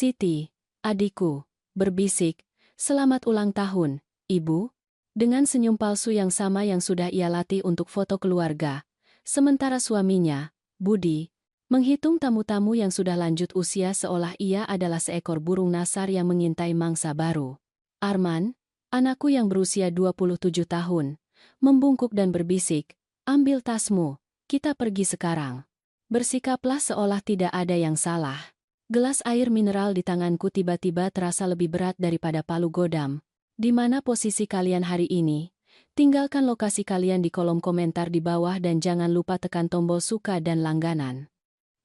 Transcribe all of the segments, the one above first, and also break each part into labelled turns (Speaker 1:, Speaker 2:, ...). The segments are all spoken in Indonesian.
Speaker 1: Siti, adikku, berbisik, "Selamat ulang tahun, Ibu." Dengan senyum palsu yang sama yang sudah ia latih untuk foto keluarga. Sementara suaminya, Budi, menghitung tamu-tamu yang sudah lanjut usia seolah ia adalah seekor burung nasar yang mengintai mangsa baru. Arman, anakku yang berusia 27 tahun, membungkuk dan berbisik, "Ambil tasmu, kita pergi sekarang." Bersikaplah seolah tidak ada yang salah. Gelas air mineral di tanganku tiba-tiba terasa lebih berat daripada palu godam. Di mana posisi kalian hari ini? Tinggalkan lokasi kalian di kolom komentar di bawah dan jangan lupa tekan tombol suka dan langganan.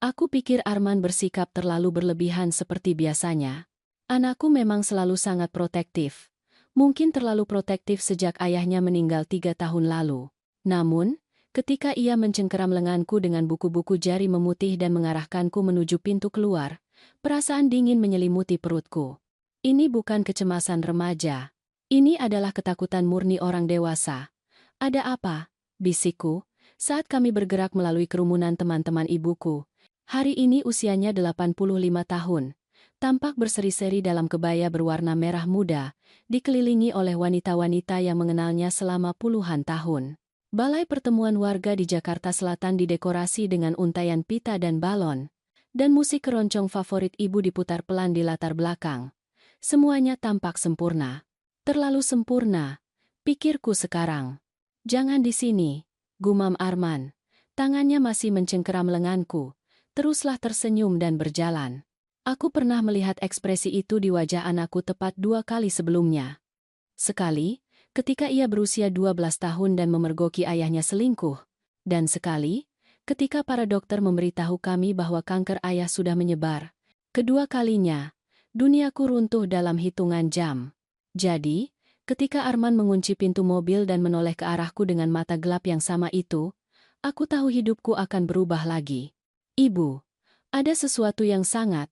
Speaker 1: Aku pikir Arman bersikap terlalu berlebihan seperti biasanya. Anakku memang selalu sangat protektif. Mungkin terlalu protektif sejak ayahnya meninggal 3 tahun lalu. Namun, ketika ia mencengkeram lenganku dengan buku-buku jari memutih dan mengarahkanku menuju pintu keluar, perasaan dingin menyelimuti perutku. Ini bukan kecemasan remaja. Ini adalah ketakutan murni orang dewasa. "Ada apa?" bisikku, saat kami bergerak melalui kerumunan teman-teman ibuku. Hari ini usianya 85 tahun. Tampak berseri-seri dalam kebaya berwarna merah muda, dikelilingi oleh wanita-wanita yang mengenalnya selama puluhan tahun. Balai pertemuan warga di Jakarta Selatan didekorasi dengan untaian pita dan balon. Dan musik keroncong favorit ibu diputar pelan di latar belakang. Semuanya tampak sempurna. Terlalu sempurna, pikirku sekarang. "Jangan di sini," gumam Arman. Tangannya masih mencengkeram lenganku. Teruslah tersenyum dan berjalan. Aku pernah melihat ekspresi itu di wajah anakku tepat 2 kali sebelumnya. Sekali, ketika ia berusia 12 tahun dan memergoki ayahnya selingkuh. Dan sekali, ketika para dokter memberitahu kami bahwa kanker ayah sudah menyebar. Kedua kalinya, duniaku runtuh dalam hitungan jam. Jadi, ketika Arman mengunci pintu mobil dan menoleh ke arahku dengan mata gelap yang sama itu, aku tahu hidupku akan berubah lagi. "Ibu, ada sesuatu yang sangat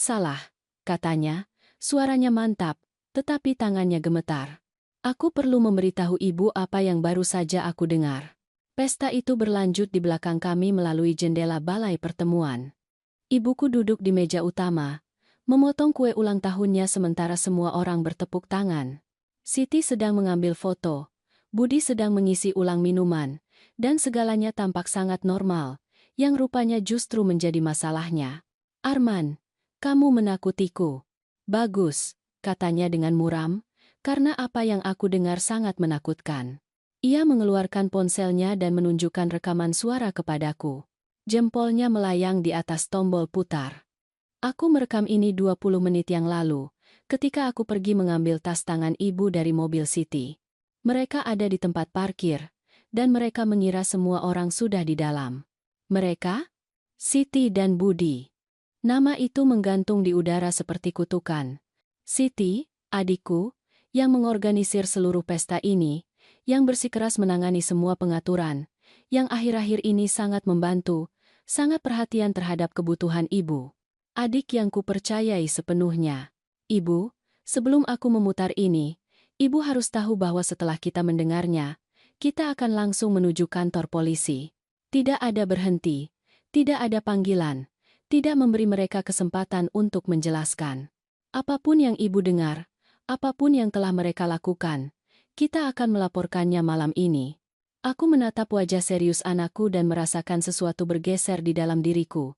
Speaker 1: salah," katanya. Suaranya mantap, tetapi tangannya gemetar. "Aku perlu memberitahu ibu apa yang baru saja aku dengar." Pesta itu berlanjut di belakang kami melalui jendela balai pertemuan. Ibuku duduk di meja utama, memotong kue ulang tahunnya sementara semua orang bertepuk tangan. Siti sedang mengambil foto, Budi sedang mengisi ulang minuman, dan segalanya tampak sangat normal, yang rupanya justru menjadi masalahnya. "Arman, kamu menakutiku." "Bagus," katanya dengan muram, karena apa yang aku dengar sangat menakutkan. Ia mengeluarkan ponselnya dan menunjukkan rekaman suara kepadaku. Jempolnya melayang di atas tombol putar. "Aku merekam ini 20 menit yang lalu, ketika aku pergi mengambil tas tangan ibu dari mobil Siti. Mereka ada di tempat parkir, dan mereka mengira semua orang sudah di dalam." "Mereka?" "Siti dan Budi." Nama itu menggantung di udara seperti kutukan. Siti, adikku, yang mengorganisir seluruh pesta ini, yang bersikeras menangani semua pengaturan, yang akhir-akhir ini sangat membantu, sangat perhatian terhadap kebutuhan ibu. Adik yang kupercayai sepenuhnya. "Ibu, sebelum aku memutar ini, ibu harus tahu bahwa setelah kita mendengarnya, kita akan langsung menuju kantor polisi. Tidak ada berhenti, tidak ada panggilan, tidak memberi mereka kesempatan untuk menjelaskan. Apapun yang ibu dengar, apapun yang telah mereka lakukan, kita akan melaporkannya malam ini." Aku menatap wajah serius anakku dan merasakan sesuatu bergeser di dalam diriku.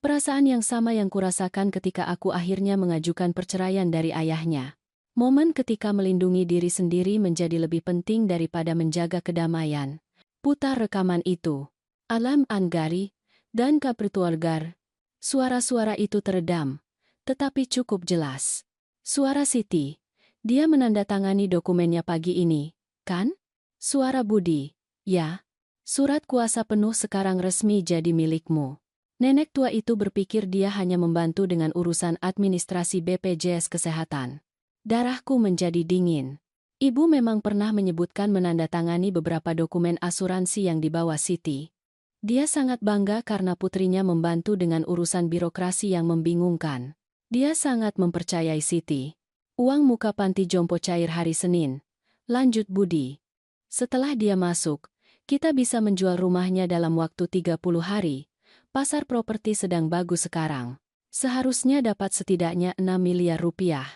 Speaker 1: Perasaan yang sama yang kurasakan ketika aku akhirnya mengajukan perceraian dari ayahnya. Momen ketika melindungi diri sendiri menjadi lebih penting daripada menjaga kedamaian. Putar rekaman itu. Alam Anggari dan Kaprituargar. Suara-suara itu teredam, tetapi cukup jelas. Suara Siti. "Dia menandatangani dokumennya pagi ini, kan?" Suara Budi. "Ya. Surat kuasa penuh sekarang resmi jadi milikmu." Nenek tua itu berpikir dia hanya membantu dengan urusan administrasi BPJS Kesehatan. Darahku menjadi dingin. Ibu memang pernah menyebutkan menandatangani beberapa dokumen asuransi yang dibawa Siti. Dia sangat bangga karena putrinya membantu dengan urusan birokrasi yang membingungkan. Dia sangat mempercayai Siti. "Uang muka panti jompo cair hari Senin," lanjut Budi. "Setelah dia masuk, kita bisa menjual rumahnya dalam waktu 30 hari. Pasar properti sedang bagus sekarang." Seharusnya dapat setidaknya 6 miliar rupiah.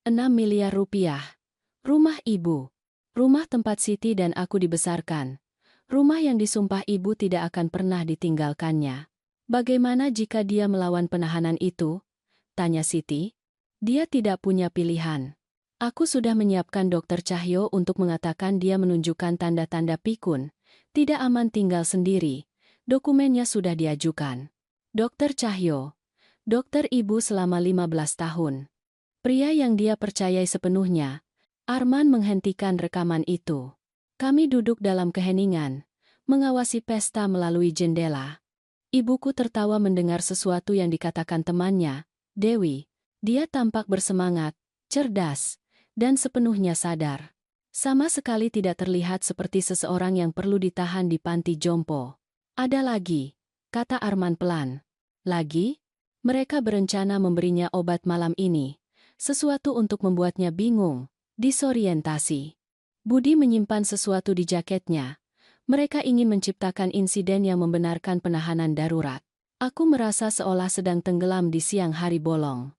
Speaker 1: 6 miliar rupiah. Rumah ibu. Rumah tempat Siti dan aku dibesarkan. Rumah yang disumpah ibu tidak akan pernah ditinggalkannya. Bagaimana jika dia melawan penahanan itu? Tanya Siti. Dia tidak punya pilihan. Aku sudah menyiapkan Dokter Cahyo untuk mengatakan dia menunjukkan tanda-tanda pikun. Tidak aman tinggal sendiri. Dokumennya sudah diajukan. Dokter Cahyo. Dokter ibu selama 15 tahun. Pria yang dia percayai sepenuhnya. Arman menghentikan rekaman itu. Kami duduk dalam keheningan, mengawasi pesta melalui jendela. Ibuku tertawa mendengar sesuatu yang dikatakan temannya, Dewi. Dia tampak bersemangat, cerdas, dan sepenuhnya sadar. Sama sekali tidak terlihat seperti seseorang yang perlu ditahan di panti jompo. Ada lagi, kata Arman pelan. Lagi? Mereka berencana memberinya obat malam ini. Sesuatu untuk membuatnya bingung. Disorientasi. Budi menyimpan sesuatu di jaketnya. Mereka ingin menciptakan insiden yang membenarkan penahanan darurat. Aku merasa seolah sedang tenggelam di siang hari bolong.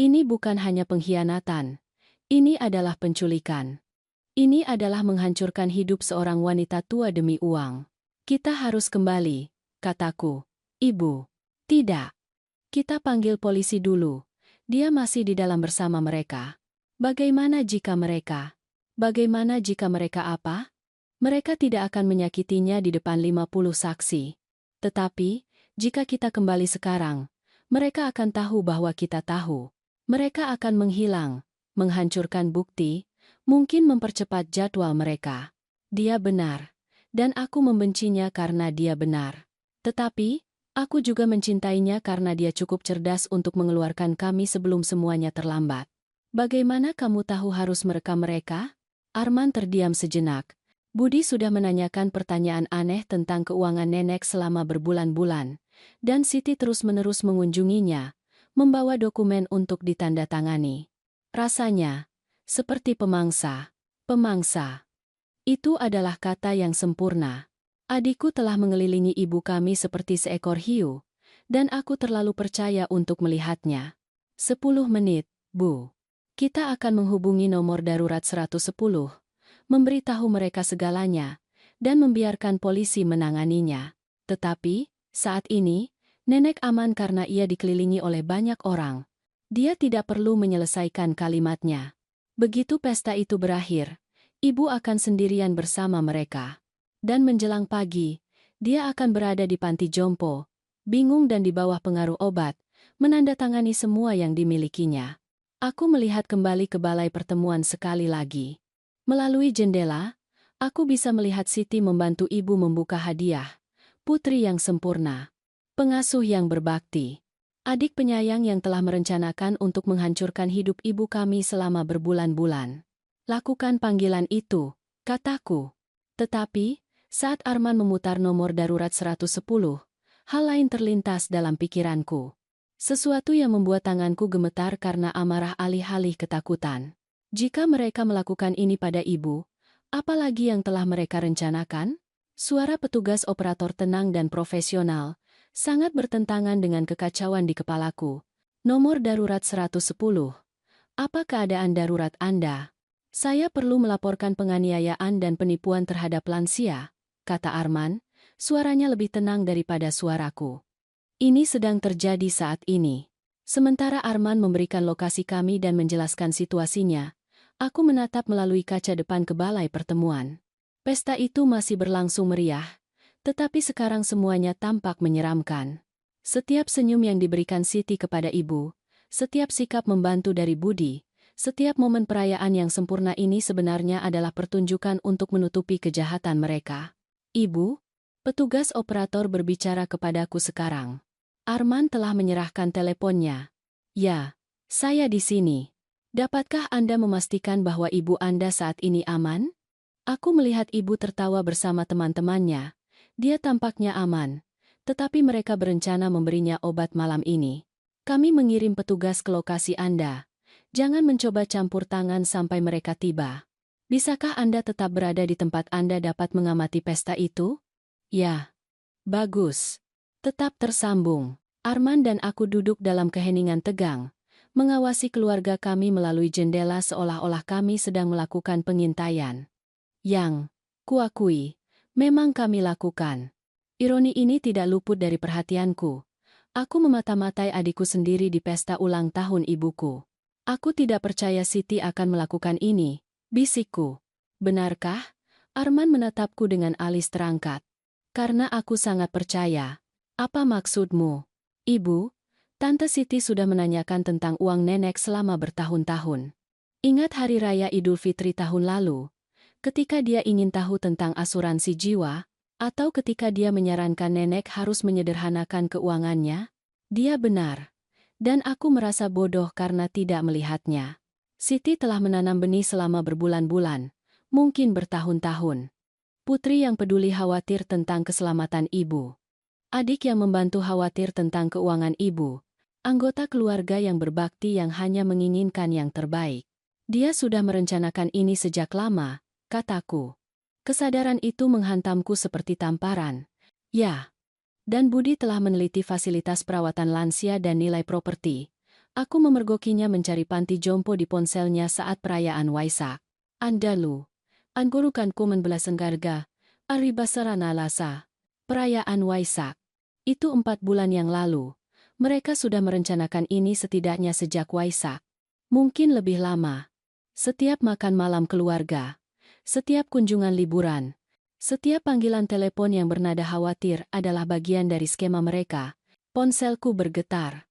Speaker 1: Ini bukan hanya pengkhianatan. Ini adalah penculikan. Ini adalah menghancurkan hidup seorang wanita tua demi uang. Kita harus kembali, kataku. Ibu. Tidak. Kita panggil polisi dulu. Dia masih di dalam bersama mereka. Bagaimana jika mereka apa? Mereka tidak akan menyakitinya di depan 50 saksi. Tetapi, jika kita kembali sekarang, mereka akan tahu bahwa kita tahu. Mereka akan menghilang, menghancurkan bukti, mungkin mempercepat jadwal mereka. Dia benar, dan aku membencinya karena dia benar. Tetapi, aku juga mencintainya karena dia cukup cerdas untuk mengeluarkan kami sebelum semuanya terlambat. Bagaimana kamu tahu harus merekam mereka? Arman terdiam sejenak. Budi sudah menanyakan pertanyaan aneh tentang keuangan nenek selama berbulan-bulan, dan Siti terus-menerus mengunjunginya, membawa dokumen untuk ditandatangani. Rasanya seperti pemangsa. Pemangsa. Itu adalah kata yang sempurna. Adikku telah mengelilingi ibu kami seperti seekor hiu, dan aku terlalu percaya untuk melihatnya. 10 menit, Bu. Kita akan menghubungi nomor darurat 110, memberitahu mereka segalanya, dan membiarkan polisi menanganinya. Tetapi, saat ini, nenek aman karena ia dikelilingi oleh banyak orang. Dia tidak perlu menyelesaikan kalimatnya. Begitu pesta itu berakhir, ibu akan sendirian bersama mereka. Dan menjelang pagi, dia akan berada di panti jompo, bingung dan di bawah pengaruh obat, menandatangani semua yang dimilikinya. Aku melihat kembali ke balai pertemuan sekali lagi. Melalui jendela, aku bisa melihat Siti membantu ibu membuka hadiah. Putri yang sempurna. Pengasuh yang berbakti. Adik penyayang yang telah merencanakan untuk menghancurkan hidup ibu kami selama berbulan-bulan. Lakukan panggilan itu, kataku. Tetapi, saat Arman memutar nomor darurat 110, hal lain terlintas dalam pikiranku. Sesuatu yang membuat tanganku gemetar karena amarah alih-alih ketakutan. Jika mereka melakukan ini pada ibu, apalagi yang telah mereka rencanakan? Suara petugas operator tenang dan profesional, sangat bertentangan dengan kekacauan di kepalaku. Nomor darurat 110. Apa keadaan darurat Anda? Saya perlu melaporkan penganiayaan dan penipuan terhadap lansia, kata Arman, suaranya lebih tenang daripada suaraku. Ini sedang terjadi saat ini. Sementara Arman memberikan lokasi kami dan menjelaskan situasinya, aku menatap melalui kaca depan ke balai pertemuan. Pesta itu masih berlangsung meriah, tetapi sekarang semuanya tampak menyeramkan. Setiap senyum yang diberikan Siti kepada ibu, setiap sikap membantu dari Budi, setiap momen perayaan yang sempurna ini sebenarnya adalah pertunjukan untuk menutupi kejahatan mereka. Ibu, petugas operator berbicara kepadaku sekarang. Arman telah menyerahkan teleponnya. Ya, saya di sini. Dapatkah Anda memastikan bahwa ibu Anda saat ini aman? Aku melihat ibu tertawa bersama teman-temannya. Dia tampaknya aman, tetapi mereka berencana memberinya obat malam ini. Kami mengirim petugas ke lokasi Anda. Jangan mencoba campur tangan sampai mereka tiba. Bisakah Anda tetap berada di tempat Anda dapat mengamati pesta itu? Ya. Bagus. Tetap tersambung. Arman dan aku duduk dalam keheningan tegang, mengawasi keluarga kami melalui jendela seolah-olah kami sedang melakukan pengintaian. Yang kuakui, memang kami lakukan. Ironi ini tidak luput dari perhatianku. Aku memata-matai adikku sendiri di pesta ulang tahun ibuku. Aku tidak percaya Siti akan melakukan ini, bisikku. Benarkah? Arman menatapku dengan alis terangkat. Karena aku sangat percaya. Apa maksudmu? Ibu, Tante Siti sudah menanyakan tentang uang nenek selama bertahun-tahun. Ingat hari raya Idul Fitri tahun lalu, ketika dia ingin tahu tentang asuransi jiwa, atau ketika dia menyarankan nenek harus menyederhanakan keuangannya? Dia benar. Dan aku merasa bodoh karena tidak melihatnya. Siti telah menanam benih selama berbulan-bulan, mungkin bertahun-tahun. Putri yang peduli khawatir tentang keselamatan ibu. Adik yang membantu khawatir tentang keuangan ibu. Anggota keluarga yang berbakti yang hanya menginginkan yang terbaik. Dia sudah merencanakan ini sejak lama, kataku. Kesadaran itu menghantamku seperti tamparan. Ya. Dan Budi telah meneliti fasilitas perawatan lansia dan nilai properti. Aku memergokinya mencari panti jompo di ponselnya saat perayaan Waisak. Andalu. Anggurukanku membelasan garga. Aribasarana lasa. Perayaan Waisak. Itu 4 bulan yang lalu. Mereka sudah merencanakan ini setidaknya sejak Waisak. Mungkin lebih lama. Setiap makan malam keluarga. Setiap kunjungan liburan. Setiap panggilan telepon yang bernada khawatir adalah bagian dari skema mereka. Ponselku bergetar.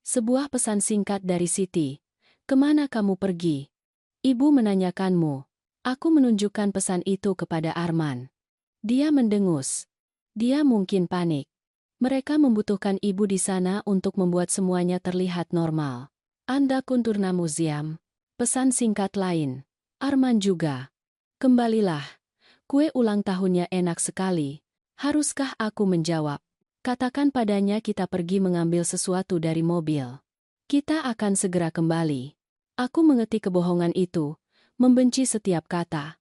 Speaker 1: Sebuah pesan singkat dari Siti. Kemana kamu pergi? Ibu menanyakanmu. Aku menunjukkan pesan itu kepada Arman. Dia mendengus. Dia mungkin panik. Mereka membutuhkan ibu di sana untuk membuat semuanya terlihat normal. Anda kunturna museum. Pesan singkat lain. Arman juga. Kembalilah. Kue ulang tahunnya enak sekali. Haruskah aku menjawab? Katakan padanya kita pergi mengambil sesuatu dari mobil. Kita akan segera kembali. Aku mengetik kebohongan itu, membenci setiap kata.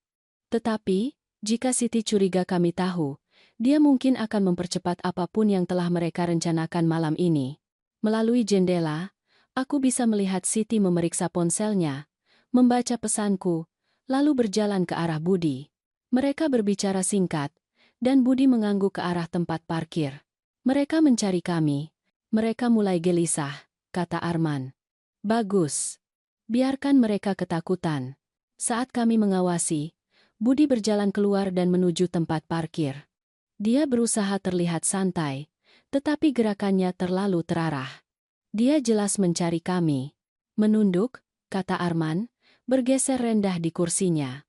Speaker 1: Tetapi, jika Siti curiga kami tahu, dia mungkin akan mempercepat apapun yang telah mereka rencanakan malam ini. Melalui jendela, aku bisa melihat Siti memeriksa ponselnya, membaca pesanku, lalu berjalan ke arah Budi. Mereka berbicara singkat, dan Budi mengangguk ke arah tempat parkir. Mereka mencari kami. Mereka mulai gelisah, kata Arman. Bagus. Biarkan mereka ketakutan. Saat kami mengawasi, Budi berjalan keluar dan menuju tempat parkir. Dia berusaha terlihat santai, tetapi gerakannya terlalu terarah. Dia jelas mencari kami. Menunduk, kata Arman, bergeser rendah di kursinya.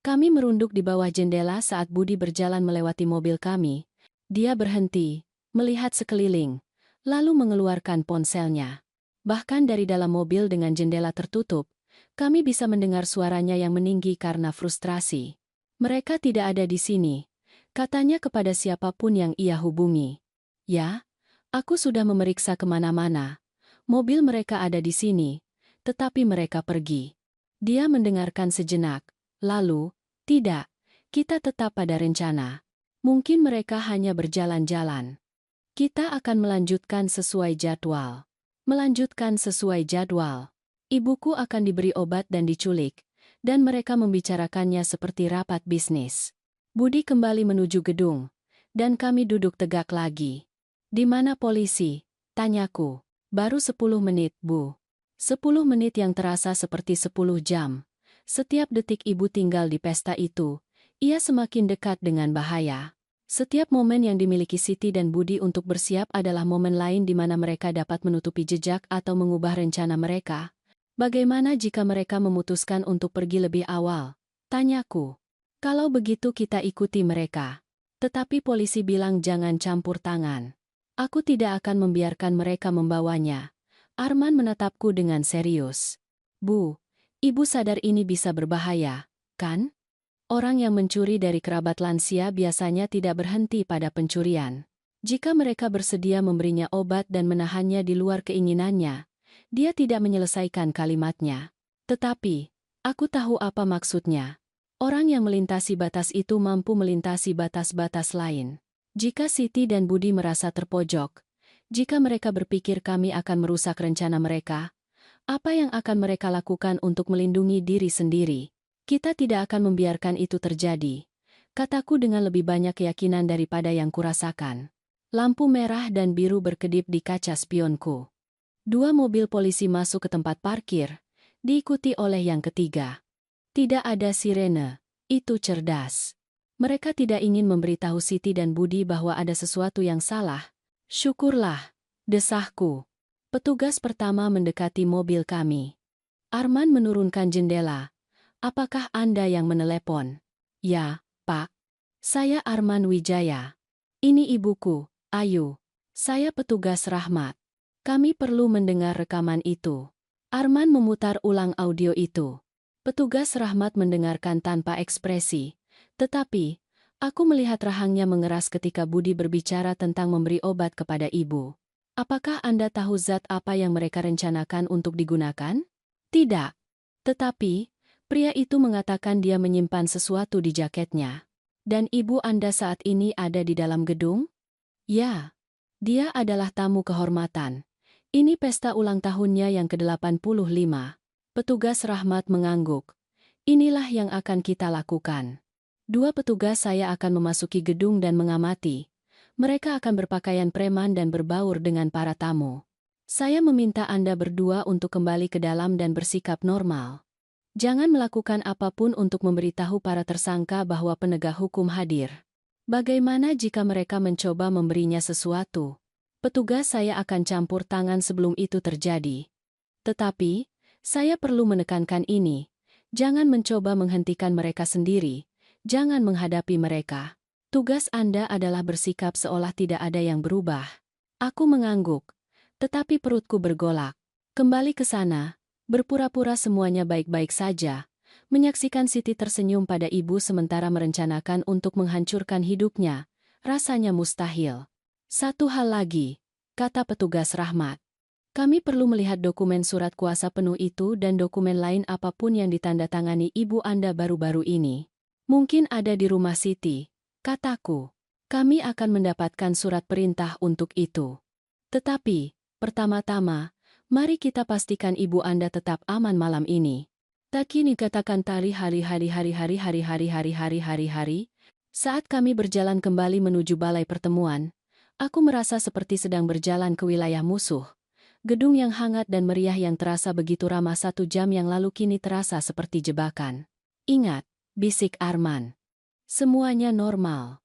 Speaker 1: Kami merunduk di bawah jendela saat Budi berjalan melewati mobil kami. Dia berhenti, melihat sekeliling, lalu mengeluarkan ponselnya. Bahkan dari dalam mobil dengan jendela tertutup, kami bisa mendengar suaranya yang meninggi karena frustrasi. Mereka tidak ada di sini. Katanya kepada siapapun yang ia hubungi. Ya, aku sudah memeriksa kemana-mana. Mobil mereka ada di sini, tetapi mereka pergi. Dia mendengarkan sejenak, lalu, tidak, kita tetap pada rencana. Mungkin mereka hanya berjalan-jalan. Kita akan melanjutkan sesuai jadwal. Melanjutkan sesuai jadwal. Ibuku akan diberi obat dan diculik, dan mereka membicarakannya seperti rapat bisnis. Budi kembali menuju gedung, dan kami duduk tegak lagi. Di mana polisi? Tanyaku. Baru 10 menit, Bu. 10 menit yang terasa seperti 10 jam. Setiap detik ibu tinggal di pesta itu, ia semakin dekat dengan bahaya. Setiap momen yang dimiliki Siti dan Budi untuk bersiap adalah momen lain di mana mereka dapat menutupi jejak atau mengubah rencana mereka. Bagaimana jika mereka memutuskan untuk pergi lebih awal? Tanyaku. Kalau begitu kita ikuti mereka. Tetapi polisi bilang jangan campur tangan. Aku tidak akan membiarkan mereka membawanya. Arman menatapku dengan serius. Bu, ibu sadar ini bisa berbahaya, kan? Orang yang mencuri dari kerabat lansia biasanya tidak berhenti pada pencurian. Jika mereka bersedia memberinya obat dan menahannya di luar keinginannya, dia tidak menyelesaikan kalimatnya. Tetapi, aku tahu apa maksudnya. Orang yang melintasi batas itu mampu melintasi batas-batas lain. Jika Siti dan Budi merasa terpojok, Jika mereka berpikir kami akan merusak rencana mereka, apa yang akan mereka lakukan untuk melindungi diri sendiri? Kita tidak akan membiarkan itu terjadi, kataku dengan lebih banyak keyakinan daripada yang kurasakan. Lampu merah dan biru berkedip di kaca spionku. 2 mobil polisi masuk ke tempat parkir, diikuti oleh yang ketiga. Tidak ada sirene, itu cerdas. Mereka tidak ingin memberitahu Siti dan Budi bahwa ada sesuatu yang salah. Syukurlah, desahku. Petugas pertama mendekati mobil kami. Arman menurunkan jendela. Apakah Anda yang menelepon? Ya, Pak. Saya Arman Wijaya. Ini ibuku, Ayu. Saya petugas Rahmat. Kami perlu mendengar rekaman itu. Arman memutar ulang audio itu. Petugas Rahmat mendengarkan tanpa ekspresi. Tetapi, aku melihat rahangnya mengeras ketika Budi berbicara tentang memberi obat kepada ibu. Apakah Anda tahu zat apa yang mereka rencanakan untuk digunakan? Tidak. Tetapi, pria itu mengatakan dia menyimpan sesuatu di jaketnya. Dan ibu Anda saat ini ada di dalam gedung? Ya. Dia adalah tamu kehormatan. Ini pesta ulang tahunnya yang ke-85. Petugas Rahmat mengangguk. Inilah yang akan kita lakukan. 2 petugas saya akan memasuki gedung dan mengamati. Mereka akan berpakaian preman dan berbaur dengan para tamu. Saya meminta Anda berdua untuk kembali ke dalam dan bersikap normal. Jangan melakukan apapun untuk memberitahu para tersangka bahwa penegak hukum hadir. Bagaimana jika mereka mencoba memberinya sesuatu? Petugas saya akan campur tangan sebelum itu terjadi. Tetapi, saya perlu menekankan ini. Jangan mencoba menghentikan mereka sendiri. Jangan menghadapi mereka. Tugas Anda adalah bersikap seolah tidak ada yang berubah. Aku mengangguk, tetapi perutku bergolak. Kembali ke sana, berpura-pura semuanya baik-baik saja. Menyaksikan Siti tersenyum pada ibu sementara merencanakan untuk menghancurkan hidupnya, rasanya mustahil. Satu hal lagi, kata petugas Rahmat. Kami perlu melihat dokumen surat kuasa penuh itu dan dokumen lain apapun yang ditandatangani ibu Anda baru-baru ini. Mungkin ada di rumah Siti, kataku. Kami akan mendapatkan surat perintah untuk itu. Tetapi, pertama-tama, mari kita pastikan ibu Anda tetap aman malam ini. Tak kini katakan tali hari-hari. Saat kami berjalan kembali menuju balai pertemuan, aku merasa seperti sedang berjalan ke wilayah musuh. Gedung yang hangat dan meriah yang terasa begitu ramah 1 jam yang lalu kini terasa seperti jebakan. Ingat, bisik Arman. Semuanya normal.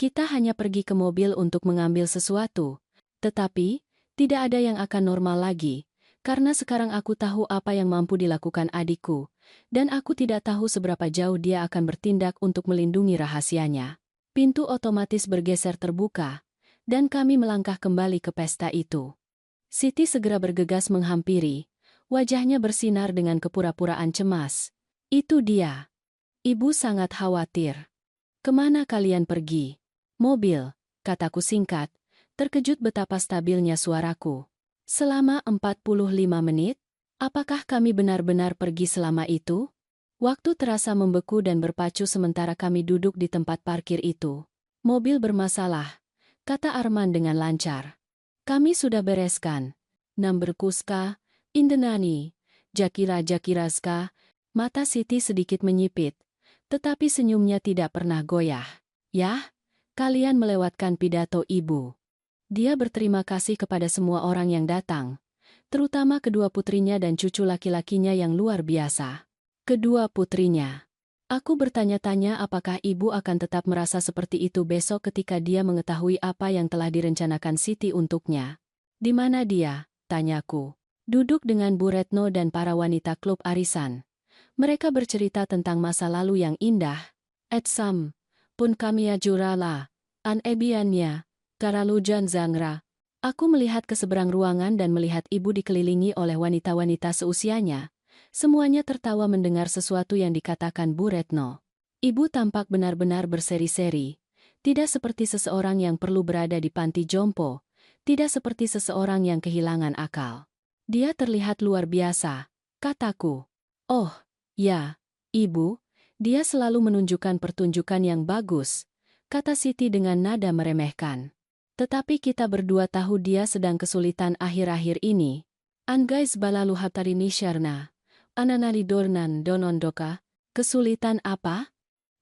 Speaker 1: Kita hanya pergi ke mobil untuk mengambil sesuatu. Tetapi, tidak ada yang akan normal lagi, karena sekarang aku tahu apa yang mampu dilakukan adikku, dan aku tidak tahu seberapa jauh dia akan bertindak untuk melindungi rahasianya. Pintu otomatis bergeser terbuka, dan kami melangkah kembali ke pesta itu. Siti segera bergegas menghampiri, wajahnya bersinar dengan kepura-puraan cemas. Itu dia. Ibu sangat khawatir. Kemana kalian pergi? Mobil, kataku singkat, terkejut betapa stabilnya suaraku. Selama 45 menit? Apakah kami benar-benar pergi selama itu? Waktu terasa membeku dan berpacu sementara kami duduk di tempat parkir itu. Mobil bermasalah, kata Arman dengan lancar. Kami sudah bereskan. Namberkuska, Indenani, Jakira-Jakiraska, mata Siti sedikit menyipit. Tetapi senyumnya tidak pernah goyah. Yah, kalian melewatkan pidato ibu. Dia berterima kasih kepada semua orang yang datang, terutama kedua putrinya dan cucu laki-lakinya yang luar biasa. Kedua putrinya. Aku bertanya-tanya apakah ibu akan tetap merasa seperti itu besok ketika dia mengetahui apa yang telah direncanakan Siti untuknya. Di mana dia? Tanyaku. Duduk dengan Bu Retno dan para wanita klub arisan. Mereka bercerita tentang masa lalu yang indah. Etsam, pun kami jurala, an ebiannya, karalujan zangra. Aku melihat ke seberang ruangan dan melihat ibu dikelilingi oleh wanita-wanita seusianya. Semuanya tertawa mendengar sesuatu yang dikatakan Bu Retno. Ibu tampak benar-benar berseri-seri. Tidak seperti seseorang yang perlu berada di panti jompo. Tidak seperti seseorang yang kehilangan akal. Dia terlihat luar biasa, kataku. Oh, ya, ibu, dia selalu menunjukkan pertunjukan yang bagus, kata Siti dengan nada meremehkan. Tetapi kita berdua tahu dia sedang kesulitan akhir-akhir ini. Anggais balalu hatarini syarna. Ananali dornan donondoka. Kesulitan apa?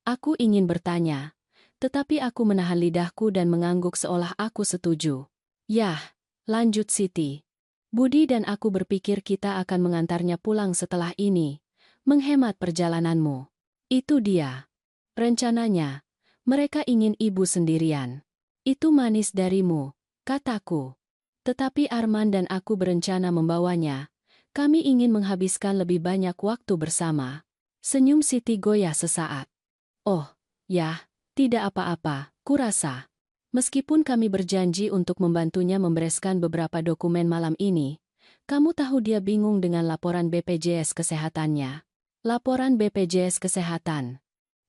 Speaker 1: Aku ingin bertanya. Tetapi aku menahan lidahku dan mengangguk seolah aku setuju. Yah, lanjut Siti. Budi dan aku berpikir kita akan mengantarnya pulang setelah ini. Menghemat perjalananmu. Itu dia. Rencananya, mereka ingin ibu sendirian. Itu manis darimu, kataku. Tetapi Arman dan aku berencana membawanya. Kami ingin menghabiskan lebih banyak waktu bersama. Senyum Siti goyah sesaat. Oh, ya, tidak apa-apa, kurasa. Meskipun kami berjanji untuk membantunya membereskan beberapa dokumen malam ini, kamu tahu dia bingung dengan laporan BPJS Kesehatannya. Laporan BPJS Kesehatan.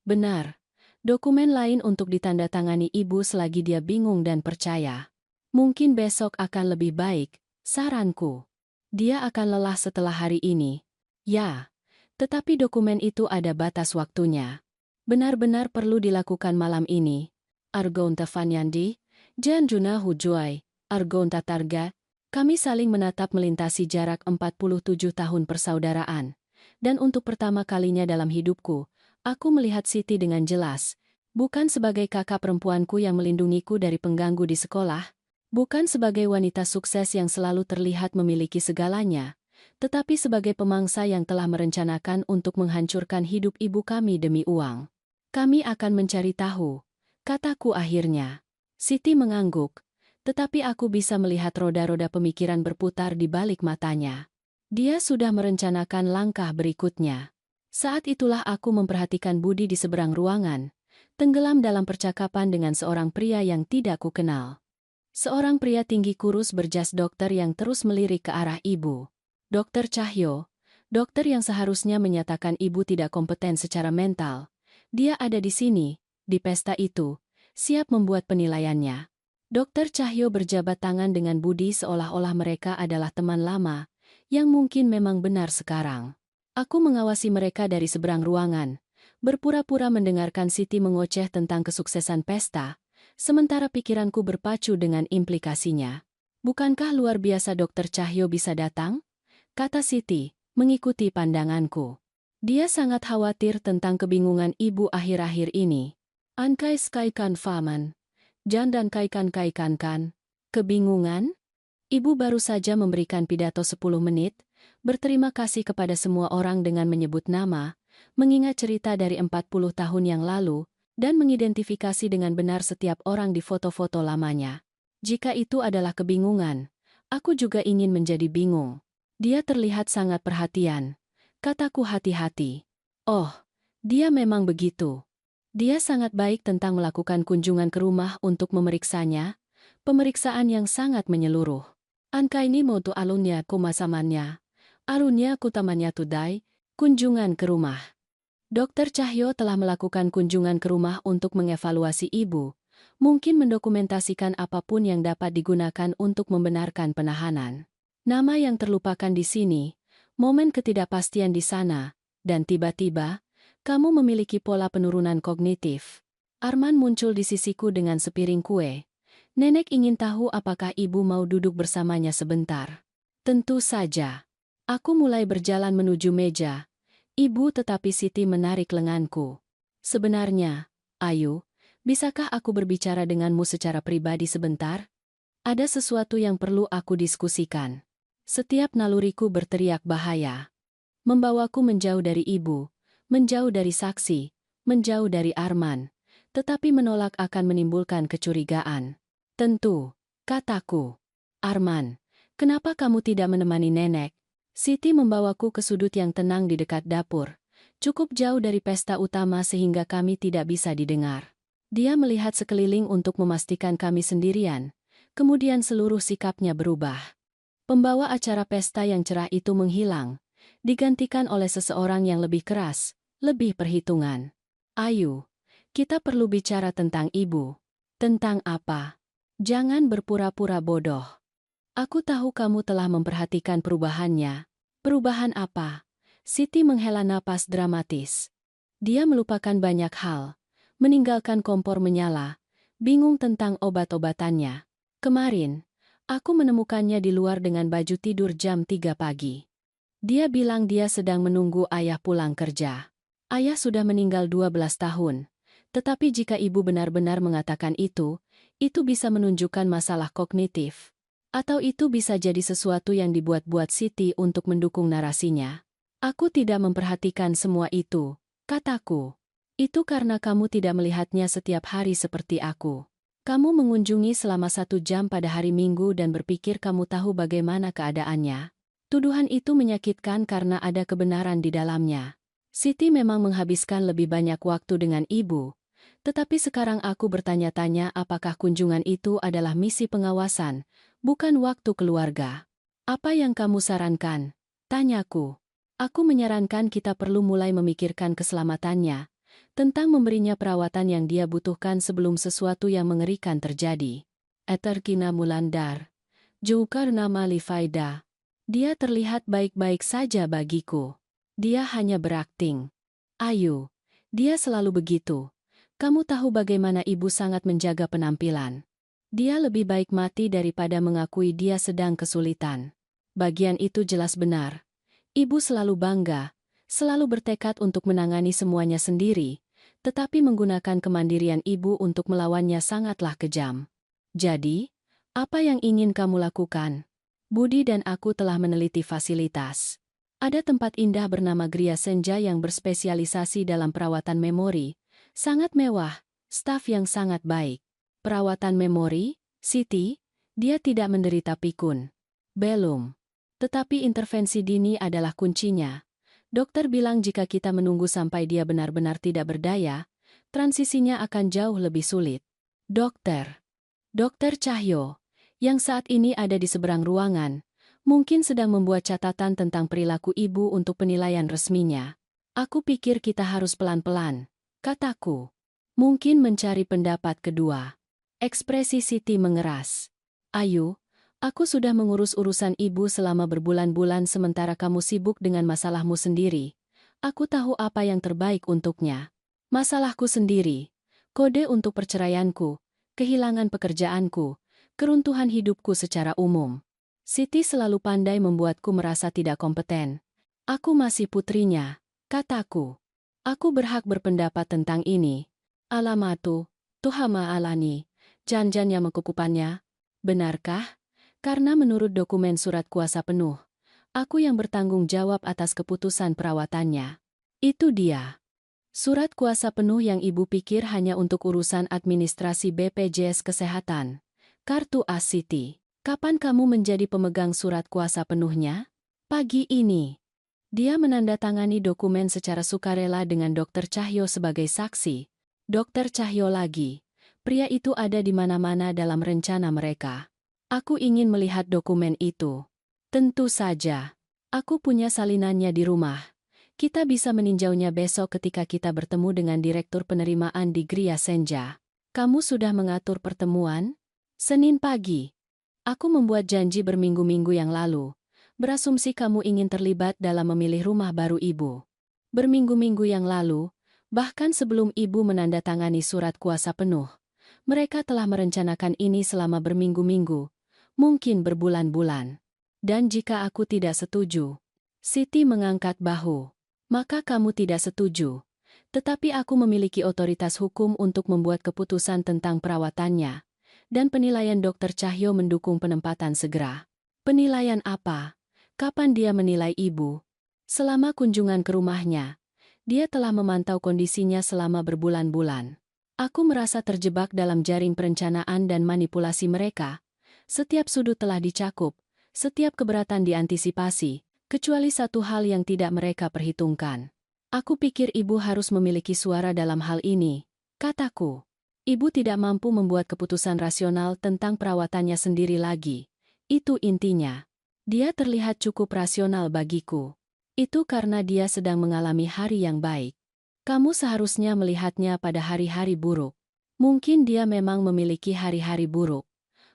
Speaker 1: Benar. Dokumen lain untuk ditandatangani ibu selagi dia bingung dan percaya. Mungkin besok akan lebih baik, saranku. Dia akan lelah setelah hari ini. Ya, tetapi dokumen itu ada batas waktunya. Benar-benar perlu dilakukan malam ini. Argonta Fanyandi, Jan Juna Hujoy, Argonta Targa. Kami saling menatap melintasi jarak 47 tahun persaudaraan. Dan untuk pertama kalinya dalam hidupku, aku melihat Siti dengan jelas, bukan sebagai kakak perempuanku yang melindungiku dari pengganggu di sekolah, bukan sebagai wanita sukses yang selalu terlihat memiliki segalanya, tetapi sebagai pemangsa yang telah merencanakan untuk menghancurkan hidup ibu kami demi uang. Kami akan mencari tahu, kataku akhirnya. Siti mengangguk, tetapi aku bisa melihat roda-roda pemikiran berputar di balik matanya. Dia sudah merencanakan langkah berikutnya. Saat itulah aku memperhatikan Budi di seberang ruangan, tenggelam dalam percakapan dengan seorang pria yang tidak kukenal. Seorang pria tinggi kurus berjas dokter yang terus melirik ke arah ibu. Dokter Cahyo, dokter yang seharusnya menyatakan ibu tidak kompeten secara mental. Dia ada di sini, di pesta itu, siap membuat penilaiannya. Dokter Cahyo berjabat tangan dengan Budi seolah-olah mereka adalah teman lama, yang mungkin memang benar sekarang. Aku mengawasi mereka dari seberang ruangan, berpura-pura mendengarkan Siti mengoceh tentang kesuksesan pesta, sementara pikiranku berpacu dengan implikasinya. Bukankah luar biasa Dokter Cahyo bisa datang? Kata Siti, mengikuti pandanganku. Dia sangat khawatir tentang kebingungan ibu akhir-akhir ini. Ankai skaikan faman. Jandan kaikan kan. Kebingungan? Ibu baru saja memberikan pidato 10 menit, berterima kasih kepada semua orang dengan menyebut nama, mengingat cerita dari 40 tahun yang lalu, dan mengidentifikasi dengan benar setiap orang di foto-foto lamanya. Jika itu adalah kebingungan, aku juga ingin menjadi bingung. Dia terlihat sangat perhatian. Kataku hati-hati. Oh, dia memang begitu. Dia sangat baik tentang melakukan kunjungan ke rumah untuk memeriksanya, pemeriksaan yang sangat menyeluruh. Angka ini mau tu alunnya kumasamannya. Arunya kutamannya tudai, kunjungan ke rumah. Dokter Cahyo telah melakukan kunjungan ke rumah untuk mengevaluasi ibu, mungkin mendokumentasikan apapun yang dapat digunakan untuk membenarkan penahanan. Nama yang terlupakan di sini, momen ketidakpastian di sana, dan tiba-tiba, kamu memiliki pola penurunan kognitif. Arman muncul di sisiku dengan sepiring kue. Nenek ingin tahu apakah ibu mau duduk bersamanya sebentar. Tentu saja. Aku mulai berjalan menuju meja. Ibu tetapi Siti menarik lenganku. Sebenarnya, Ayu, bisakah aku berbicara denganmu secara pribadi sebentar? Ada sesuatu yang perlu aku diskusikan. Setiap naluriku berteriak bahaya. Membawaku menjauh dari ibu, menjauh dari saksi, menjauh dari Arman, tetapi menolak akan menimbulkan kecurigaan. Tentu, kataku. Arman, kenapa kamu tidak menemani nenek? Siti membawaku ke sudut yang tenang di dekat dapur, cukup jauh dari pesta utama sehingga kami tidak bisa didengar. Dia melihat sekeliling untuk memastikan kami sendirian, kemudian seluruh sikapnya berubah. Pembawa acara pesta yang cerah itu menghilang, digantikan oleh seseorang yang lebih keras, lebih perhitungan. Ayu, kita perlu bicara tentang ibu. Tentang apa? Jangan berpura-pura bodoh. Aku tahu kamu telah memperhatikan perubahannya. Perubahan apa? Siti menghela napas dramatis. Dia melupakan banyak hal, meninggalkan kompor menyala, bingung tentang obat-obatannya. Kemarin, aku menemukannya di luar dengan baju tidur jam 3 pagi. Dia bilang dia sedang menunggu ayah pulang kerja. Ayah sudah meninggal 12 tahun. Tetapi jika ibu benar-benar mengatakan itu bisa menunjukkan masalah kognitif. Atau itu bisa jadi sesuatu yang dibuat-buat Siti untuk mendukung narasinya. Aku tidak memperhatikan semua itu, kataku. Itu karena kamu tidak melihatnya setiap hari seperti aku. Kamu mengunjungi selama 1 jam pada hari Minggu dan berpikir kamu tahu bagaimana keadaannya. Tuduhan itu menyakitkan karena ada kebenaran di dalamnya. Siti memang menghabiskan lebih banyak waktu dengan ibu. Tetapi sekarang aku bertanya-tanya apakah kunjungan itu adalah misi pengawasan, bukan waktu keluarga. Apa yang kamu sarankan? Tanyaku. Aku menyarankan kita perlu mulai memikirkan keselamatannya, tentang memberinya perawatan yang dia butuhkan sebelum sesuatu yang mengerikan terjadi. Eterkina Mulandar. Jukar nama Lifaida. Dia terlihat baik-baik saja bagiku. Dia hanya berakting. Ayu, dia selalu begitu. Kamu tahu bagaimana ibu sangat menjaga penampilan. Dia lebih baik mati daripada mengakui dia sedang kesulitan. Bagian itu jelas benar. Ibu selalu bangga, selalu bertekad untuk menangani semuanya sendiri, tetapi menggunakan kemandirian ibu untuk melawannya sangatlah kejam. Jadi, apa yang ingin kamu lakukan? Budi dan aku telah meneliti fasilitas. Ada tempat indah bernama Gria Senja yang berspesialisasi dalam perawatan memori. Sangat mewah, staf yang sangat baik. Perawatan memori, Siti, dia tidak menderita pikun. Belum. Tetapi intervensi dini adalah kuncinya. Dokter bilang jika kita menunggu sampai dia benar-benar tidak berdaya, transisinya akan jauh lebih sulit. Dokter Cahyo, yang saat ini ada di seberang ruangan, mungkin sedang membuat catatan tentang perilaku ibu untuk penilaian resminya. Aku pikir kita harus pelan-pelan, kataku. Mungkin mencari pendapat kedua. Ekspresi Siti mengeras. Ayu, aku sudah mengurus urusan ibu selama berbulan-bulan sementara kamu sibuk dengan masalahmu sendiri. Aku tahu apa yang terbaik untuknya. Masalahku sendiri, kode untuk perceraianku, kehilangan pekerjaanku, keruntuhan hidupku secara umum. Siti selalu pandai membuatku merasa tidak kompeten. Aku masih putrinya, kataku. Aku berhak berpendapat tentang ini. Alamatu, Tuhama Alani, janjan yang mengkukupannya. Benarkah? Karena menurut dokumen surat kuasa penuh, aku yang bertanggung jawab atas keputusan perawatannya. Itu dia. Surat kuasa penuh yang ibu pikir hanya untuk urusan administrasi BPJS Kesehatan. Kartu As Siti. Kapan kamu menjadi pemegang surat kuasa penuhnya? Pagi ini. Dia menandatangani dokumen secara sukarela dengan Dr. Cahyo sebagai saksi. Dr. Cahyo lagi. Pria itu ada di mana-mana dalam rencana mereka. Aku ingin melihat dokumen itu. Tentu saja. Aku punya salinannya di rumah. Kita bisa meninjaunya besok ketika kita bertemu dengan Direktur Penerimaan di Gria Senja. Kamu sudah mengatur pertemuan? Senin pagi. Aku membuat janji berminggu-minggu yang lalu. Berasumsi kamu ingin terlibat dalam memilih rumah baru ibu. Berminggu-minggu yang lalu, bahkan sebelum ibu menandatangani surat kuasa penuh, mereka telah merencanakan ini selama berminggu-minggu, mungkin berbulan-bulan. Dan jika aku tidak setuju, Siti mengangkat bahu. Maka kamu tidak setuju. Tetapi aku memiliki otoritas hukum untuk membuat keputusan tentang perawatannya. Dan penilaian Dr. Cahyo mendukung penempatan segera. Penilaian apa? Kapan dia menilai ibu? Selama kunjungan ke rumahnya, dia telah memantau kondisinya selama berbulan-bulan. Aku merasa terjebak dalam jaring perencanaan dan manipulasi mereka. Setiap sudut telah dicakup, setiap keberatan diantisipasi, kecuali satu hal yang tidak mereka perhitungkan. Aku pikir ibu harus memiliki suara dalam hal ini, kataku. Ibu tidak mampu membuat keputusan rasional tentang perawatannya sendiri lagi. Itu intinya. Dia terlihat cukup rasional bagiku. Itu karena dia sedang mengalami hari yang baik. Kamu seharusnya melihatnya pada hari-hari buruk. Mungkin dia memang memiliki hari-hari buruk.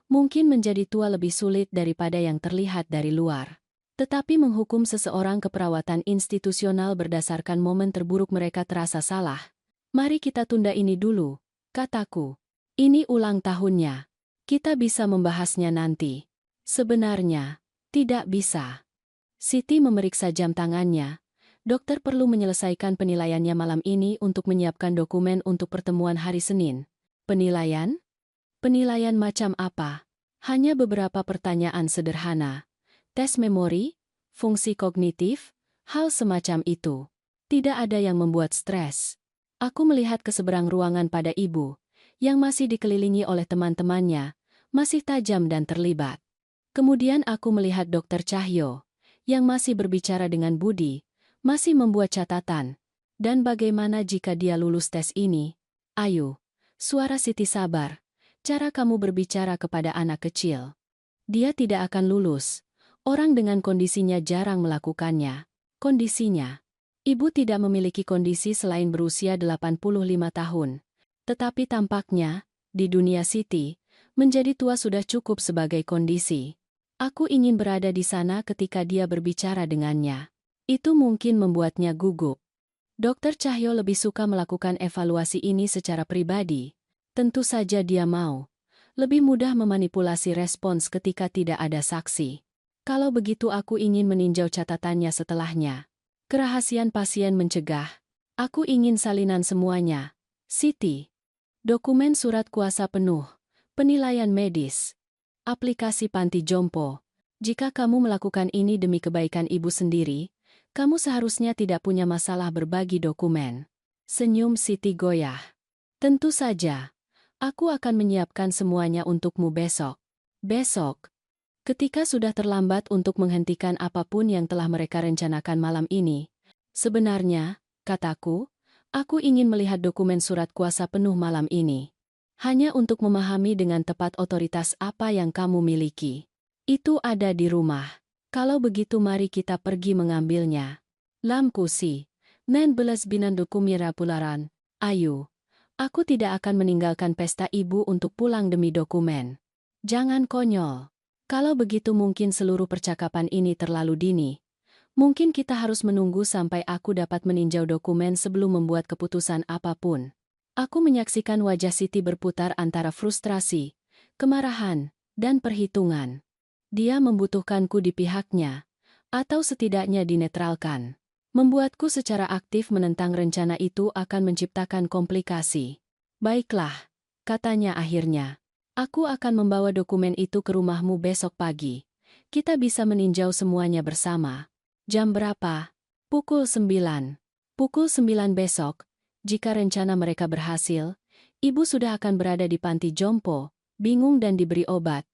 Speaker 1: Mungkin menjadi tua lebih sulit daripada yang terlihat dari luar. Tetapi menghukum seseorang ke perawatan institusional berdasarkan momen terburuk mereka terasa salah. Mari kita tunda ini dulu. Kataku, ini ulang tahunnya. Kita bisa membahasnya nanti. Sebenarnya, tidak bisa. Siti memeriksa jam tangannya. Dokter perlu menyelesaikan penilaiannya malam ini untuk menyiapkan dokumen untuk pertemuan hari Senin. Penilaian? Penilaian macam apa? Hanya beberapa pertanyaan sederhana. Tes memori, fungsi kognitif, hal semacam itu. Tidak ada yang membuat stres. Aku melihat ke seberang ruangan pada ibu, yang masih dikelilingi oleh teman-temannya, masih tajam dan terlibat. Kemudian aku melihat Dr. Cahyo, yang masih berbicara dengan Budi, masih membuat catatan. Dan bagaimana jika dia lulus tes ini? Ayo, suara Siti sabar. Cara kamu berbicara kepada anak kecil. Dia tidak akan lulus. Orang dengan kondisinya jarang melakukannya. Kondisinya. Ibu tidak memiliki kondisi selain berusia 85 tahun. Tetapi tampaknya, di dunia Siti, menjadi tua sudah cukup sebagai kondisi. Aku ingin berada di sana ketika dia berbicara dengannya. Itu mungkin membuatnya gugup. Dr. Cahyo lebih suka melakukan evaluasi ini secara pribadi. Tentu saja dia mau. Lebih mudah memanipulasi respons ketika tidak ada saksi. Kalau begitu aku ingin meninjau catatannya setelahnya. Kerahasiaan pasien mencegah. Aku ingin salinan semuanya. Siti. Dokumen surat kuasa penuh. Penilaian medis. Aplikasi panti jompo. Jika kamu melakukan ini demi kebaikan ibu sendiri, kamu seharusnya tidak punya masalah berbagi dokumen. Senyum Siti goyah. Tentu saja. Aku akan menyiapkan semuanya untukmu besok. Besok. Ketika sudah terlambat untuk menghentikan apapun yang telah mereka rencanakan malam ini. Sebenarnya, kataku, aku ingin melihat dokumen surat kuasa penuh malam ini. Hanya untuk memahami dengan tepat otoritas apa yang kamu miliki. Itu ada di rumah. Kalau begitu mari kita pergi mengambilnya. Lam kusi. Nen belas binanduku mira pularan. Ayo. Aku tidak akan meninggalkan pesta ibu untuk pulang demi dokumen. Jangan konyol. Kalau begitu mungkin seluruh percakapan ini terlalu dini. Mungkin kita harus menunggu sampai aku dapat meninjau dokumen sebelum membuat keputusan apapun. Aku menyaksikan wajah Siti berputar antara frustrasi, kemarahan, dan perhitungan. Dia membutuhkanku di pihaknya, atau setidaknya dinetralkan. Membuatku secara aktif menentang rencana itu akan menciptakan komplikasi. Baiklah, katanya akhirnya. Aku akan membawa dokumen itu ke rumahmu besok pagi. Kita bisa meninjau semuanya bersama. Jam berapa? Pukul 9. Pukul 9 besok. Jika rencana mereka berhasil, ibu sudah akan berada di panti jompo, bingung dan diberi obat,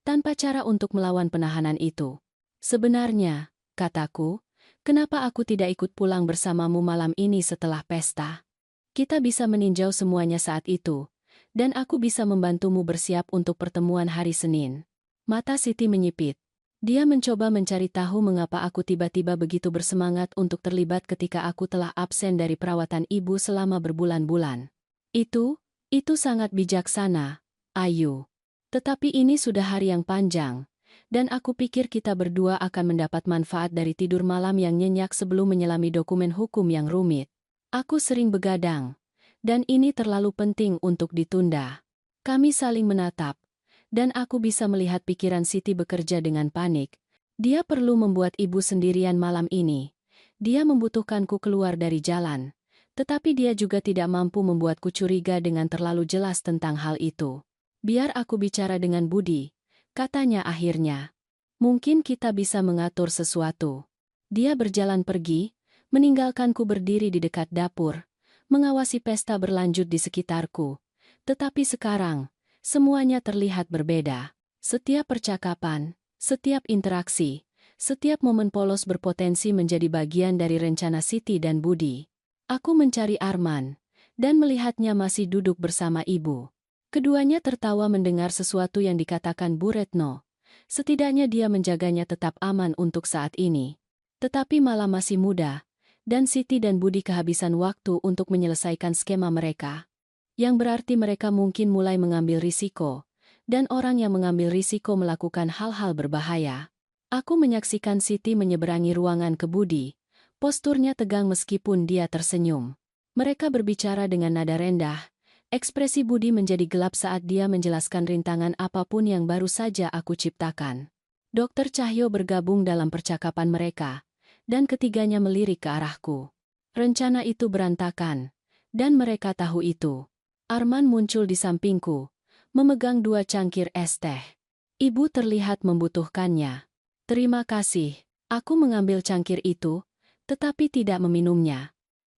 Speaker 1: tanpa cara untuk melawan penahanan itu. Sebenarnya, kataku, kenapa aku tidak ikut pulang bersamamu malam ini setelah pesta? Kita bisa meninjau semuanya saat itu, dan aku bisa membantumu bersiap untuk pertemuan hari Senin. Mata Siti menyipit. Dia mencoba mencari tahu mengapa aku tiba-tiba begitu bersemangat untuk terlibat ketika aku telah absen dari perawatan ibu selama berbulan-bulan. Itu sangat bijaksana, Ayu. Tetapi ini sudah hari yang panjang, dan aku pikir kita berdua akan mendapat manfaat dari tidur malam yang nyenyak sebelum menyelami dokumen hukum yang rumit. Aku sering begadang, dan ini terlalu penting untuk ditunda. Kami saling menatap. Dan aku bisa melihat pikiran Siti bekerja dengan panik. Dia perlu membuat ibu sendirian malam ini. Dia membutuhkanku keluar dari jalan. Tetapi dia juga tidak mampu membuatku curiga dengan terlalu jelas tentang hal itu. Biar aku bicara dengan Budi, katanya akhirnya. Mungkin kita bisa mengatur sesuatu. Dia berjalan pergi, meninggalkanku berdiri di dekat dapur, mengawasi pesta berlanjut di sekitarku. Tetapi sekarang, semuanya terlihat berbeda. Setiap percakapan, setiap interaksi, setiap momen polos berpotensi menjadi bagian dari rencana Siti dan Budi. Aku mencari Arman, dan melihatnya masih duduk bersama ibu. Keduanya tertawa mendengar sesuatu yang dikatakan Bu Retno. Setidaknya dia menjaganya tetap aman untuk saat ini. Tetapi malam masih muda, dan Siti dan Budi kehabisan waktu untuk menyelesaikan skema mereka. Yang berarti mereka mungkin mulai mengambil risiko, dan orang yang mengambil risiko melakukan hal-hal berbahaya. Aku menyaksikan Siti menyeberangi ruangan ke Budi, posturnya tegang meskipun dia tersenyum. Mereka berbicara dengan nada rendah, Ekspresi Budi menjadi gelap saat dia menjelaskan rintangan apapun yang baru saja aku ciptakan. Dokter Cahyo bergabung dalam percakapan mereka, dan ketiganya melirik ke arahku. Rencana itu berantakan, dan mereka tahu itu. Arman muncul di sampingku, memegang 2 cangkir es teh. Ibu terlihat membutuhkannya. Terima kasih, aku mengambil cangkir itu, tetapi tidak meminumnya.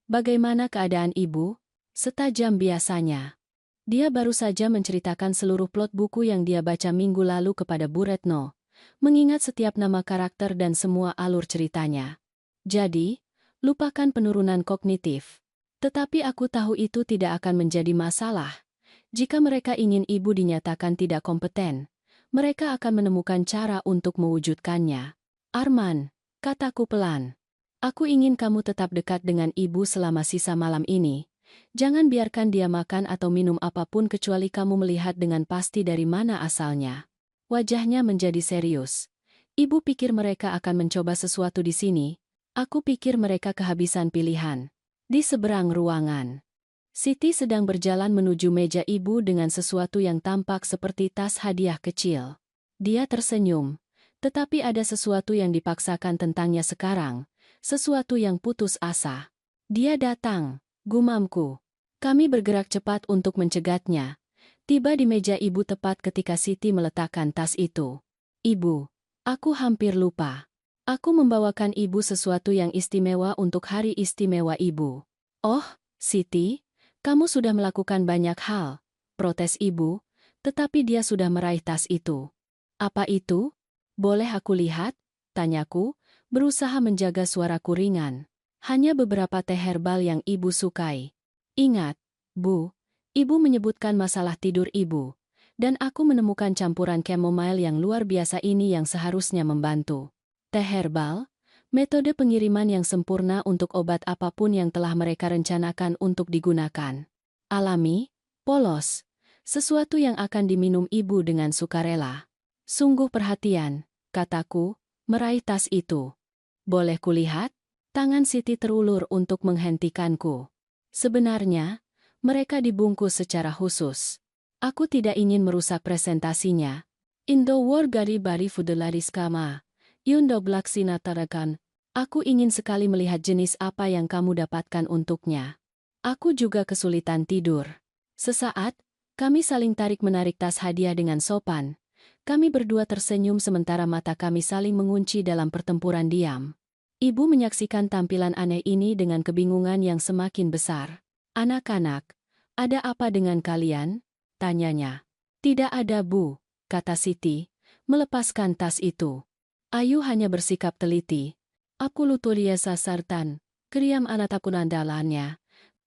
Speaker 1: Bagaimana keadaan ibu? Setajam biasanya. Dia baru saja menceritakan seluruh plot buku yang dia baca minggu lalu kepada Bu Retno, mengingat setiap nama karakter dan semua alur ceritanya. Jadi, lupakan penurunan kognitif. Tetapi aku tahu itu tidak akan menjadi masalah. Jika mereka ingin ibu dinyatakan tidak kompeten, mereka akan menemukan cara untuk mewujudkannya. Arman, kataku pelan. Aku ingin kamu tetap dekat dengan ibu selama sisa malam ini. Jangan biarkan dia makan atau minum apapun kecuali kamu melihat dengan pasti dari mana asalnya. Wajahnya menjadi serius. Ibu pikir mereka akan mencoba sesuatu di sini. Aku pikir mereka kehabisan pilihan. Di seberang ruangan, Siti sedang berjalan menuju meja ibu dengan sesuatu yang tampak seperti tas hadiah kecil. Dia tersenyum, tetapi ada sesuatu yang dipaksakan tentangnya sekarang, sesuatu yang putus asa. Dia datang. Gumamku. Kami bergerak cepat untuk mencegatnya. Tiba di meja ibu tepat ketika Siti meletakkan tas itu. Ibu, aku hampir lupa. Aku membawakan ibu sesuatu yang istimewa untuk hari istimewa ibu. Oh, Siti, kamu sudah melakukan banyak hal, protes ibu, tetapi dia sudah meraih tas itu. Apa itu? Boleh aku lihat? Tanyaku, berusaha menjaga suaraku ringan. Hanya beberapa teh herbal yang ibu sukai. Ingat, Bu, ibu menyebutkan masalah tidur ibu, dan aku menemukan campuran chamomile yang luar biasa ini yang seharusnya membantu. Teh herbal, metode pengiriman yang sempurna untuk obat apapun yang telah mereka rencanakan untuk digunakan. Alami, polos, sesuatu yang akan diminum ibu dengan sukarela. Sungguh perhatian, kataku, meraih tas itu. Boleh kulihat? Tangan Siti terulur untuk menghentikanku. Sebenarnya, mereka dibungkus secara khusus. Aku tidak ingin merusak presentasinya. Indo war gari bari fudelaris kama. Yundo blaksinatarkan. Aku ingin sekali melihat jenis apa yang kamu dapatkan untuknya. Aku juga kesulitan tidur. Sesaat, kami saling tarik-menarik tas hadiah dengan sopan. Kami berdua tersenyum sementara mata kami saling mengunci dalam pertempuran diam. Ibu menyaksikan tampilan aneh ini dengan kebingungan yang semakin besar. Anak-anak, ada apa dengan kalian? Tanyanya. Tidak ada Bu, kata Siti, melepaskan tas itu. Ayu hanya bersikap teliti. Aku lutulia sasartan, kriam anatakun andalannya.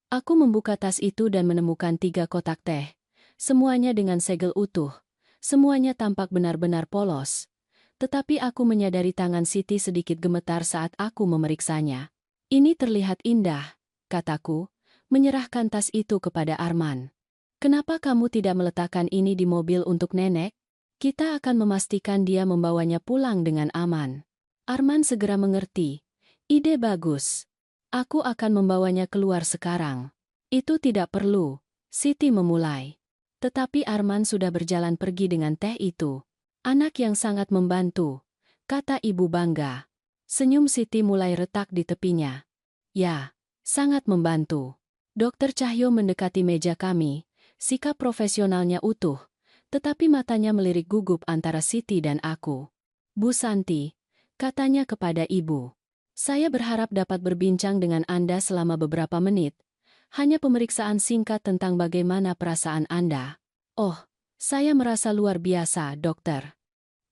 Speaker 1: Aku membuka tas itu dan menemukan 3 kotak teh. Semuanya dengan segel utuh. Semuanya tampak benar-benar polos. Tetapi aku menyadari tangan Siti sedikit gemetar saat aku memeriksanya. Ini terlihat indah, kataku, menyerahkan tas itu kepada Arman. Kenapa kamu tidak meletakkan ini di mobil untuk nenek? Kita akan memastikan dia membawanya pulang dengan aman. Arman segera mengerti. Ide bagus. Aku akan membawanya keluar sekarang. Itu tidak perlu, Siti memulai. Tetapi Arman sudah berjalan pergi dengan teh itu. Anak yang sangat membantu, kata ibu bangga. Senyum Siti mulai retak di tepinya. Ya, sangat membantu. Dokter Cahyo mendekati meja kami, sikap profesionalnya utuh, tetapi matanya melirik gugup antara Siti dan aku. Bu Santi, katanya kepada ibu. Saya berharap dapat berbincang dengan Anda selama beberapa menit. Hanya pemeriksaan singkat tentang bagaimana perasaan Anda. Oh, saya merasa luar biasa, dokter.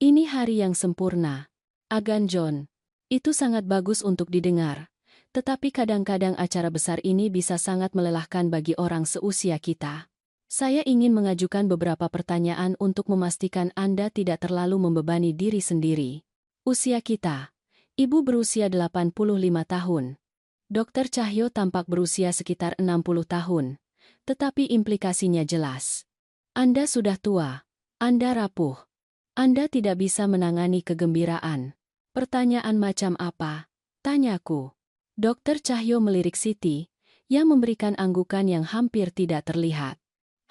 Speaker 1: Ini hari yang sempurna. Agan John. Itu sangat bagus untuk didengar. Tetapi kadang-kadang acara besar ini bisa sangat melelahkan bagi orang seusia kita. Saya ingin mengajukan beberapa pertanyaan untuk memastikan Anda tidak terlalu membebani diri sendiri. Usia kita. Ibu berusia 85 tahun. Dokter Cahyo tampak berusia sekitar 60 tahun. Tetapi implikasinya jelas. Anda sudah tua. Anda rapuh. Anda tidak bisa menangani kegembiraan. Pertanyaan macam apa? Tanyaku. Dokter Cahyo melirik Siti, yang memberikan anggukan yang hampir tidak terlihat.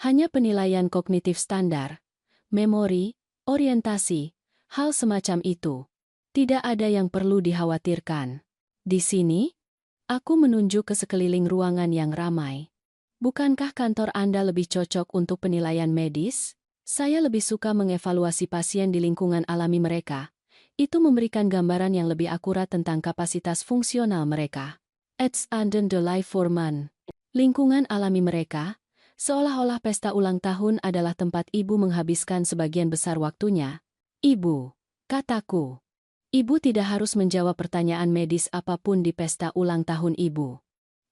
Speaker 1: Hanya penilaian kognitif standar, memori, orientasi, hal semacam itu. Tidak ada yang perlu dikhawatirkan. Di sini, aku menunjuk ke sekeliling ruangan yang ramai. Bukankah kantor Anda lebih cocok untuk penilaian medis? Saya lebih suka mengevaluasi pasien di lingkungan alami mereka. Itu memberikan gambaran yang lebih akurat tentang kapasitas fungsional mereka. It's under the life forman. Lingkungan alami mereka, seolah-olah pesta ulang tahun adalah tempat ibu menghabiskan sebagian besar waktunya. Ibu, kataku. Ibu tidak harus menjawab pertanyaan medis apapun di pesta ulang tahun ibu.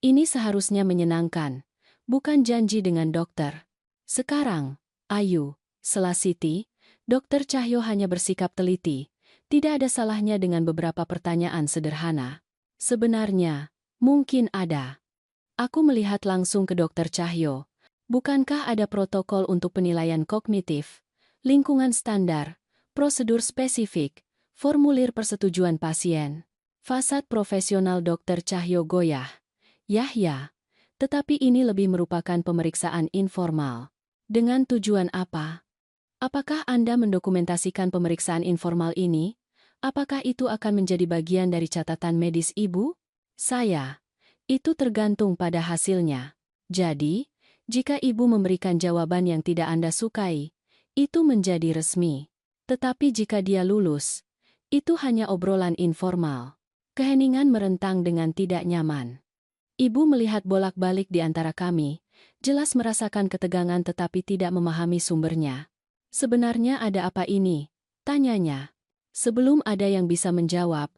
Speaker 1: Ini seharusnya menyenangkan, bukan janji dengan dokter. Sekarang, Ayu, Selasiti, Dokter Cahyo hanya bersikap teliti. Tidak ada salahnya dengan beberapa pertanyaan sederhana. Sebenarnya, mungkin ada. Aku melihat langsung ke Dokter Cahyo. Bukankah ada protokol untuk penilaian kognitif, lingkungan standar, prosedur spesifik, formulir persetujuan pasien? Fasad profesional Dokter Cahyo goyah. Yahya, tetapi ini lebih merupakan pemeriksaan informal. Dengan tujuan apa? Apakah Anda mendokumentasikan pemeriksaan informal ini? Apakah itu akan menjadi bagian dari catatan medis ibu? Itu tergantung pada hasilnya. Jadi, jika ibu memberikan jawaban yang tidak Anda sukai, itu menjadi resmi. Tetapi jika dia lulus, itu hanya obrolan informal. Keheningan merentang dengan tidak nyaman. Ibu melihat bolak-balik di antara kami, jelas merasakan ketegangan tetapi tidak memahami sumbernya. Sebenarnya ada apa ini? Tanyanya. Sebelum ada yang bisa menjawab,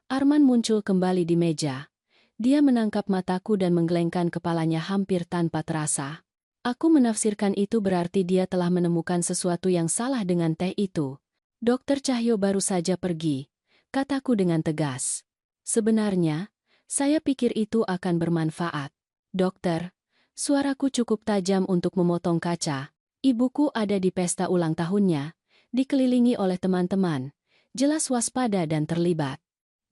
Speaker 1: Arman muncul kembali di meja. Dia menangkap mataku dan menggelengkan kepalanya hampir tanpa terasa. Aku menafsirkan itu berarti dia telah menemukan sesuatu yang salah dengan teh itu. Dokter Cahyo baru saja pergi, kataku dengan tegas. Sebenarnya, saya pikir itu akan bermanfaat. Dokter, suaraku cukup tajam untuk memotong kaca. Ibuku ada di pesta ulang tahunnya, dikelilingi oleh teman-teman, jelas waspada dan terlibat.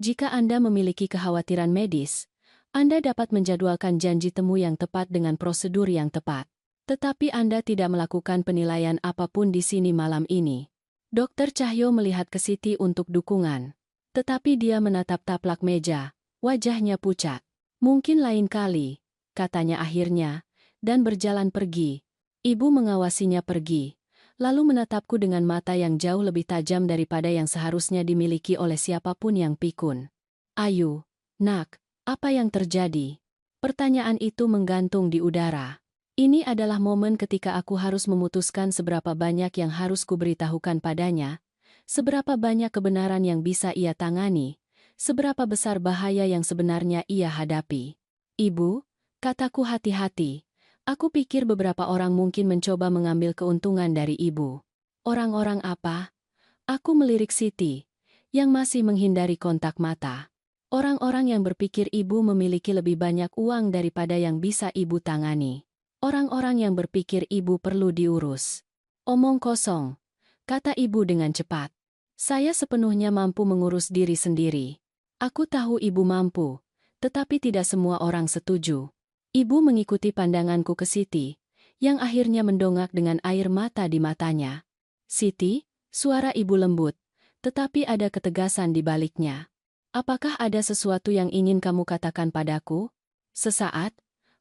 Speaker 1: Jika Anda memiliki kekhawatiran medis, Anda dapat menjadwalkan janji temu yang tepat dengan prosedur yang tepat. Tetapi Anda tidak melakukan penilaian apapun di sini malam ini. Dokter Cahyo melihat ke Siti untuk dukungan. Tetapi dia menatap taplak meja, wajahnya pucat. Mungkin lain kali, katanya akhirnya, dan berjalan pergi. Ibu mengawasinya pergi, lalu menatapku dengan mata yang jauh lebih tajam daripada yang seharusnya dimiliki oleh siapapun yang pikun. Ayu, nak, apa yang terjadi? Pertanyaan itu menggantung di udara. Ini adalah momen ketika aku harus memutuskan seberapa banyak yang harus kuberitahukan padanya, seberapa banyak kebenaran yang bisa ia tangani, seberapa besar bahaya yang sebenarnya ia hadapi. Ibu, kataku hati-hati. Aku pikir beberapa orang mungkin mencoba mengambil keuntungan dari ibu. Orang-orang apa? Aku melirik Siti, yang masih menghindari kontak mata. Orang-orang yang berpikir ibu memiliki lebih banyak uang daripada yang bisa ibu tangani. Orang-orang yang berpikir ibu perlu diurus. Omong kosong, kata ibu dengan cepat. Saya sepenuhnya mampu mengurus diri sendiri. Aku tahu ibu mampu, tetapi tidak semua orang setuju. Ibu mengikuti pandanganku ke Siti, yang akhirnya mendongak dengan air mata di matanya. Siti, suara ibu lembut, tetapi ada ketegasan di baliknya. Apakah ada sesuatu yang ingin kamu katakan padaku? Sesaat,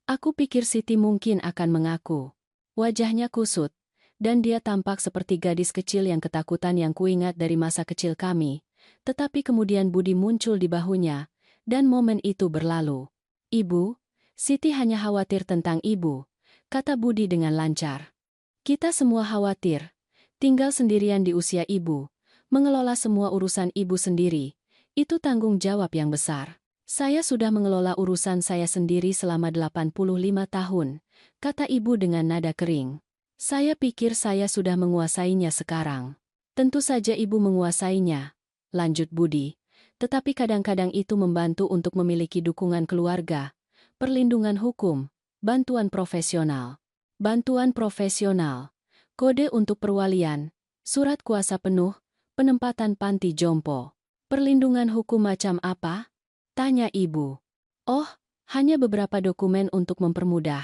Speaker 1: aku pikir Siti mungkin akan mengaku. Wajahnya kusut, dan dia tampak seperti gadis kecil yang ketakutan yang kuingat dari masa kecil kami. Tetapi kemudian budi muncul di bahunya, dan momen itu berlalu. Ibu, Siti hanya khawatir tentang ibu, kata Budi dengan lancar. Kita semua khawatir, tinggal sendirian di usia ibu, mengelola semua urusan ibu sendiri, itu tanggung jawab yang besar. Saya sudah mengelola urusan saya sendiri selama 85 tahun, kata ibu dengan nada kering. Saya pikir saya sudah menguasainya sekarang. Tentu saja ibu menguasainya, lanjut Budi, tetapi kadang-kadang itu membantu untuk memiliki dukungan keluarga, perlindungan hukum, bantuan profesional. Bantuan profesional, kode untuk perwalian, surat kuasa penuh, penempatan panti jompo. Perlindungan hukum macam apa? Tanya ibu. Oh, hanya beberapa dokumen untuk mempermudah.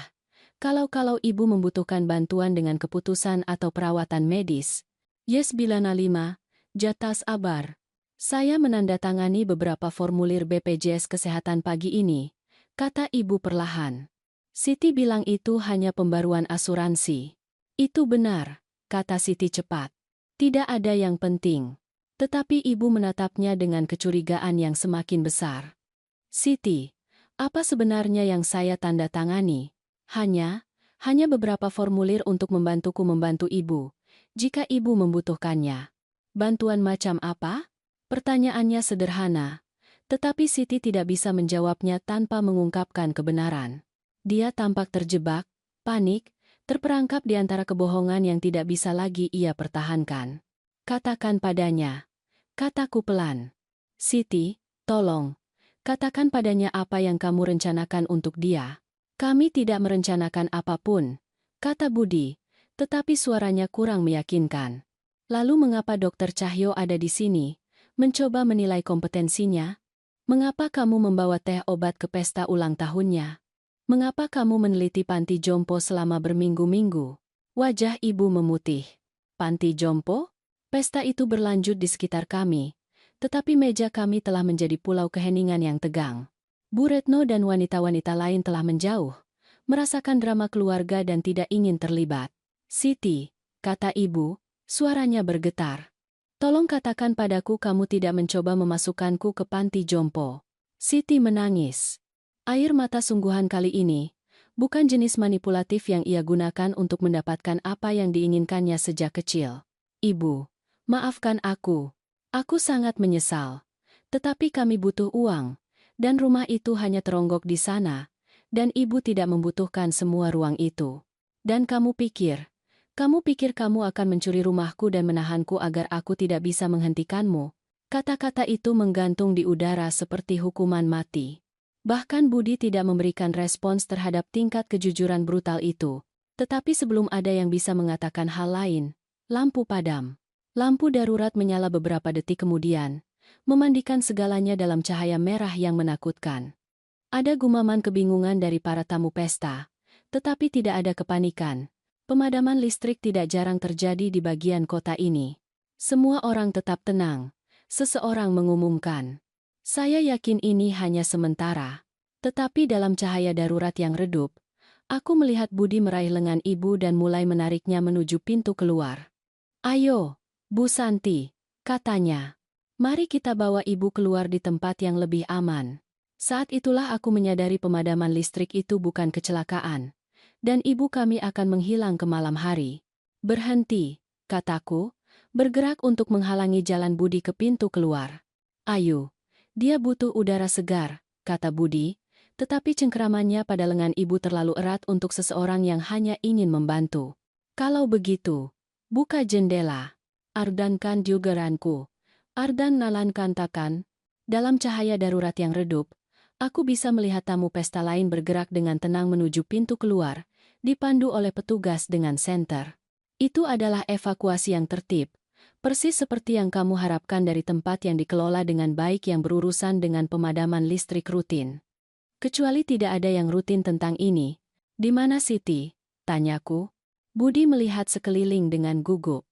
Speaker 1: Kalau ibu membutuhkan bantuan dengan keputusan atau perawatan medis. Yes 95, Jatas Abar. Saya menandatangani beberapa formulir BPJS Kesehatan pagi ini, kata ibu perlahan. Siti bilang itu hanya pembaruan asuransi. Itu benar, kata Siti cepat. Tidak ada yang penting. Tetapi ibu menatapnya dengan kecurigaan yang semakin besar. Siti, apa sebenarnya yang saya tanda tangani? Hanya beberapa formulir untuk membantu ibu, jika ibu membutuhkannya. Bantuan macam apa? Pertanyaannya sederhana, tetapi Siti tidak bisa menjawabnya tanpa mengungkapkan kebenaran. Dia tampak terjebak, panik, terperangkap di antara kebohongan yang tidak bisa lagi ia pertahankan. Katakan padanya, kataku pelan. Siti, tolong, katakan padanya apa yang kamu rencanakan untuk dia. Kami tidak merencanakan apapun, kata Budi, tetapi suaranya kurang meyakinkan. Lalu mengapa Dokter Cahyo ada di sini, mencoba menilai kompetensinya? Mengapa kamu membawa teh obat ke pesta ulang tahunnya? Mengapa kamu meneliti panti jompo selama berminggu-minggu? Wajah ibu memutih. Panti jompo? Pesta itu berlanjut di sekitar kami, tetapi meja kami telah menjadi pulau keheningan yang tegang. Bu Retno dan wanita-wanita lain telah menjauh, merasakan drama keluarga dan tidak ingin terlibat. Siti, kata ibu, suaranya bergetar. Tolong katakan padaku kamu tidak mencoba memasukkanku ke panti jompo. Siti menangis. Air mata sungguhan kali ini, bukan jenis manipulatif yang ia gunakan untuk mendapatkan apa yang diinginkannya sejak kecil. Ibu, maafkan aku. Aku sangat menyesal. Tetapi kami butuh uang, dan rumah itu hanya teronggok di sana, dan ibu tidak membutuhkan semua ruang itu. Dan kamu pikir kamu akan mencuri rumahku dan menahanku agar aku tidak bisa menghentikanmu. Kata-kata itu menggantung di udara seperti hukuman mati. Bahkan Budi tidak memberikan respons terhadap tingkat kejujuran brutal itu. Tetapi sebelum ada yang bisa mengatakan hal lain, lampu padam. Lampu darurat menyala beberapa detik kemudian, memandikan segalanya dalam cahaya merah yang menakutkan. Ada gumaman kebingungan dari para tamu pesta, tetapi tidak ada kepanikan. Pemadaman listrik tidak jarang terjadi di bagian kota ini. Semua orang tetap tenang. Seseorang mengumumkan, "Saya yakin ini hanya sementara." Tetapi dalam cahaya darurat yang redup, aku melihat Budi meraih lengan ibu dan mulai menariknya menuju pintu keluar. "Ayo, Bu Santi," katanya. "Mari kita bawa ibu keluar di tempat yang lebih aman." Saat itulah aku menyadari pemadaman listrik itu bukan kecelakaan, dan ibu kami akan menghilang ke malam hari. "Berhenti," kataku, bergerak untuk menghalangi jalan Budi ke pintu keluar. "Ayo, dia butuh udara segar," kata Budi, tetapi cengkeramannya pada lengan ibu terlalu erat untuk seseorang yang hanya ingin membantu. "Kalau begitu, buka jendela. Ardankan jugeranku." Ardan Nalan katakan. Dalam cahaya darurat yang redup, aku bisa melihat tamu pesta lain bergerak dengan tenang menuju pintu keluar, dipandu oleh petugas dengan senter. Itu adalah evakuasi yang tertib. Persis seperti yang kamu harapkan dari tempat yang dikelola dengan baik yang berurusan dengan pemadaman listrik rutin. Kecuali tidak ada yang rutin tentang ini. "Di mana Siti?" tanyaku. Budi melihat sekeliling dengan gugup.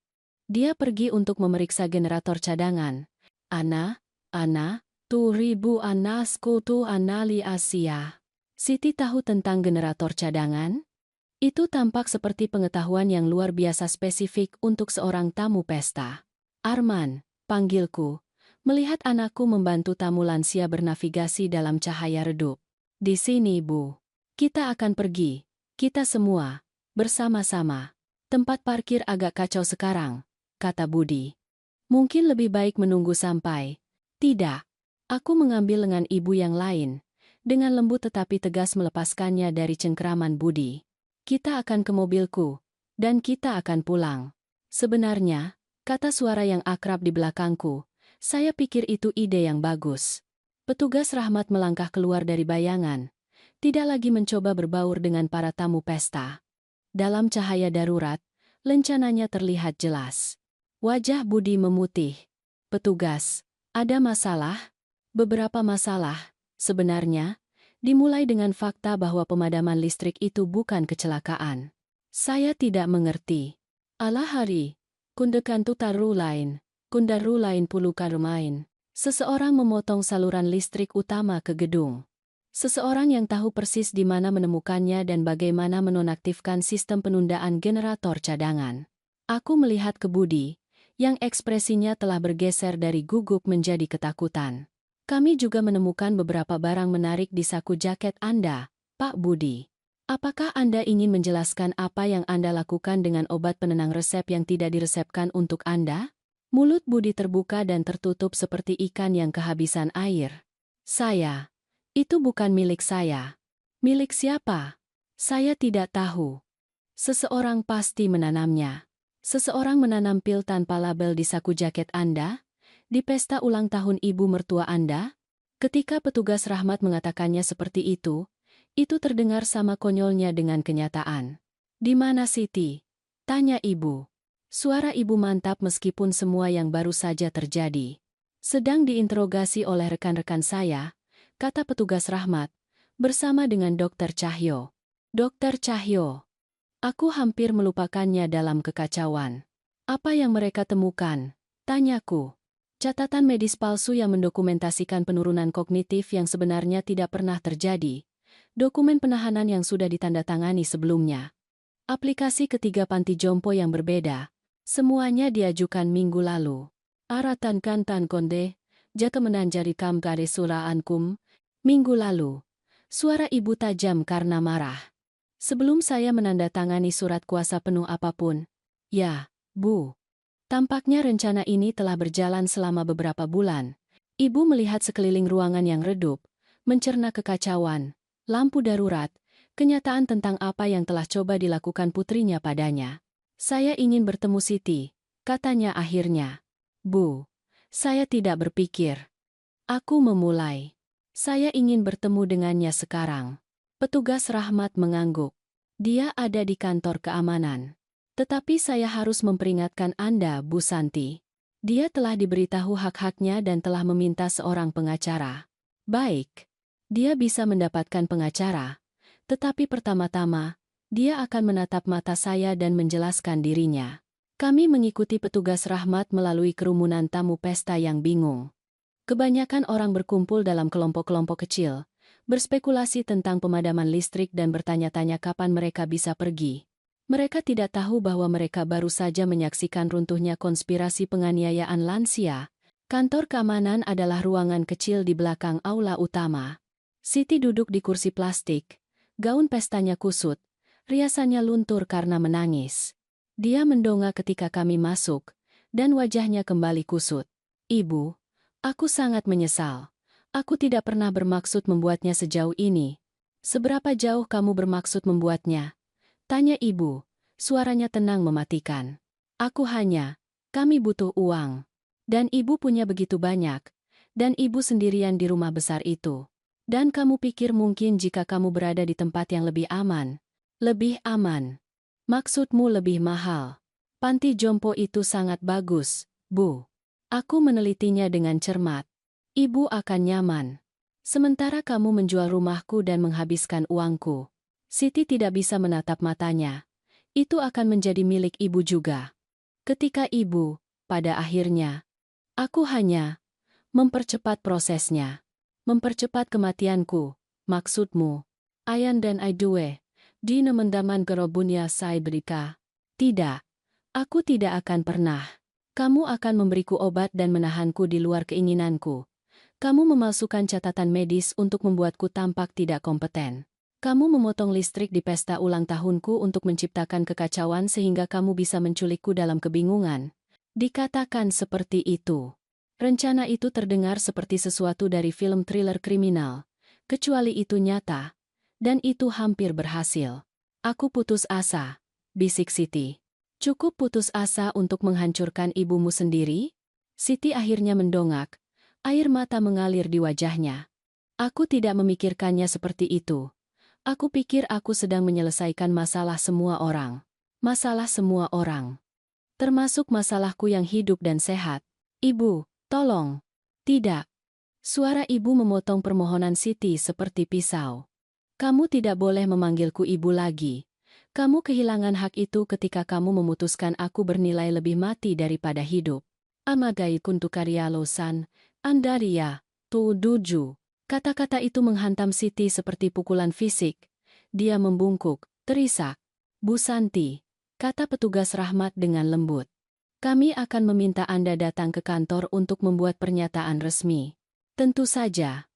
Speaker 1: Dia pergi untuk memeriksa generator cadangan. Ana, tu ribu anasku tu anali Asia." Siti tahu tentang generator cadangan? Itu tampak seperti pengetahuan yang luar biasa spesifik untuk seorang tamu pesta. "Arman," panggilku, melihat anakku membantu tamu lansia bernavigasi dalam cahaya redup. "Di sini, Bu. Kita akan pergi. Kita semua. Bersama-sama. Tempat parkir agak kacau sekarang," kata Budi. "Mungkin lebih baik menunggu sampai." "Tidak." Aku mengambil lengan ibu yang lain, dengan lembut tetapi tegas melepaskannya dari cengkeraman Budi. "Kita akan ke mobilku, dan kita akan pulang." "Sebenarnya," kata suara yang akrab di belakangku, "saya pikir itu ide yang bagus." Petugas Rahmat melangkah keluar dari bayangan, tidak lagi mencoba berbaur dengan para tamu pesta. Dalam cahaya darurat, lencananya terlihat jelas. Wajah Budi memutih. "Petugas, ada masalah?" "Beberapa masalah, sebenarnya." Dimulai dengan fakta bahwa pemadaman listrik itu bukan kecelakaan. Saya tidak mengerti. Alahari, kundekan tutaru lain, kundaru lain pulukan main. Seseorang memotong saluran listrik utama ke gedung. Seseorang yang tahu persis di mana menemukannya dan bagaimana menonaktifkan sistem penundaan generator cadangan. Aku melihat ke Budi, yang ekspresinya telah bergeser dari gugup menjadi ketakutan. Kami juga menemukan beberapa barang menarik di saku jaket Anda, Pak Budi. Apakah Anda ingin menjelaskan apa yang Anda lakukan dengan obat penenang resep yang tidak diresepkan untuk Anda? Mulut Budi terbuka dan tertutup seperti ikan yang kehabisan air. Itu bukan milik saya. Milik siapa? Saya tidak tahu. Seseorang pasti menanamnya. Seseorang menanam pil tanpa label di saku jaket Anda? Di pesta ulang tahun ibu mertua Anda? Ketika petugas Rahmat mengatakannya seperti itu terdengar sama konyolnya dengan kenyataan. Di mana Siti? Tanya ibu. Suara ibu mantap meskipun semua yang baru saja terjadi. Sedang diinterogasi oleh rekan-rekan saya, kata petugas Rahmat, bersama dengan Dokter Cahyo. Dokter Cahyo. Aku hampir melupakannya dalam kekacauan. Apa yang mereka temukan? Tanyaku. Catatan medis palsu yang mendokumentasikan penurunan kognitif yang sebenarnya tidak pernah terjadi. Dokumen penahanan yang sudah ditandatangani sebelumnya. Aplikasi ketiga panti jompo yang berbeda. Semuanya diajukan minggu lalu. Aratan kantan konde, jaka menanjari kam gare suraankum. Minggu lalu. Suara ibu tajam karena marah. Sebelum saya menandatangani surat kuasa penuh apapun. Ya, Bu. Tampaknya rencana ini telah berjalan selama beberapa bulan. Ibu melihat sekeliling ruangan yang redup, mencerna kekacauan, lampu darurat, kenyataan tentang apa yang telah coba dilakukan putrinya padanya. Saya ingin bertemu Siti, katanya akhirnya. Bu, saya tidak berpikir. Aku memulai. Saya ingin bertemu dengannya sekarang. Petugas Rahmat mengangguk. Dia ada di kantor keamanan. Tetapi saya harus memperingatkan Anda, Bu Santi. Dia telah diberitahu hak-haknya dan telah meminta seorang pengacara. Baik. Dia bisa mendapatkan pengacara. Tetapi pertama-tama, dia akan menatap mata saya dan menjelaskan dirinya. Kami mengikuti petugas Rahmat melalui kerumunan tamu pesta yang bingung. Kebanyakan orang berkumpul dalam kelompok-kelompok kecil, berspekulasi tentang pemadaman listrik dan bertanya-tanya kapan mereka bisa pergi. Mereka tidak tahu bahwa mereka baru saja menyaksikan runtuhnya konspirasi penganiayaan lansia. Kantor keamanan adalah ruangan kecil di belakang aula utama. Siti duduk di kursi plastik. Gaun pestanya kusut. Riasannya luntur karena menangis. Dia mendongak ketika kami masuk, dan wajahnya kembali kusut. Ibu, aku sangat menyesal. Aku tidak pernah bermaksud membuatnya sejauh ini. Seberapa jauh kamu bermaksud membuatnya? Tanya ibu, suaranya tenang mematikan. Kami butuh uang. Dan ibu punya begitu banyak. Dan ibu sendirian di rumah besar itu. Dan kamu pikir mungkin jika kamu berada di tempat yang lebih aman. Lebih aman. Maksudmu lebih mahal. Panti jompo itu sangat bagus, Bu. Aku menelitinya dengan cermat. Ibu akan nyaman. Sementara kamu menjual rumahku dan menghabiskan uangku. Siti tidak bisa menatap matanya. Itu akan menjadi milik ibu juga. Ketika ibu, pada akhirnya, aku hanya mempercepat prosesnya. Mempercepat kematianku, maksudmu. Ayan dan Aidue, di nemendaman gerobunya saya berika. Tidak, aku tidak akan pernah. Kamu akan memberiku obat dan menahanku di luar keinginanku. Kamu memalsukan catatan medis untuk membuatku tampak tidak kompeten. Kamu memotong listrik di pesta ulang tahunku untuk menciptakan kekacauan sehingga kamu bisa menculikku dalam kebingungan. Dikatakan seperti itu. Rencana itu terdengar seperti sesuatu dari film thriller kriminal. Kecuali itu nyata. Dan itu hampir berhasil. Aku putus asa, bisik Siti. Cukup putus asa untuk menghancurkan ibumu sendiri? Siti akhirnya mendongak. Air mata mengalir di wajahnya. Aku tidak memikirkannya seperti itu. Aku pikir aku sedang menyelesaikan masalah semua orang. Masalah semua orang. Termasuk masalahku yang hidup dan sehat. Ibu, tolong. Tidak. Suara ibu memotong permohonan Siti seperti pisau. Kamu tidak boleh memanggilku ibu lagi. Kamu kehilangan hak itu ketika kamu memutuskan aku bernilai lebih mati daripada hidup. Amagai kuntu karyalo-san, Andaria, tuduju. Kata-kata itu menghantam Siti seperti pukulan fisik. Dia membungkuk, terisak. Bu Santi, kata petugas Rahmat dengan lembut. Kami akan meminta Anda datang ke kantor untuk membuat pernyataan resmi. Tentu saja.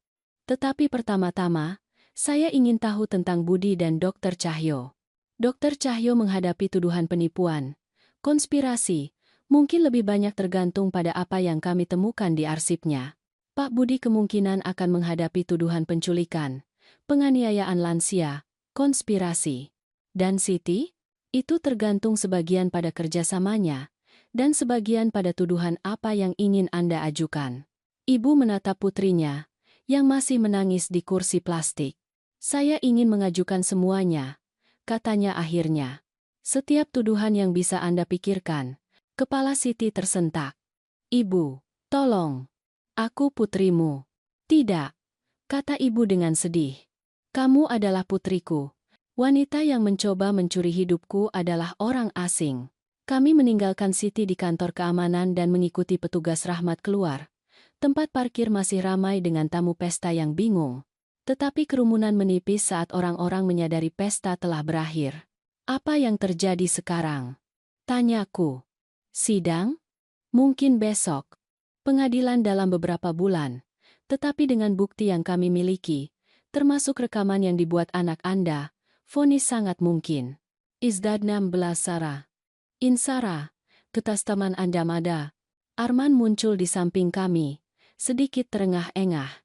Speaker 1: Tetapi pertama-tama, saya ingin tahu tentang Budi dan Dr. Cahyo. Dr. Cahyo menghadapi tuduhan penipuan, konspirasi, mungkin lebih banyak tergantung pada apa yang kami temukan di arsipnya. Pak Budi kemungkinan akan menghadapi tuduhan penculikan, penganiayaan lansia, konspirasi. Dan Siti? Itu tergantung sebagian pada kerjasamanya, dan sebagian pada tuduhan apa yang ingin Anda ajukan. Ibu menatap putrinya, yang masih menangis di kursi plastik. Saya ingin mengajukan semuanya, katanya akhirnya. Setiap tuduhan yang bisa Anda pikirkan. Kepala Siti tersentak. Ibu, tolong. Aku putrimu. Tidak, kata ibu dengan sedih. Kamu adalah putriku. Wanita yang mencoba mencuri hidupku adalah orang asing. Kami meninggalkan Siti di kantor keamanan dan mengikuti petugas Rahmat keluar. Tempat parkir masih ramai dengan tamu pesta yang bingung. Tetapi kerumunan menipis saat orang-orang menyadari pesta telah berakhir. Apa yang terjadi sekarang? Tanyaku. Sidang? Mungkin besok. Pengadilan dalam beberapa bulan. Tetapi dengan bukti yang kami miliki, termasuk rekaman yang dibuat anak Anda, vonis sangat mungkin. Izdad 16 Sarah. Insara, ketastaman Anda Mada. Arman muncul di samping kami. Sedikit terengah-engah.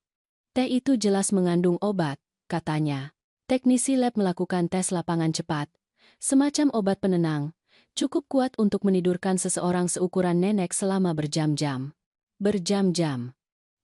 Speaker 1: Teh itu jelas mengandung obat, katanya. Teknisi lab melakukan tes lapangan cepat. Semacam obat penenang, cukup kuat untuk menidurkan seseorang seukuran nenek selama berjam-jam. Berjam-jam.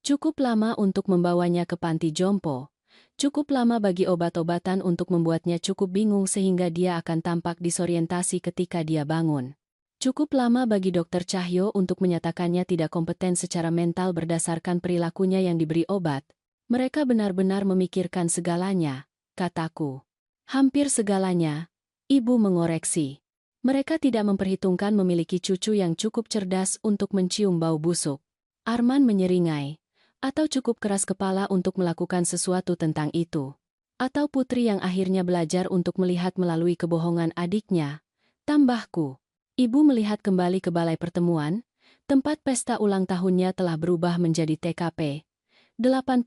Speaker 1: Cukup lama untuk membawanya ke panti jompo. Cukup lama bagi obat-obatan untuk membuatnya cukup bingung sehingga dia akan tampak disorientasi ketika dia bangun. Cukup lama bagi Dr. Cahyo untuk menyatakannya tidak kompeten secara mental berdasarkan perilakunya yang diberi obat. Mereka benar-benar memikirkan segalanya, kataku. Hampir segalanya, ibu mengoreksi. Mereka tidak memperhitungkan memiliki cucu yang cukup cerdas untuk mencium bau busuk. Arman menyeringai. Atau cukup keras kepala untuk melakukan sesuatu tentang itu. Atau putri yang akhirnya belajar untuk melihat melalui kebohongan adiknya. Tambahku. Ibu melihat kembali ke balai pertemuan, tempat pesta ulang tahunnya telah berubah menjadi TKP. 85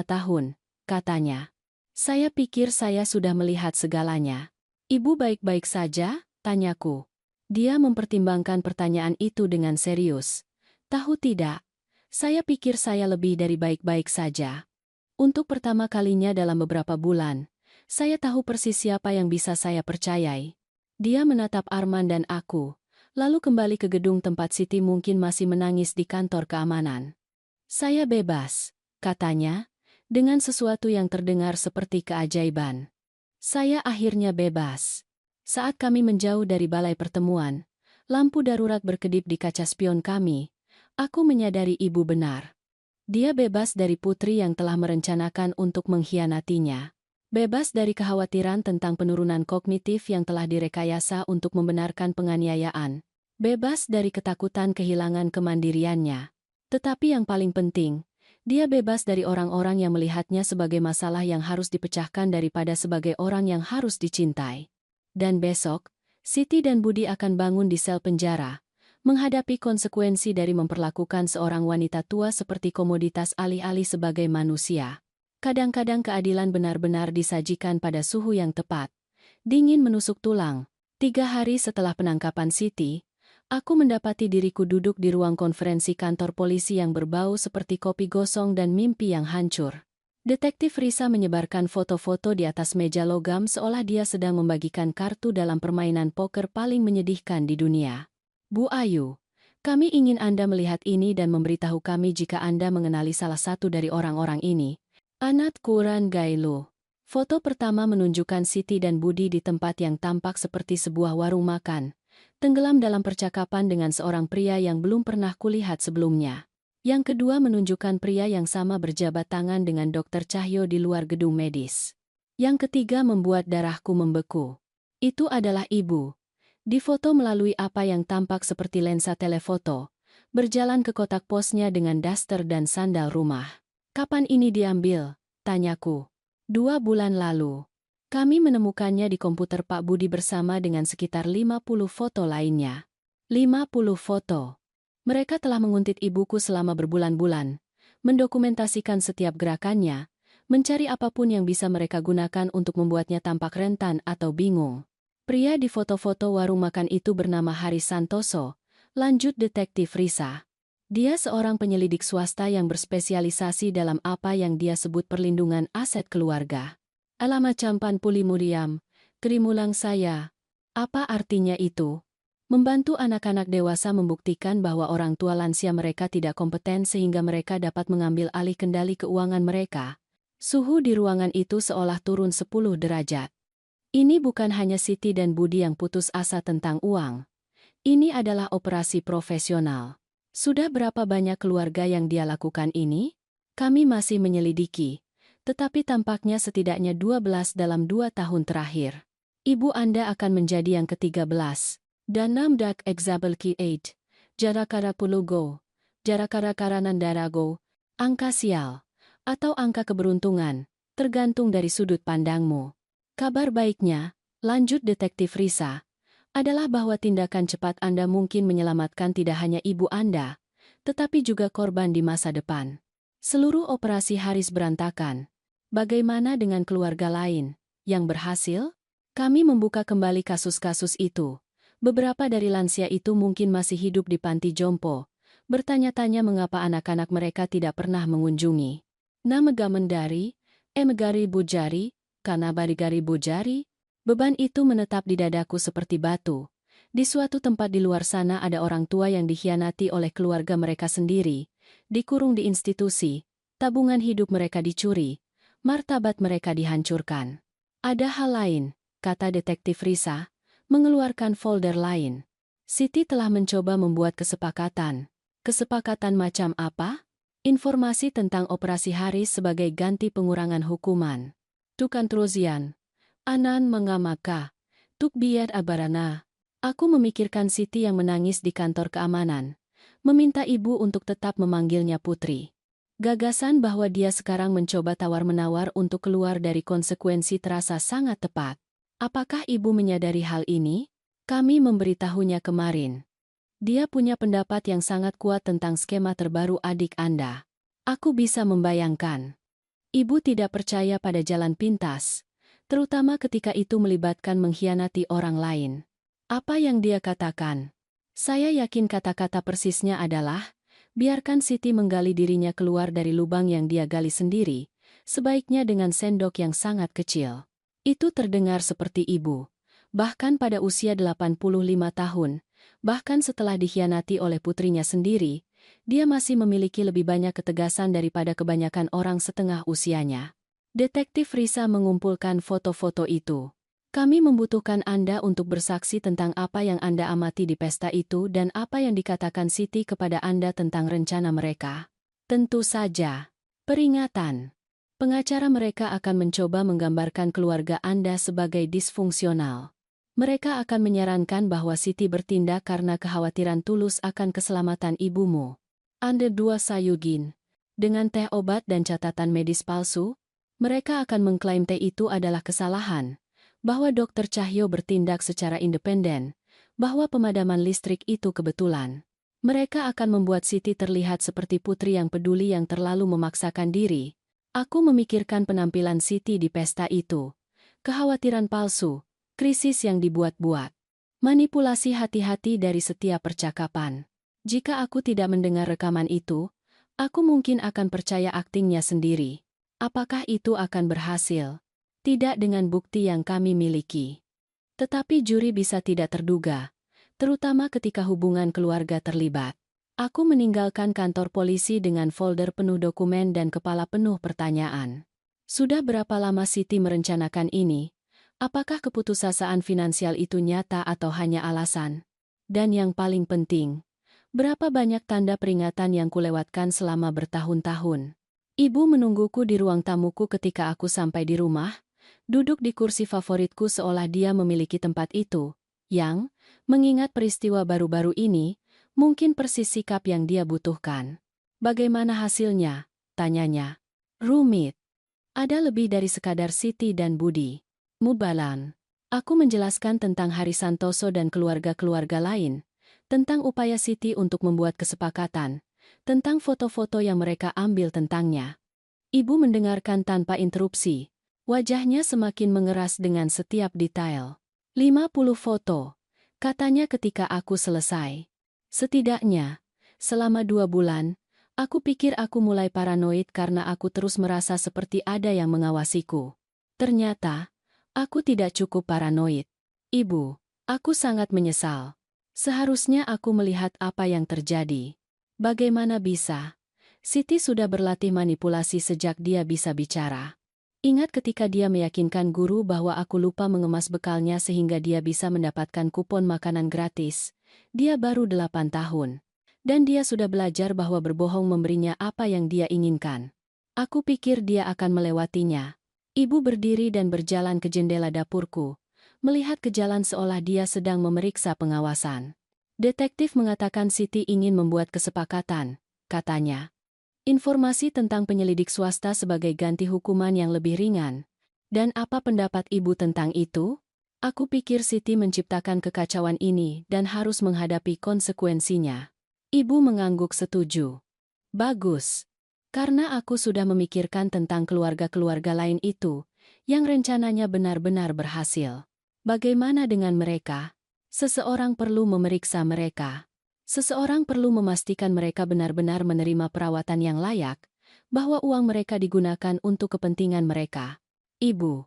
Speaker 1: tahun, katanya. Saya pikir saya sudah melihat segalanya. Ibu baik-baik saja, tanyaku. Dia mempertimbangkan pertanyaan itu dengan serius. Tahu tidak, saya pikir saya lebih dari baik-baik saja. Untuk pertama kalinya dalam beberapa bulan, saya tahu persis siapa yang bisa saya percayai. Dia menatap Arman dan aku. Lalu kembali ke gedung tempat Siti mungkin masih menangis di kantor keamanan. Saya bebas, katanya, dengan sesuatu yang terdengar seperti keajaiban. Saya akhirnya bebas. Saat kami menjauh dari balai pertemuan, lampu darurat berkedip di kaca spion kami. Aku menyadari ibu benar. Dia bebas dari putri yang telah merencanakan untuk mengkhianatinya. Bebas dari kekhawatiran tentang penurunan kognitif yang telah direkayasa untuk membenarkan penganiayaan. Bebas dari ketakutan kehilangan kemandiriannya. Tetapi yang paling penting, dia bebas dari orang-orang yang melihatnya sebagai masalah yang harus dipecahkan daripada sebagai orang yang harus dicintai. Dan besok, Siti dan Budi akan bangun di sel penjara, menghadapi konsekuensi dari memperlakukan seorang wanita tua seperti komoditas alih-alih sebagai manusia. Kadang-kadang keadilan benar-benar disajikan pada suhu yang tepat. Dingin menusuk tulang. 3 hari setelah penangkapan Siti, aku mendapati diriku duduk di ruang konferensi kantor polisi yang berbau seperti kopi gosong dan mimpi yang hancur. Detektif Risa menyebarkan foto-foto di atas meja logam seolah dia sedang membagikan kartu dalam permainan poker paling menyedihkan di dunia. Bu Ayu, kami ingin Anda melihat ini dan memberitahu kami jika Anda mengenali salah satu dari orang-orang ini. Anat Kuran Gailu. Foto pertama menunjukkan Siti dan Budi di tempat yang tampak seperti sebuah warung makan, tenggelam dalam percakapan dengan seorang pria yang belum pernah kulihat sebelumnya. Yang kedua menunjukkan pria yang sama berjabat tangan dengan Dokter Cahyo di luar gedung medis. Yang ketiga membuat darahku membeku. Itu adalah ibu. Difoto melalui apa yang tampak seperti lensa telefoto, berjalan ke kotak posnya dengan daster dan sandal rumah. Kapan ini diambil? Tanyaku. 2 bulan lalu. Kami menemukannya di komputer Pak Budi bersama dengan sekitar 50 foto lainnya. 50 foto. Mereka telah menguntit ibuku selama berbulan-bulan, mendokumentasikan setiap gerakannya, mencari apapun yang bisa mereka gunakan untuk membuatnya tampak rentan atau bingung. Pria di foto-foto warung makan itu bernama Haris Santoso, lanjut Detektif Risa. Dia seorang penyelidik swasta yang berspesialisasi dalam apa yang dia sebut perlindungan aset keluarga. Alamat campan puli mudiam, kerimulang saya. Apa artinya itu? Membantu anak-anak dewasa membuktikan bahwa orang tua lansia mereka tidak kompeten sehingga mereka dapat mengambil alih kendali keuangan mereka. Suhu di ruangan itu seolah turun 10 derajat. Ini bukan hanya Siti dan Budi yang putus asa tentang uang. Ini adalah operasi profesional. Sudah berapa banyak keluarga yang dia lakukan ini? Kami masih menyelidiki. Tetapi tampaknya setidaknya 12 dalam 2 tahun terakhir. Ibu Anda akan menjadi yang ke-13. Dan dak example ki 8. Jarakara pulugo. Jarakara karanandarago. Angka sial. Atau angka keberuntungan. Tergantung dari sudut pandangmu. Kabar baiknya, lanjut Detektif Risa, adalah bahwa tindakan cepat Anda mungkin menyelamatkan tidak hanya ibu Anda, tetapi juga korban di masa depan. Seluruh operasi Haris berantakan. Bagaimana dengan keluarga lain yang berhasil? Kami membuka kembali kasus-kasus itu. Beberapa dari lansia itu mungkin masih hidup di panti jompo, bertanya-tanya mengapa anak-anak mereka tidak pernah mengunjungi. Namega Mendari, Megari Bujari, karena Barigari Bujari, beban itu menetap di dadaku seperti batu. Di suatu tempat di luar sana ada orang tua yang dikhianati oleh keluarga mereka sendiri, dikurung di institusi, tabungan hidup mereka dicuri, martabat mereka dihancurkan. Ada hal lain, kata Detektif Risa, mengeluarkan folder lain. Siti telah mencoba membuat kesepakatan. Kesepakatan macam apa? Informasi tentang operasi Haris sebagai ganti pengurangan hukuman. Tukan Trozian. Anan mengamaka. Tuk biad abarana. Aku memikirkan Siti yang menangis di kantor keamanan. Meminta ibu untuk tetap memanggilnya putri. Gagasan bahwa dia sekarang mencoba tawar-menawar untuk keluar dari konsekuensi terasa sangat tepat. Apakah ibu menyadari hal ini? Kami memberitahunya kemarin. Dia punya pendapat yang sangat kuat tentang skema terbaru adik Anda. Aku bisa membayangkan. Ibu tidak percaya pada jalan pintas, terutama ketika itu melibatkan mengkhianati orang lain. Apa yang dia katakan? Saya yakin kata-kata persisnya adalah, biarkan Siti menggali dirinya keluar dari lubang yang dia gali sendiri, sebaiknya dengan sendok yang sangat kecil. Itu terdengar seperti ibu. Bahkan pada usia 85 tahun, bahkan setelah dikhianati oleh putrinya sendiri, dia masih memiliki lebih banyak ketegasan daripada kebanyakan orang setengah usianya. Detektif Risa mengumpulkan foto-foto itu. Kami membutuhkan Anda untuk bersaksi tentang apa yang Anda amati di pesta itu dan apa yang dikatakan Siti kepada Anda tentang rencana mereka. Tentu saja. Peringatan. Pengacara mereka akan mencoba menggambarkan keluarga Anda sebagai disfungsional. Mereka akan menyarankan bahwa Siti bertindak karena kekhawatiran tulus akan keselamatan ibumu. Anda dua sayugin. Dengan teh obat dan catatan medis palsu, mereka akan mengklaim teh itu adalah kesalahan, bahwa Dokter Cahyo bertindak secara independen, bahwa pemadaman listrik itu kebetulan. Mereka akan membuat Siti terlihat seperti putri yang peduli yang terlalu memaksakan diri. Aku memikirkan penampilan Siti di pesta itu. Kekhawatiran palsu, krisis yang dibuat-buat. Manipulasi hati-hati dari setiap percakapan. Jika aku tidak mendengar rekaman itu, aku mungkin akan percaya aktingnya sendiri. Apakah itu akan berhasil? Tidak dengan bukti yang kami miliki. Tetapi juri bisa tidak terduga, terutama ketika hubungan keluarga terlibat. Aku meninggalkan kantor polisi dengan folder penuh dokumen dan kepala penuh pertanyaan. Sudah berapa lama Siti merencanakan ini? Apakah keputusasaan finansial itu nyata atau hanya alasan? Dan yang paling penting, Berapa banyak tanda peringatan yang kulewatkan selama bertahun-tahun. Ibu menungguku di ruang tamuku ketika aku sampai di rumah, duduk di kursi favoritku seolah dia memiliki tempat itu, yang, mengingat peristiwa baru-baru ini, mungkin persis sikap yang dia butuhkan. Bagaimana hasilnya? Tanyanya. Rumit. Ada lebih dari sekadar Siti dan Budi. Mubalan. Aku menjelaskan tentang Hari Santoso dan keluarga-keluarga lain, tentang upaya Siti untuk membuat kesepakatan, tentang foto-foto yang mereka ambil tentangnya. Ibu mendengarkan tanpa interupsi. Wajahnya semakin mengeras dengan setiap detail. 50 foto, katanya ketika aku selesai. Setidaknya, selama 2 bulan, aku pikir aku mulai paranoid karena aku terus merasa seperti ada yang mengawasiku. Ternyata, aku tidak cukup paranoid. Ibu, aku sangat menyesal. Seharusnya aku melihat apa yang terjadi. Bagaimana bisa? Siti sudah berlatih manipulasi sejak dia bisa bicara. Ingat ketika dia meyakinkan guru bahwa aku lupa mengemas bekalnya sehingga dia bisa mendapatkan kupon makanan gratis. Dia baru 8 tahun. Dan dia sudah belajar bahwa berbohong memberinya apa yang dia inginkan. Aku pikir dia akan melewatinya. Ibu berdiri dan berjalan ke jendela dapurku, melihat ke jalan seolah dia sedang memeriksa pengawasan. Detektif mengatakan Siti ingin membuat kesepakatan, katanya. Informasi tentang penyelidik swasta sebagai ganti hukuman yang lebih ringan. Dan apa pendapat ibu tentang itu? Aku pikir Siti menciptakan kekacauan ini dan harus menghadapi konsekuensinya. Ibu mengangguk setuju. Bagus. Karena aku sudah memikirkan tentang keluarga-keluarga lain itu, yang rencananya benar-benar berhasil. Bagaimana dengan mereka? Seseorang perlu memeriksa mereka. Seseorang perlu memastikan mereka benar-benar menerima perawatan yang layak, bahwa uang mereka digunakan untuk kepentingan mereka. Ibu,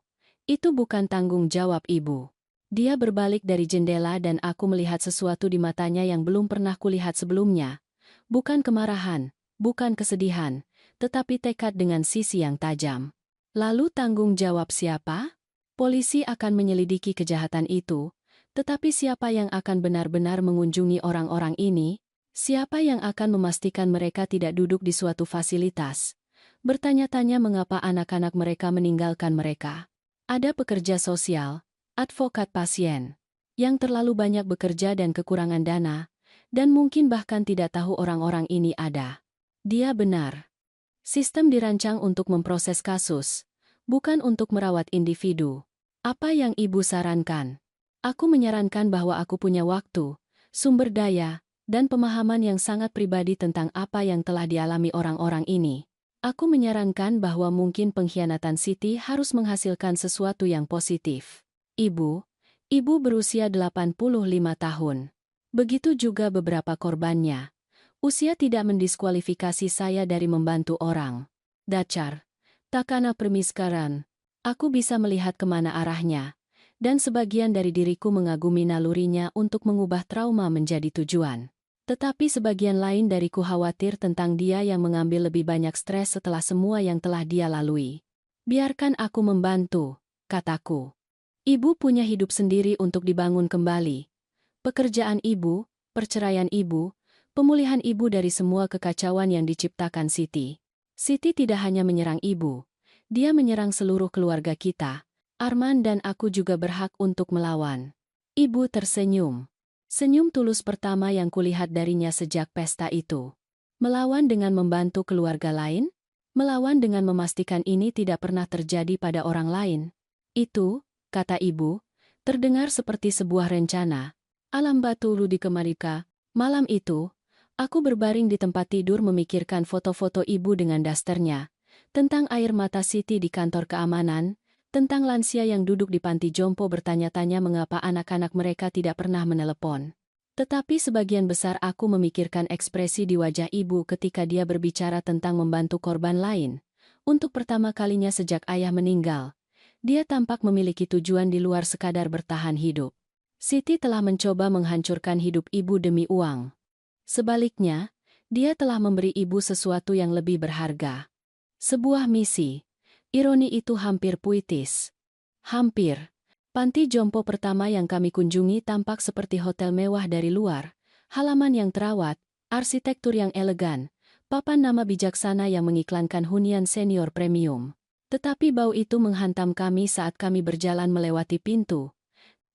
Speaker 1: itu bukan tanggung jawab ibu. Dia berbalik dari jendela dan aku melihat sesuatu di matanya yang belum pernah kulihat sebelumnya. Bukan kemarahan, bukan kesedihan, tetapi tekad dengan sisi yang tajam. Lalu tanggung jawab siapa? Polisi akan menyelidiki kejahatan itu, tetapi siapa yang akan benar-benar mengunjungi orang-orang ini? Siapa yang akan memastikan mereka tidak duduk di suatu fasilitas? Bertanya-tanya mengapa anak-anak mereka meninggalkan mereka. Ada pekerja sosial, advokat pasien, yang terlalu banyak bekerja dan kekurangan dana, dan mungkin bahkan tidak tahu orang-orang ini ada. Dia benar. Sistem dirancang untuk memproses kasus, bukan untuk merawat individu. Apa yang ibu sarankan? Aku menyarankan bahwa aku punya waktu, sumber daya, dan pemahaman yang sangat pribadi tentang apa yang telah dialami orang-orang ini. Aku menyarankan bahwa mungkin pengkhianatan Siti harus menghasilkan sesuatu yang positif. Ibu berusia 85 tahun. Begitu juga beberapa korbannya. Usia tidak mendiskualifikasi saya dari membantu orang. Dacar, takana permiskaran. Aku bisa melihat kemana arahnya, dan sebagian dari diriku mengagumi nalurinya untuk mengubah trauma menjadi tujuan. Tetapi sebagian lain dariku khawatir tentang dia yang mengambil lebih banyak stres setelah semua yang telah dia lalui. Biarkan aku membantu, kataku. Ibu punya hidup sendiri untuk dibangun kembali. Pekerjaan ibu, perceraian ibu, pemulihan ibu dari semua kekacauan yang diciptakan Siti. Siti tidak hanya menyerang ibu, dia menyerang seluruh keluarga kita. Arman dan aku juga berhak untuk melawan. Ibu tersenyum. Senyum tulus pertama yang kulihat darinya sejak pesta itu. Melawan dengan membantu keluarga lain? Melawan dengan memastikan ini tidak pernah terjadi pada orang lain. Itu, kata ibu, terdengar seperti sebuah rencana. Alam batu Rudi Kemarika. Malam itu, aku berbaring di tempat tidur memikirkan foto-foto ibu dengan dasternya, tentang air mata Siti di kantor keamanan, tentang lansia yang duduk di panti jompo bertanya-tanya mengapa anak-anak mereka tidak pernah menelepon. Tetapi sebagian besar aku memikirkan ekspresi di wajah ibu ketika dia berbicara tentang membantu korban lain. Untuk pertama kalinya sejak ayah meninggal, dia tampak memiliki tujuan di luar sekadar bertahan hidup. Siti telah mencoba menghancurkan hidup ibu demi uang. Sebaliknya, dia telah memberi ibu sesuatu yang lebih berharga. Sebuah misi. Ironi itu hampir puitis. Hampir. Panti jompo pertama yang kami kunjungi tampak seperti hotel mewah dari luar. Halaman yang terawat, arsitektur yang elegan, papan nama bijaksana yang mengiklankan hunian senior premium. Tetapi bau itu menghantam kami saat kami berjalan melewati pintu.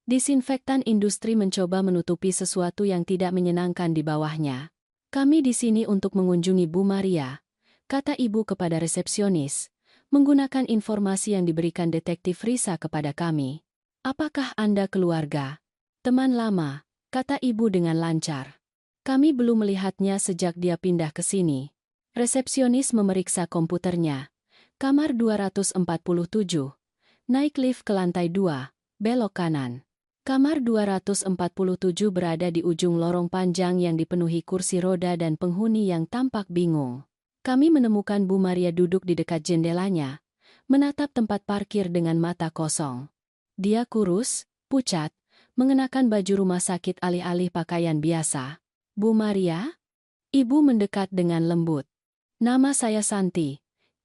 Speaker 1: Disinfektan industri mencoba menutupi sesuatu yang tidak menyenangkan di bawahnya. Kami di sini untuk mengunjungi Bu Maria, kata ibu kepada resepsionis, menggunakan informasi yang diberikan detektif Risa kepada kami. Apakah Anda keluarga? Teman lama, kata ibu dengan lancar. Kami belum melihatnya sejak dia pindah ke sini. Resepsionis memeriksa komputernya. Kamar 247. Naik lift ke lantai 2, belok kanan. Kamar 247 berada di ujung lorong panjang yang dipenuhi kursi roda dan penghuni yang tampak bingung. Kami menemukan Bu Maria duduk di dekat jendelanya, menatap tempat parkir dengan mata kosong. Dia kurus, pucat, mengenakan baju rumah sakit alih-alih pakaian biasa. Bu Maria? Ibu mendekat dengan lembut. Nama saya Santi.